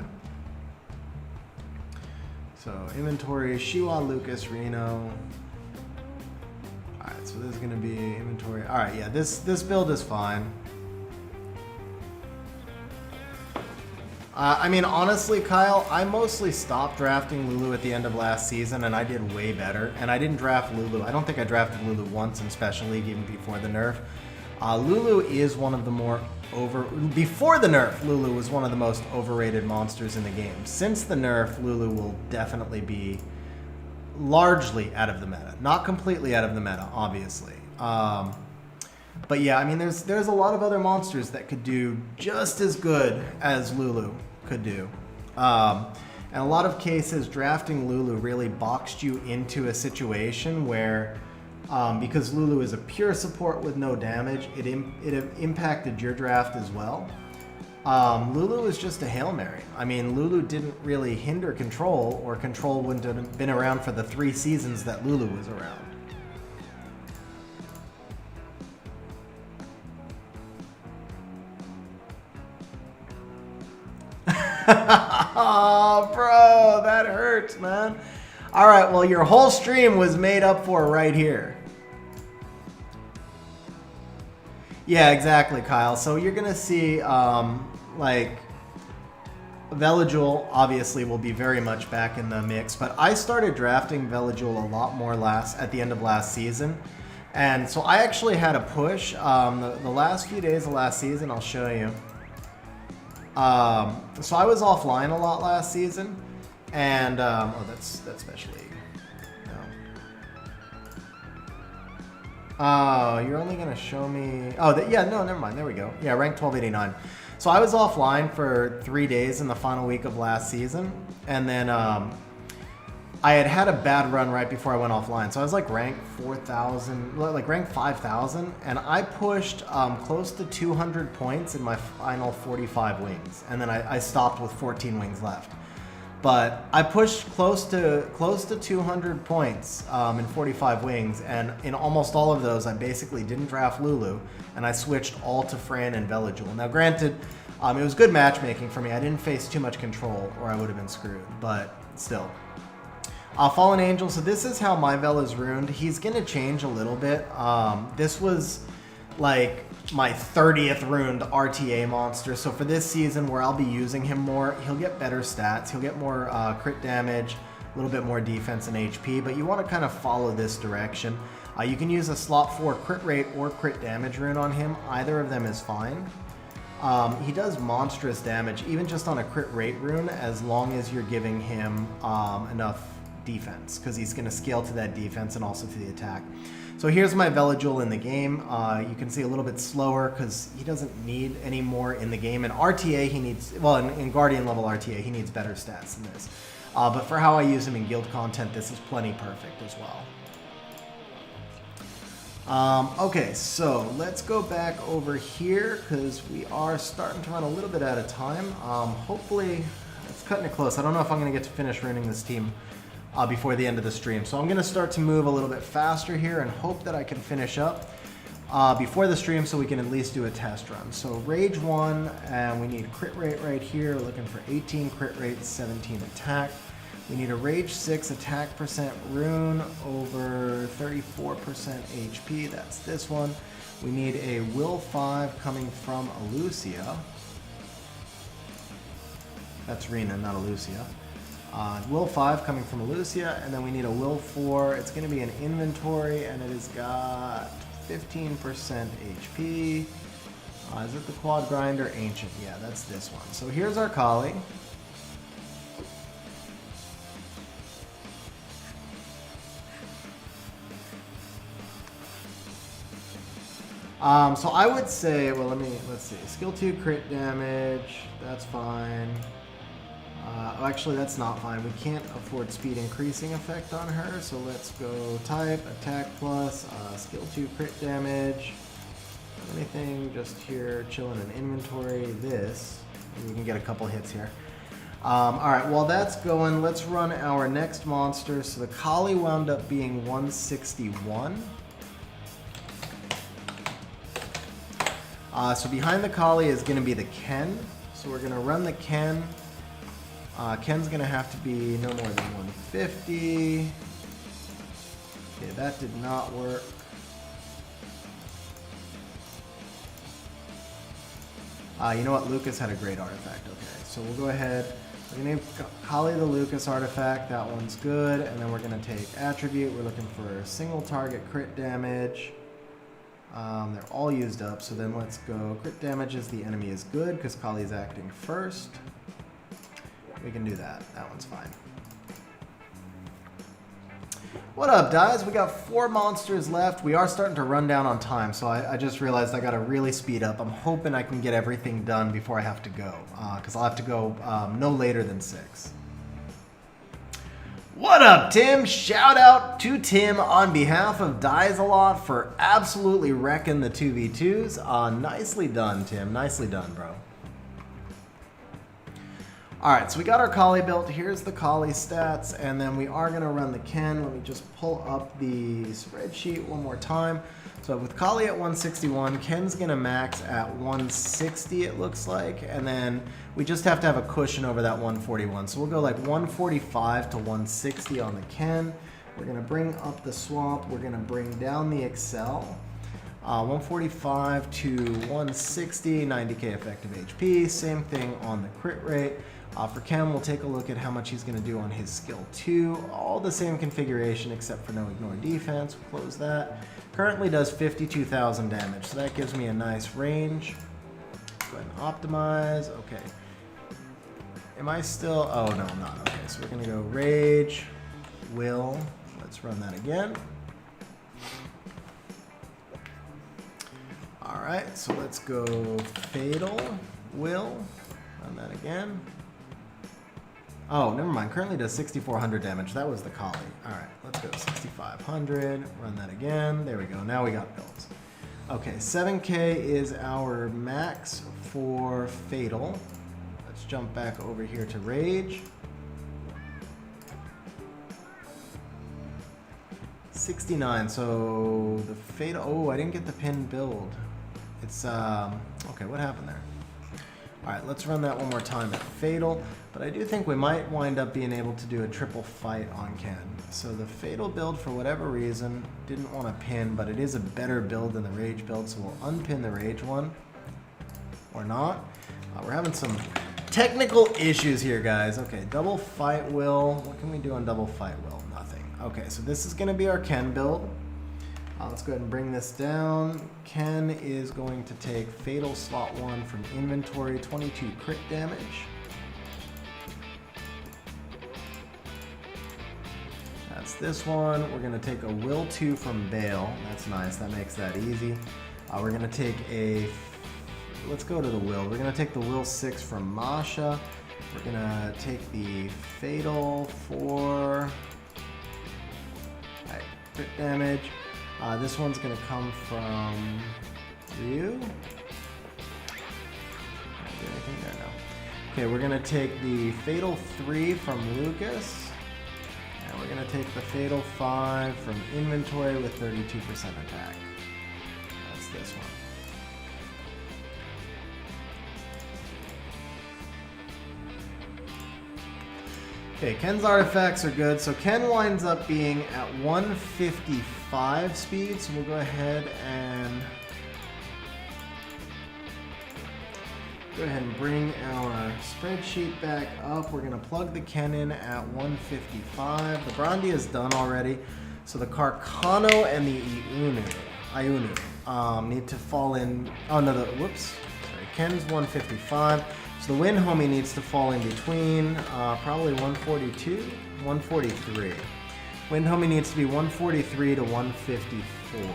So, inventory, Shiwa, Lucas, Reno. Alright, so this is going to be inventory. Alright, yeah, this build is fine. I mean, honestly, Kyle, I mostly stopped drafting Lulu at the end of last season, and I did way better. And I didn't draft Lulu. I don't think I drafted Lulu once in Special League, even before the nerf. Lulu is one of the more before the nerf, Lulu was one of the most overrated monsters in the game. Since the nerf, Lulu will definitely be largely out of the meta. Not completely out of the meta, obviously. But yeah, I mean, there's a lot of other monsters that could do just as good as Lulu could do. And a lot of cases, drafting Lulu really boxed you into a situation where, because Lulu is a pure support with no damage, it impacted your draft as well. Lulu is just a Hail Mary. I mean, Lulu didn't really hinder Control, or Control wouldn't have been around for the 3 seasons that Lulu was around. Oh, bro, that hurts, man. All right, well, your whole stream was made up for right here. Yeah, exactly, Kyle. So you're going to see, like, Veligil obviously will be very much back in the mix, but I started drafting Veligil a lot more at the end of last season. And so I actually had a push. The last few days of last season, I'll show you. So I was offline a lot last season, and oh, that's Special League. No. Oh, you're only gonna show me. Oh, yeah, no, never mind. There we go. Yeah, rank 1289. So I was offline for 3 days in the final week of last season, and then I had a bad run right before I went offline. So I was like rank 4,000, like rank 5,000, and I pushed close to 200 points in my final 45 wings, and then I stopped with 14 wings left. But I pushed close to 200 points in 45 wings, and in almost all of those, I basically didn't draft Lulu, and I switched all to Fran and Veligil. Now, granted, it was good matchmaking for me. I didn't face too much control, or I would have been screwed, but still. Fallen Angel, so this is how my Vel is ruined. He's going to change a little bit. This was like my 30th ruined RTA monster, so for this season where I'll be using him more, he'll get better stats, he'll get more crit damage, a little bit more defense and HP, but you want to kind of follow this direction. You can use a slot 4 crit rate or crit damage rune on him. Either of them is fine. He does monstrous damage even just on a crit rate rune, as long as you're giving him enough defense, because he's going to scale to that defense and also to the attack. So here's my Veligil in the game. You can see a little bit slower because he doesn't need any more in the game. In RTA, he needs, well, in Guardian level RTA, he needs better stats than this. But for how I use him in guild content, this is plenty perfect as well. Okay, so let's go back over here because we are starting to run a little bit out of time. Hopefully, it's cutting it close. I don't know if I'm going to get to finish ruining this team before the end of the stream. So I'm going to start to move a little bit faster here and hope that I can finish up before the stream so we can at least do a test run. So Rage 1, and we need crit rate right here. We're looking for 18 crit rate, 17 attack. We need a Rage 6 attack percent rune over 34% HP. That's this one. We need a Will 5 coming from Alucia. That's Rena, not Alucia. Will 5 coming from Alucia, and then we need a Will 4. It's going to be an inventory, and it has got 15% HP. Is it the Quad Grinder? Ancient. Yeah, that's this one. So here's our Kali. So I would say, well, let's see. Skill 2 crit damage, that's fine. Actually, that's not fine. We can't afford speed increasing effect on her, so let's go type, attack plus, skill 2 crit damage. Anything just here, chilling in inventory, this. We can get a couple hits here. Alright, while that's going, let's run our next monster. So the Kali wound up being 161. So behind the Kali is going to be the Ken. So we're going to run the Ken. Ken's going to have to be no more than 150. Okay, that did not work. You know what? Lucas had a great artifact. Okay, so we'll go ahead. We're going to Kali the Lucas artifact. That one's good. And then we're going to take attribute. We're looking for single target crit damage. They're all used up, so then let's go. Crit damage as the enemy is good because Kali's acting first. We can do that. That one's fine. What up, guys? We got 4 monsters left. We are starting to run down on time, so I just realized I got to really speed up. I'm hoping I can get everything done before I have to go, because I'll have to go no later than 6. What up, Tim? Shout out to Tim on behalf of Dies a Lot for absolutely wrecking the 2v2s. Nicely done, Tim. Nicely done, bro. Alright, so we got our Kali built. Here's the Kali stats, and then we are going to run the Ken. Let me just pull up the spreadsheet one more time. So with Kali at 161, Ken's going to max at 160, it looks like, and then we just have to have a cushion over that 141. So we'll go like 145 to 160 on the Ken. We're going to bring up the swamp. We're going to bring down the Excel. 145 to 160, 90k effective HP. Same thing on the crit rate. For Ken, we'll take a look at how much he's going to do on his skill 2. All the same configuration except for no ignore defense. We'll close that. Currently does 52,000 damage, so that gives me a nice range. Go ahead and optimize. Okay. Am I still? Oh, no, I'm not. Okay, so we're going to go Rage, Will. Let's run that again. Alright, so let's go Fatal, Will. Run that again. Oh, never mind. Currently does 6,400 damage. That was the Kali. Alright, let's go 6,500. Run that again. There we go. Now we got builds. Okay, 7k is our max for Fatal. Let's jump back over here to Rage. 69, so the fatal, oh, I didn't get the pin build. It's, okay, what happened there? All right, let's run that one more time at fatal, but I do think we might wind up being able to do a triple fight on Ken. So the fatal build, for whatever reason, didn't want to pin, but it is a better build than the rage build, so we'll unpin the rage one, or not. We're having some technical issues here, guys. Okay, double fight will, what can we do on double fight will? Nothing. Okay, so this is gonna be our Ken build. Let's go ahead and bring this down. Ken is going to take Fatal Slot 1 from inventory, 22 crit damage. That's this one. We're going to take a Will 2 from Bale. That's nice. That makes that easy. We're going to take a... Let's go to the Will. We're going to take the Will 6 from Masha. We're going to take the Fatal 4. Alright, crit damage. This one's going to come from Ryu. Did I do anything there? No. Okay, we're going to take the Fatal 3 from Lucas. And we're going to take the Fatal 5 from inventory with 32% attack. That's this one. Okay, Ken's artifacts are good. So Ken winds up being at 155 speed. So we'll go ahead and bring our spreadsheet back up. We're going to plug the Ken in at 155. The Brandy is done already. So the Carcano and the Iunu need to fall in. Oh, no, whoops. Sorry, Ken's 155. So the Wind Homie needs to fall in between, probably 142, 143. Wind Homie needs to be 143 to 154. So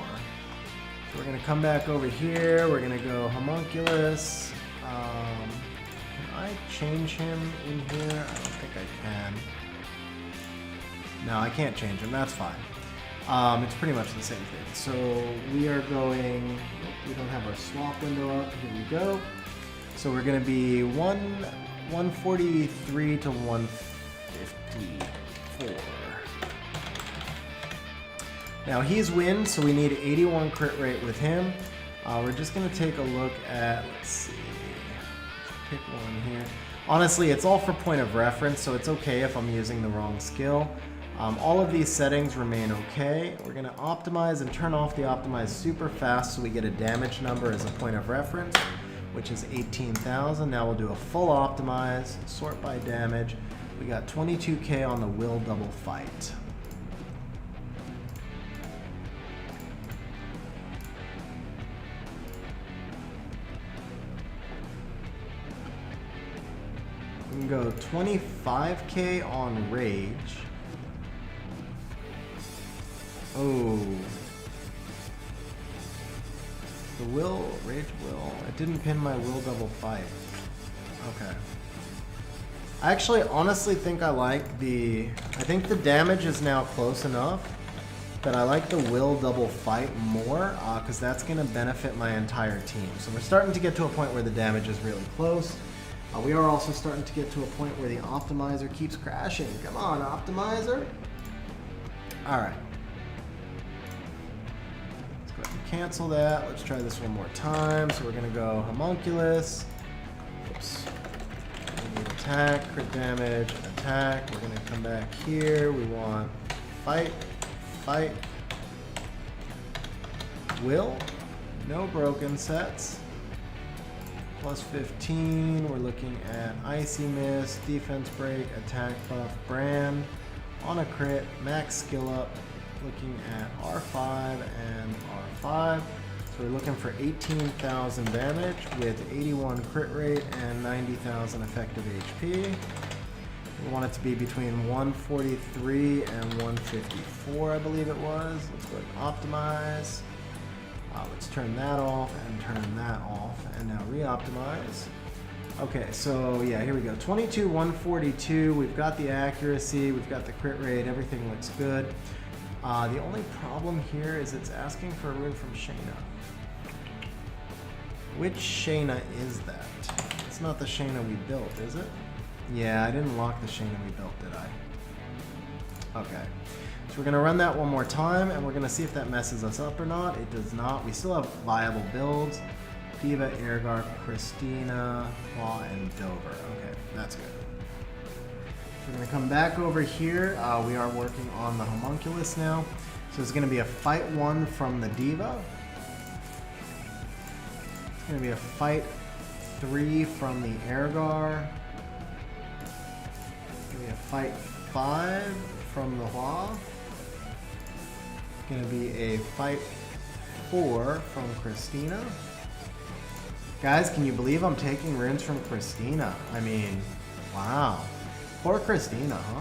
we're going to come back over here. We're going to go Homunculus. Can I change him in here? I don't think I can. No, I can't change him. That's fine. It's pretty much the same thing. So we are going, we don't have our swap window up. Here we go. So we're going to be 143 to 154. Now he's Wind, so we need 81 crit rate with him. We're just going to take a look at, let's see, pick one here. Honestly, it's all for point of reference, so it's okay if I'm using the wrong skill. All of these settings remain okay. We're going to optimize and turn off the optimize super fast so we get a damage number as a point of reference, which is 18,000. Now we'll do a full optimize, sort by damage. We got 22k on the Will double fight. We can go 25k on Rage. Oh. The Will, Rage Will. It didn't pin my Will double fight. Okay. I actually honestly think I think the damage is now close enough that I like the Will double fight more, because that's going to benefit my entire team. So we're starting to get to a point where the damage is really close. We are also starting to get to a point where the optimizer keeps crashing. Come on, optimizer. All right. Cancel that. Let's try this one more time. So we're going to go Homunculus. Oops. We need attack, crit damage, attack. We're going to come back here. We want fight, fight, Will. No broken sets. Plus 15. We're looking at Icy Mist, Defense Break, Attack Buff, Brand. On a crit, max skill up. Looking at R5 and R5. So we're looking for 18,000 damage with 81 crit rate and 90,000 effective HP. We want it to be between 143 and 154, I believe it was. Let's go ahead and optimize. Let's turn that off and turn that off, and now re-optimize. Okay, so yeah, here we go. 22, 142. We've got the accuracy, we've got the crit rate, everything looks good. The only problem here is it's asking for a rune from Shayna. Which Shayna is that? It's not the Shayna we built, is it? Yeah, I didn't lock the Shayna we built, did I? Okay. So we're going to run that one more time, and we're going to see if that messes us up or not. It does not. We still have viable builds. Diva, Airgar, Christina, Claw, and Dover. Okay, that's good. We're going to come back over here. We are working on the homunculus now. So it's going to be a fight 1 from the Diva. It's going to be a fight 3 from the Airgar. It's going to be a fight 5 from the Hua. It's going to be a fight 4 from Christina. Guys, can you believe I'm taking runes from Christina? I mean, wow. Poor Christina, huh?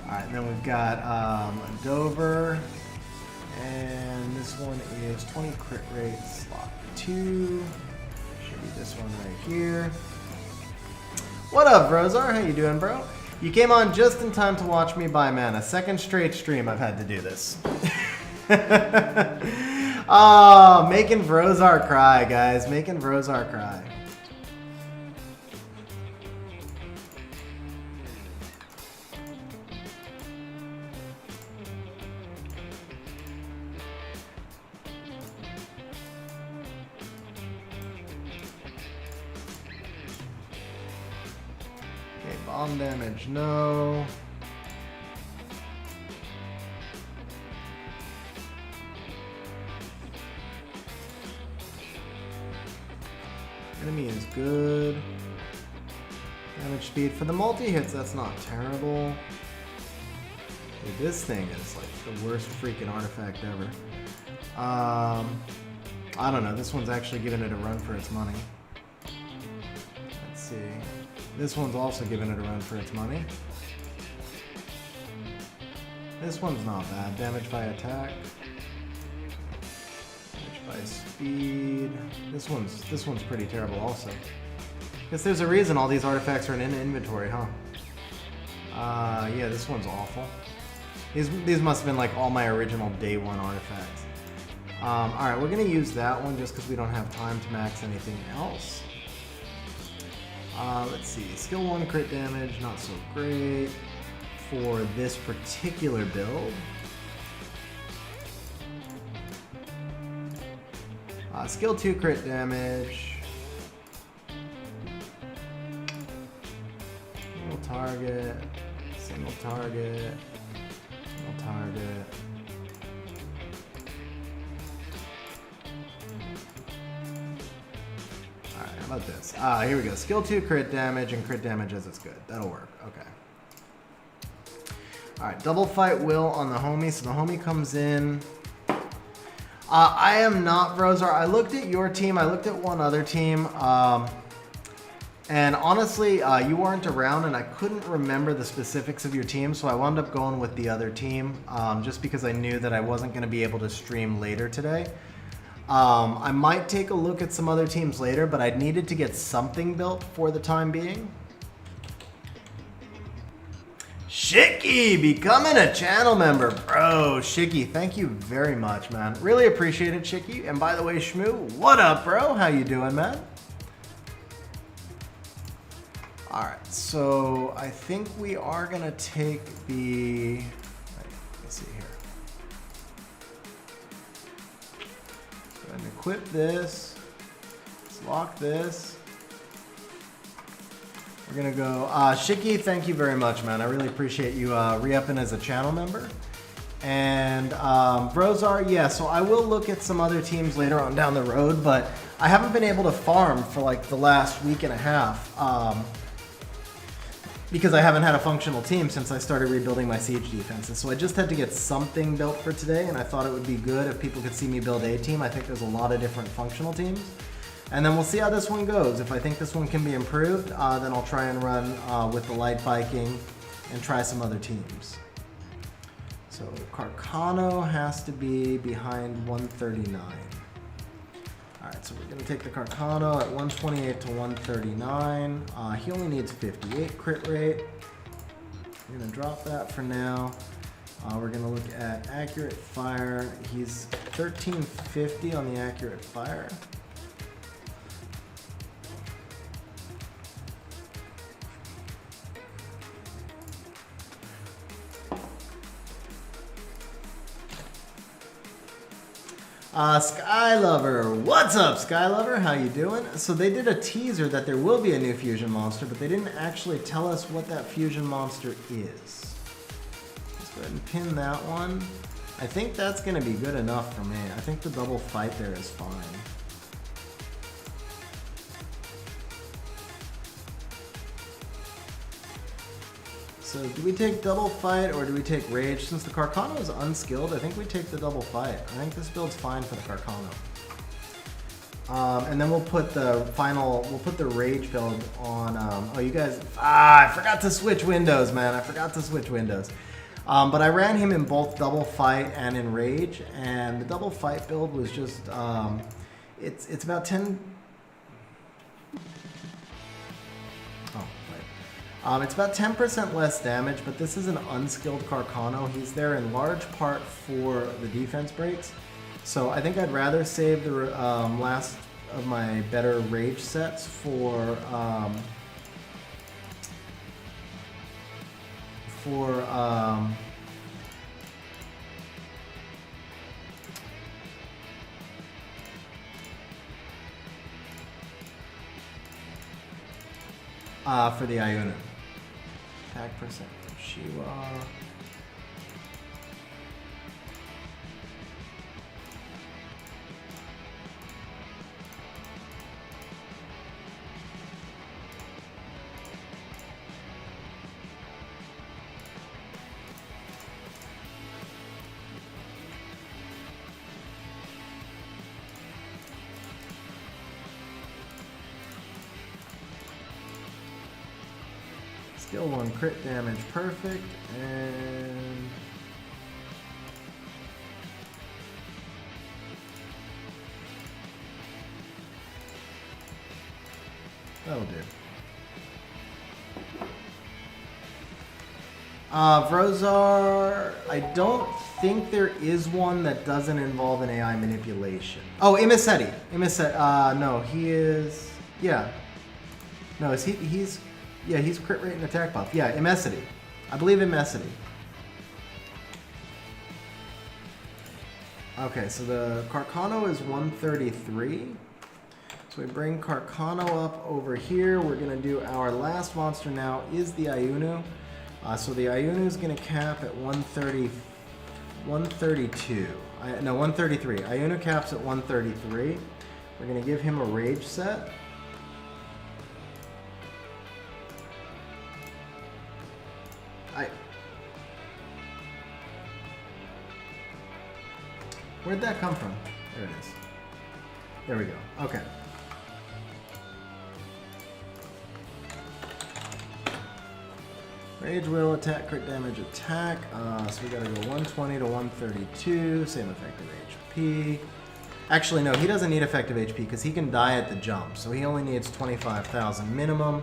Alright, and then we've got Dover. And this one is 20 crit rate, slot 2. Should be this one right here. What up, Brozar? How you doing, bro? You came on just in time to watch me buy mana. Second straight stream I've had to do this. Oh, making Brozar cry, guys. Making Brozar cry. Okay, bomb damage, no. Enemy is good. Damage speed for the multi-hits, that's not terrible. Dude, this thing is like the worst freaking artifact ever. I don't know, this one's actually giving it a run for its money. Let's see. This one's also giving it a run for its money. This one's not bad. Damage by attack. By speed. This one's pretty terrible also. Guess there's a reason all these artifacts are in inventory, huh? Yeah, this one's awful. These must have been like all my original day 1 artifacts. Alright, we're gonna use that one just because we don't have time to max anything else. Let's see, skill 1 crit damage, not so great for this particular build. Skill 2 crit damage. Single target. Single target. Single target. Alright, how about this? Here we go. Skill 2 crit damage and crit damage as it's good. That'll work. Okay. Alright, double fight will on the homie. So the homie comes in. I am not Brozar. I looked at your team. I looked at one other team. And honestly, you weren't around and I couldn't remember the specifics of your team. So I wound up going with the other team just because I knew that I wasn't going to be able to stream later today. I might take a look at some other teams later, but I needed to get something built for the time being. Shicky becoming a channel member, bro. Shicky, thank you very much, man. Really appreciate it, Shicky. And by the way, Shmoo, what up, bro? How you doing, man? All right, so I think we are gonna take the. Let's see here. Go ahead and equip this. Let's lock this. We're gonna go, Shicky, thank you very much, man. I really appreciate you re-upping as a channel member. And Brozar, yeah, so I will look at some other teams later on down the road, but I haven't been able to farm for like the last week and a half because I haven't had a functional team since I started rebuilding my siege defenses. So I just had to get something built for today, and I thought it would be good if people could see me build a team. I think there's a lot of different functional teams. And then we'll see how this one goes. If I think this one can be improved, then I'll try and run with the light Viking and try some other teams. So Carcano has to be behind 139. All right, so we're gonna take the Carcano at 128 to 139. He only needs 58 crit rate. We're gonna drop that for now. We're gonna look at accurate fire. He's 1350 on the accurate fire. Skylover, what's up, Skylover? How you doing? So they did a teaser that there will be a new fusion monster, but they didn't actually tell us what that fusion monster is. Let's go ahead and pin that one. I think that's going to be good enough for me. I think the double fight there is fine. So do we take double fight or do we take rage? Since the Carcano is unskilled, I think we take the double fight. I think this build's fine for the Carcano. And then we'll put the rage build on, oh you guys, I forgot to switch windows, man. I forgot to switch windows. But I ran him in both double fight and in rage, and the double fight build was just, it's about 10, it's about 10% less damage, but this is an unskilled Carcano. He's there in large part for the defense breaks. So I think I'd rather save the last of my better rage sets for the Iono. Attack percent from Shiwa. Skill 1 crit damage, perfect, and that'll do. Vrozar, I don't think there is one that doesn't involve an AI manipulation. Oh, Imisetti. No, he is, yeah. No, he's yeah, he's crit rate and attack buff. Yeah, Immensity. I believe Immensity. Okay, so the Carcano is 133. So we bring Carcano up over here. We're going to do our last monster now is the Iono. So the Iono is going to cap at 132. No, 133. Iono caps at 133. We're going to give him a rage set. Where'd that come from? There it is. There we go. Okay. Rage will attack, crit damage, attack. So we gotta go 120 to 132. Same effective HP. Actually, no, he doesn't need effective HP because he can die at the jump. So he only needs 25,000 minimum.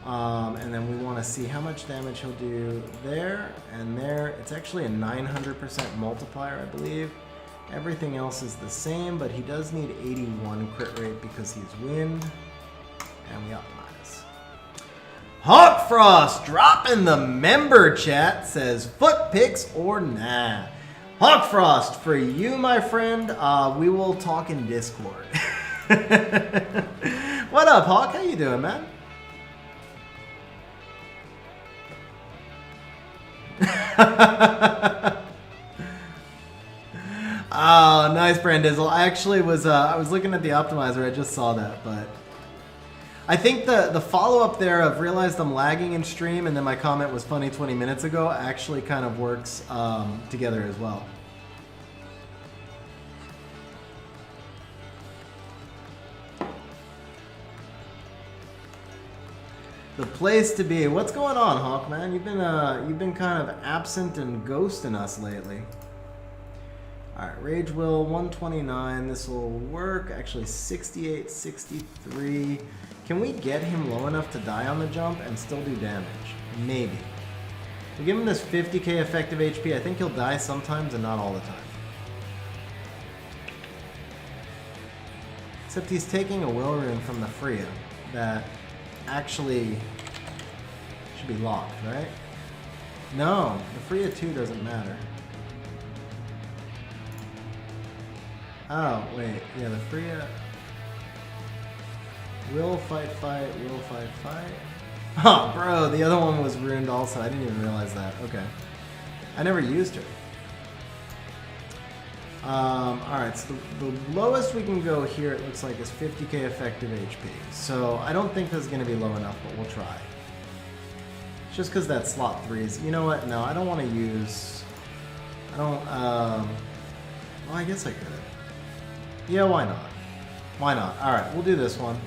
And then we want to see how much damage he'll do there and there. It's actually a 900% multiplier, I believe. Everything else is the same, but he does need 81 crit rate because he's wind. And we optimize. Hawkfrost dropping the member chat, says foot picks or nah. Hawkfrost, for you, my friend, we will talk in Discord. What up, Hawk? How you doing, man? Oh, nice, Brandizzle. I actually was I was looking at the optimizer. I just saw that, but I think the follow-up there of realized I'm lagging in stream and then my comment was funny 20 minutes ago actually kind of works together as well. The place to be. What's going on, Hawk, man? You've been kind of absent and ghosting us lately. Alright, Rage Will, 129. This will work. Actually, 68, 63. Can we get him low enough to die on the jump and still do damage? Maybe. We give him this 50k effective HP. I think he'll die sometimes and not all the time. Except he's taking a will rune from the Freya that actually should be locked, right? No, the Freya 2 doesn't matter. Oh, wait. Yeah, the Freya... Will fight, will fight. Oh, bro, the other one was ruined also. I didn't even realize that. Okay. I never used her. Alright, so the lowest we can go here, it looks like, is 50k effective HP. So I don't think this is going to be low enough, but we'll try. Just because that slot 3 is... You know what? No, I don't want to use... I don't... Well, I guess I could. Yeah, why not? Why not? Alright, we'll do this one.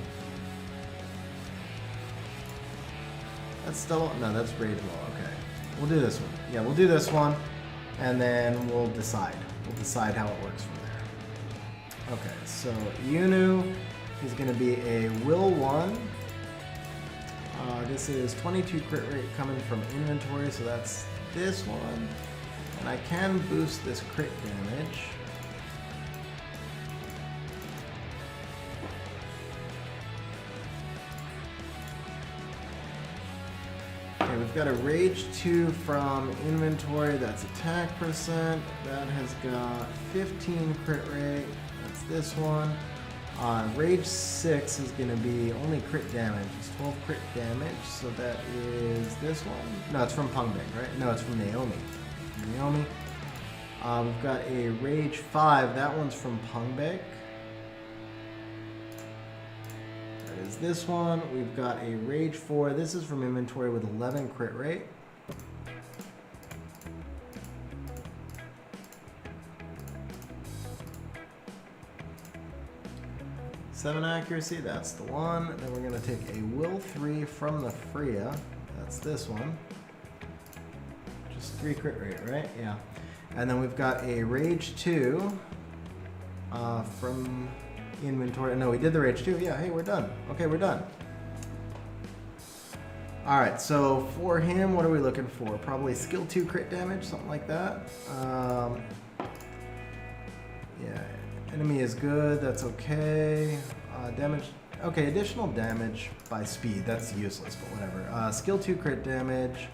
That's still... No, that's rage wall. Okay. We'll do this one. Yeah, we'll do this one. And then we'll decide. We'll decide how it works from there. Okay, so Yunu is going to be a Will 1. This is 22 crit rate coming from inventory, so that's this one. And I can boost this crit damage. Okay, we've got a Rage 2 from inventory, that's attack percent. That has got 15 crit rate, that's this one. Rage 6 is going to be only crit damage. It's 12 crit damage, so that is this one. No, it's from Pungbek, right? No, it's from Naomi. We've got a Rage 5. That one's from Pungbek. That is this one. We've got a Rage 4. This is from inventory with 11 crit rate. Seven accuracy, that's the one. Then we're going to take a Will 3 from the Freya. That's this one. Just 3 crit rate, right? Yeah. And then we've got a Rage 2 from inventory. No, we did the Rage 2. Yeah, hey, we're done. Okay, we're done. Alright, so for him, what are we looking for? Probably skill 2 crit damage, something like that. Yeah. Enemy is good, that's okay. Damage, okay, additional damage by speed, that's useless, but whatever. Skill 2 crit damage.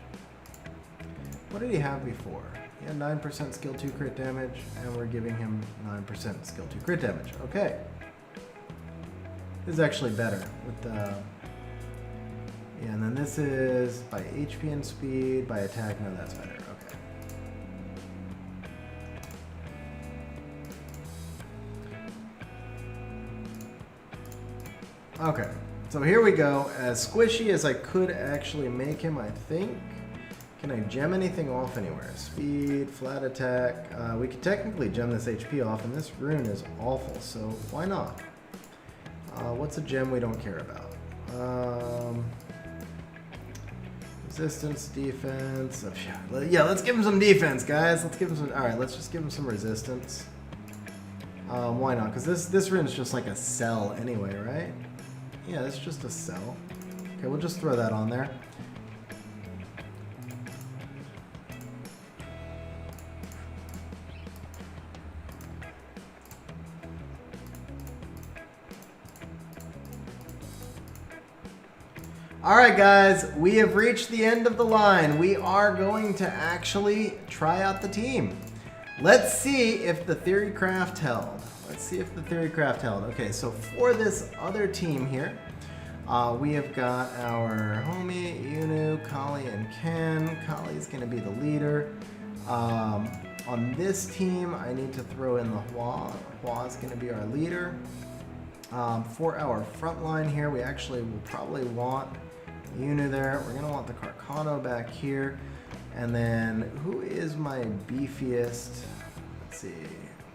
What did he have before? He had 9% skill 2 crit damage, and we're giving him 9% skill 2 crit damage. Okay. This is actually better with the... Yeah, and then this is by HP and speed, by attack, no, that's better. Okay, so here we go. As squishy as I could actually make him, I think. Can I gem anything off anywhere? Speed, flat attack. We could technically gem this HP off, and this rune is awful, so why not? What's a gem we don't care about? Resistance, defense. Yeah, let's give him some defense, guys. Let's give him some... Alright, let's just give him some resistance. Why not? Because this rune's just like a cell anyway, right? Yeah, it's just a cell. Okay, we'll just throw that on there. Alright guys, we have reached the end of the line. We are going to actually try out the team. Let's see if the theory craft held. Okay, so for this other team here, we have got our homie, Yunu, Kali, and Ken. Kali's going to be the leader. On this team, I need to throw in the Hua. Hua is going to be our leader. For our front line here, we actually will probably want Yunu there. We're going to want the Carcano back here. And then, who is my beefiest? Let's see.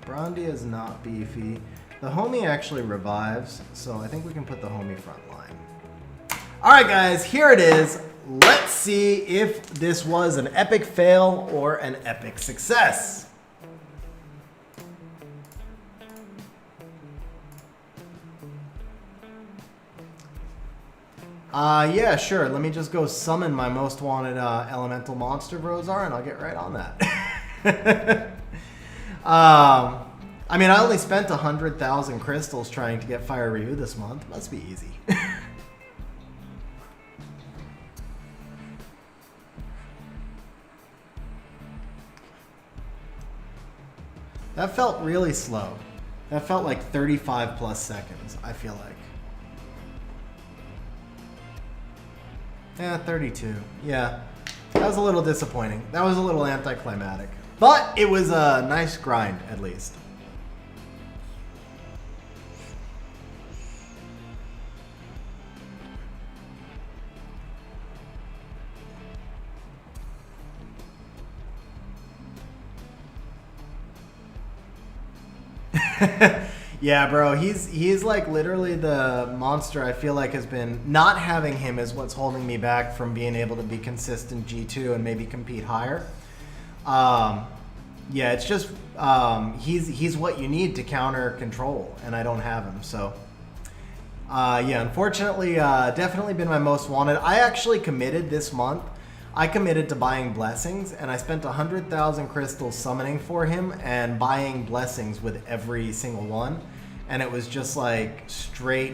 Brandy is not beefy. The homie actually revives, so I think we can put the homie front line. Alright guys, here it is. Let's see if this was an epic fail or an epic success. Yeah, sure. Let me just go summon my most wanted elemental monster, Brozar, and I'll get right on that. I mean, I only spent 100,000 crystals trying to get Fire Ryu this month. Must be easy. That felt really slow. That felt like 35 plus seconds, I feel like. Yeah, 32. Yeah, that was a little disappointing. That was a little anticlimactic. But it was a nice grind, at least. Yeah, bro, he's like literally the monster. I feel like has been not having him is what's holding me back from being able to be consistent G2 and maybe compete higher. Yeah, it's just he's what you need to counter control, and I don't have him. So yeah, unfortunately, definitely been my most wanted. I actually committed this month. I committed to buying blessings, and I spent 100,000 crystals summoning for him and buying blessings with every single one, and it was just like straight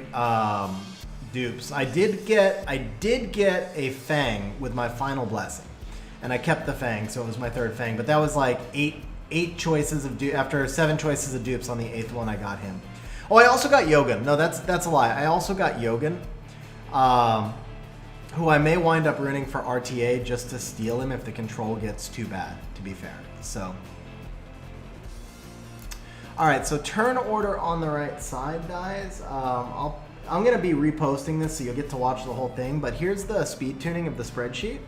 dupes. I did get a Fang with my final blessing, and I kept the Fang, so it was my third Fang. But that was like eight choices of after 7 choices of dupes on the 8th one. I got him. Oh, I also got Yogan. No, that's a lie. I also got Yogan. Who I may wind up ruining for RTA just to steal him if the control gets too bad, to be fair. So, all right, so turn order on the right side, guys. I'm gonna be reposting this so you'll get to watch the whole thing, but here's the speed tuning of the spreadsheet.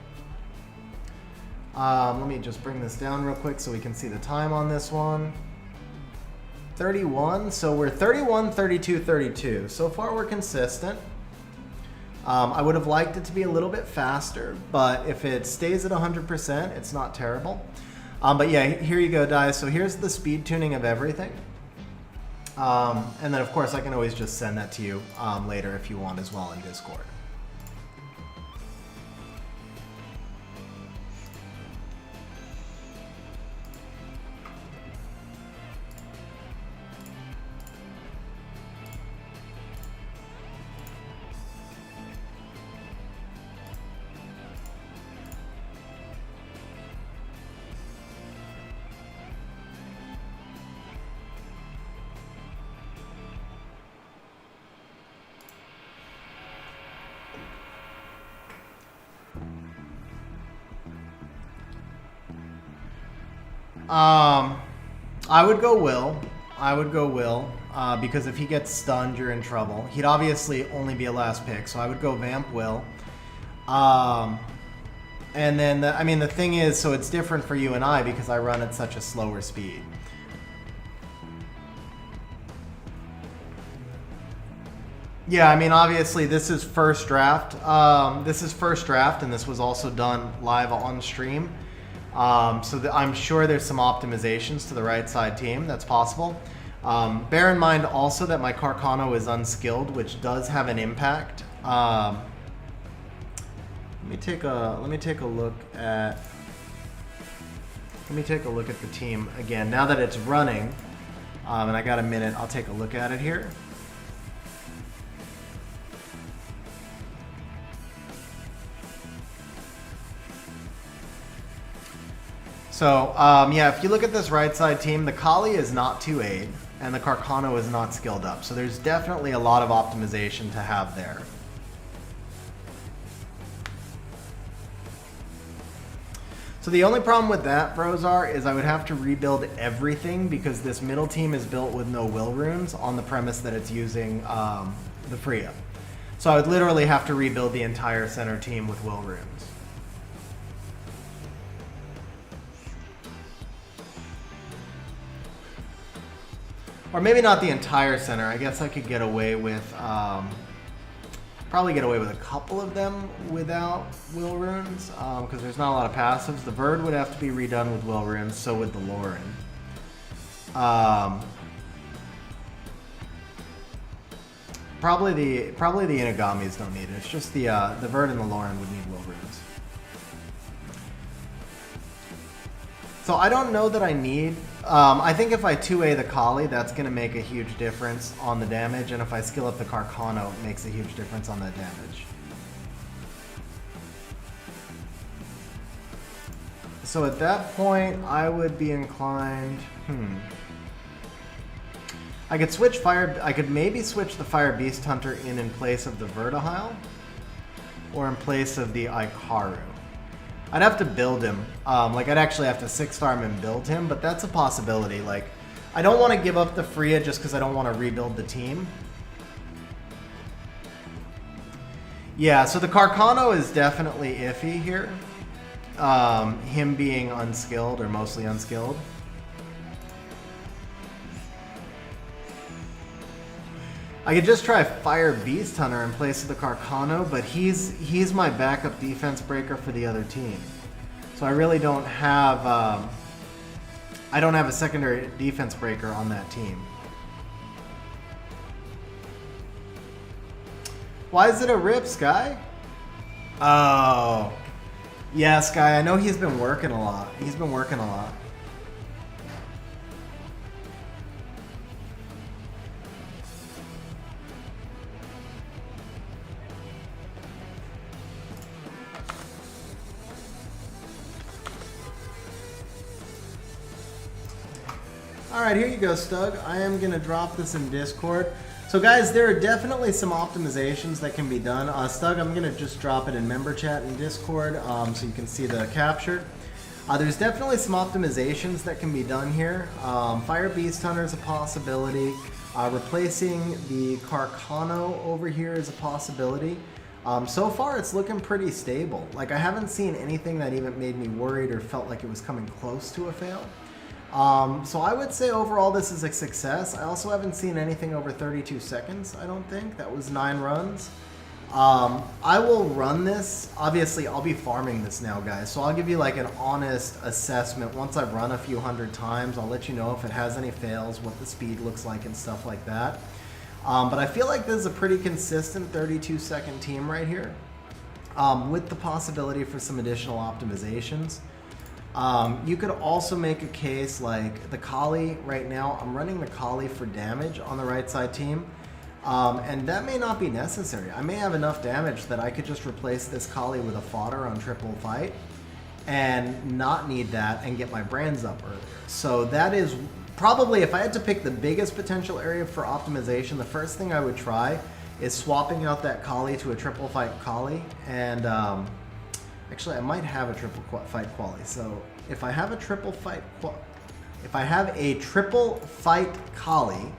Let me just bring this down real quick so we can see the time on this one. 31, so we're 31, 32, 32. So far we're consistent. I would have liked it to be a little bit faster, but if it stays at 100%, it's not terrible. But yeah, here you go, guys. So here's the speed tuning of everything. And then, of course, I can always just send that to you later if you want as well in Discord. I would go Will. Because if he gets stunned, you're in trouble. He'd obviously only be a last pick, so I would go Vamp Will. And then, the thing is, so it's different for you and I because I run at such a slower speed. Yeah, obviously this is first draft. And this was also done live on stream. So I'm sure there's some optimizations to the right side team. That's possible. Bear in mind also that my Carcano is unskilled, which does have an impact. Let me take a look at the team again. Now that it's running, and I got a minute, I'll take a look at it here. So, yeah, if you look at this right side team, the Kali is not 2-aid, and the Carcano is not skilled up. So there's definitely a lot of optimization to have there. So the only problem with that, Brozar, is I would have to rebuild everything because this middle team is built with no will runes on the premise that it's using the Freya. So I would literally have to rebuild the entire center team with will runes. Or maybe not the entire center. I guess I could get away with, probably get away with a couple of them without will runes, because there's not a lot of passives. The Bird would have to be redone with will runes, so would the Lauren. Probably the Inagamis don't need it. It's just the Bird and the Lauren would need will runes. So I don't know that I need. I think if I 2A the Kali, that's going to make a huge difference on the damage, and if I skill up the Carcano, it makes a huge difference on that damage. So at that point, I would be inclined. I could switch fire. I could maybe switch the Fire Beast Hunter in place of the Vertihile, or in place of the Ikaru. I'd have to build him. Like I'd actually have to 6-star him and build him, but that's a possibility. Like I don't want to give up the Freya just because I don't want to rebuild the team. Yeah, so the Carcano is definitely iffy here. Him being unskilled or mostly unskilled. I could just try Fire Beast Hunter in place of the Carcano, but he's my backup defense breaker for the other team. So I really don't have I don't have a secondary defense breaker on that team. Why is it a rip, Sky? Oh. Yeah, Sky, I know he's been working a lot. He's been working a lot. Alright, here you go, Stug. I am going to drop this in Discord. So guys, there are definitely some optimizations that can be done. Stug, I'm going to just drop it in member chat in Discord so you can see the capture. There's definitely some optimizations that can be done here. Fire Beast Hunter is a possibility. Replacing the Carcano over here is a possibility. So far, it's looking pretty stable. Like, I haven't seen anything that even made me worried or felt like it was coming close to a fail. So I would say overall this is a success. I also haven't seen anything over 32 seconds, I don't think. That was 9 runs. I will run this. Obviously, I'll be farming this now, guys. So I'll give you like an honest assessment. Once I've run a few hundred times, I'll let you know if it has any fails, what the speed looks like and stuff like that. But I feel like this is a pretty consistent 32-second team right here, with the possibility for some additional optimizations. You could also make a case like the Kali right now. I'm running the Kali for damage on the right side team. And that may not be necessary. I may have enough damage that I could just replace this Kali with a fodder on triple fight and not need that and get my brands up earlier. So that is probably, if I had to pick the biggest potential area for optimization, the first thing I would try is swapping out that Kali to a triple fight Kali. And actually, I might have a triple fight quali. So if I have a triple fight Kali,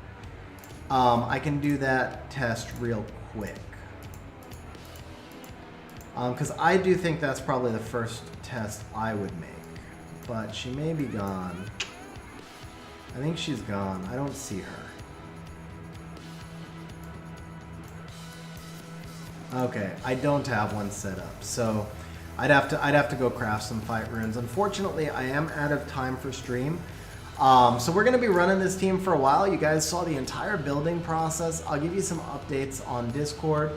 I can do that test real quick. Because I do think that's probably the first test I would make. But she may be gone. I think she's gone. I don't see her. Okay, I don't have one set up. So I'd have to go craft some fight runes. Unfortunately, I am out of time for stream. So we're going to be running this team for a while. You guys saw the entire building process. I'll give you some updates on Discord.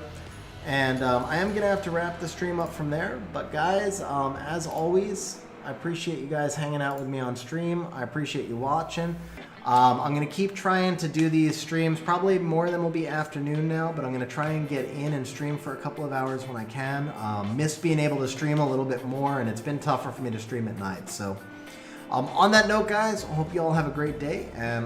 And I am going to have to wrap the stream up from there. But guys, as always, I appreciate you guys hanging out with me on stream. I appreciate you watching. I'm going to keep trying to do these streams. Probably more than will be afternoon now, but I'm going to try and get in and stream for a couple of hours when I can. Missed being able to stream a little bit more, and it's been tougher for me to stream at night. So on that note, guys, I hope you all have a great day, and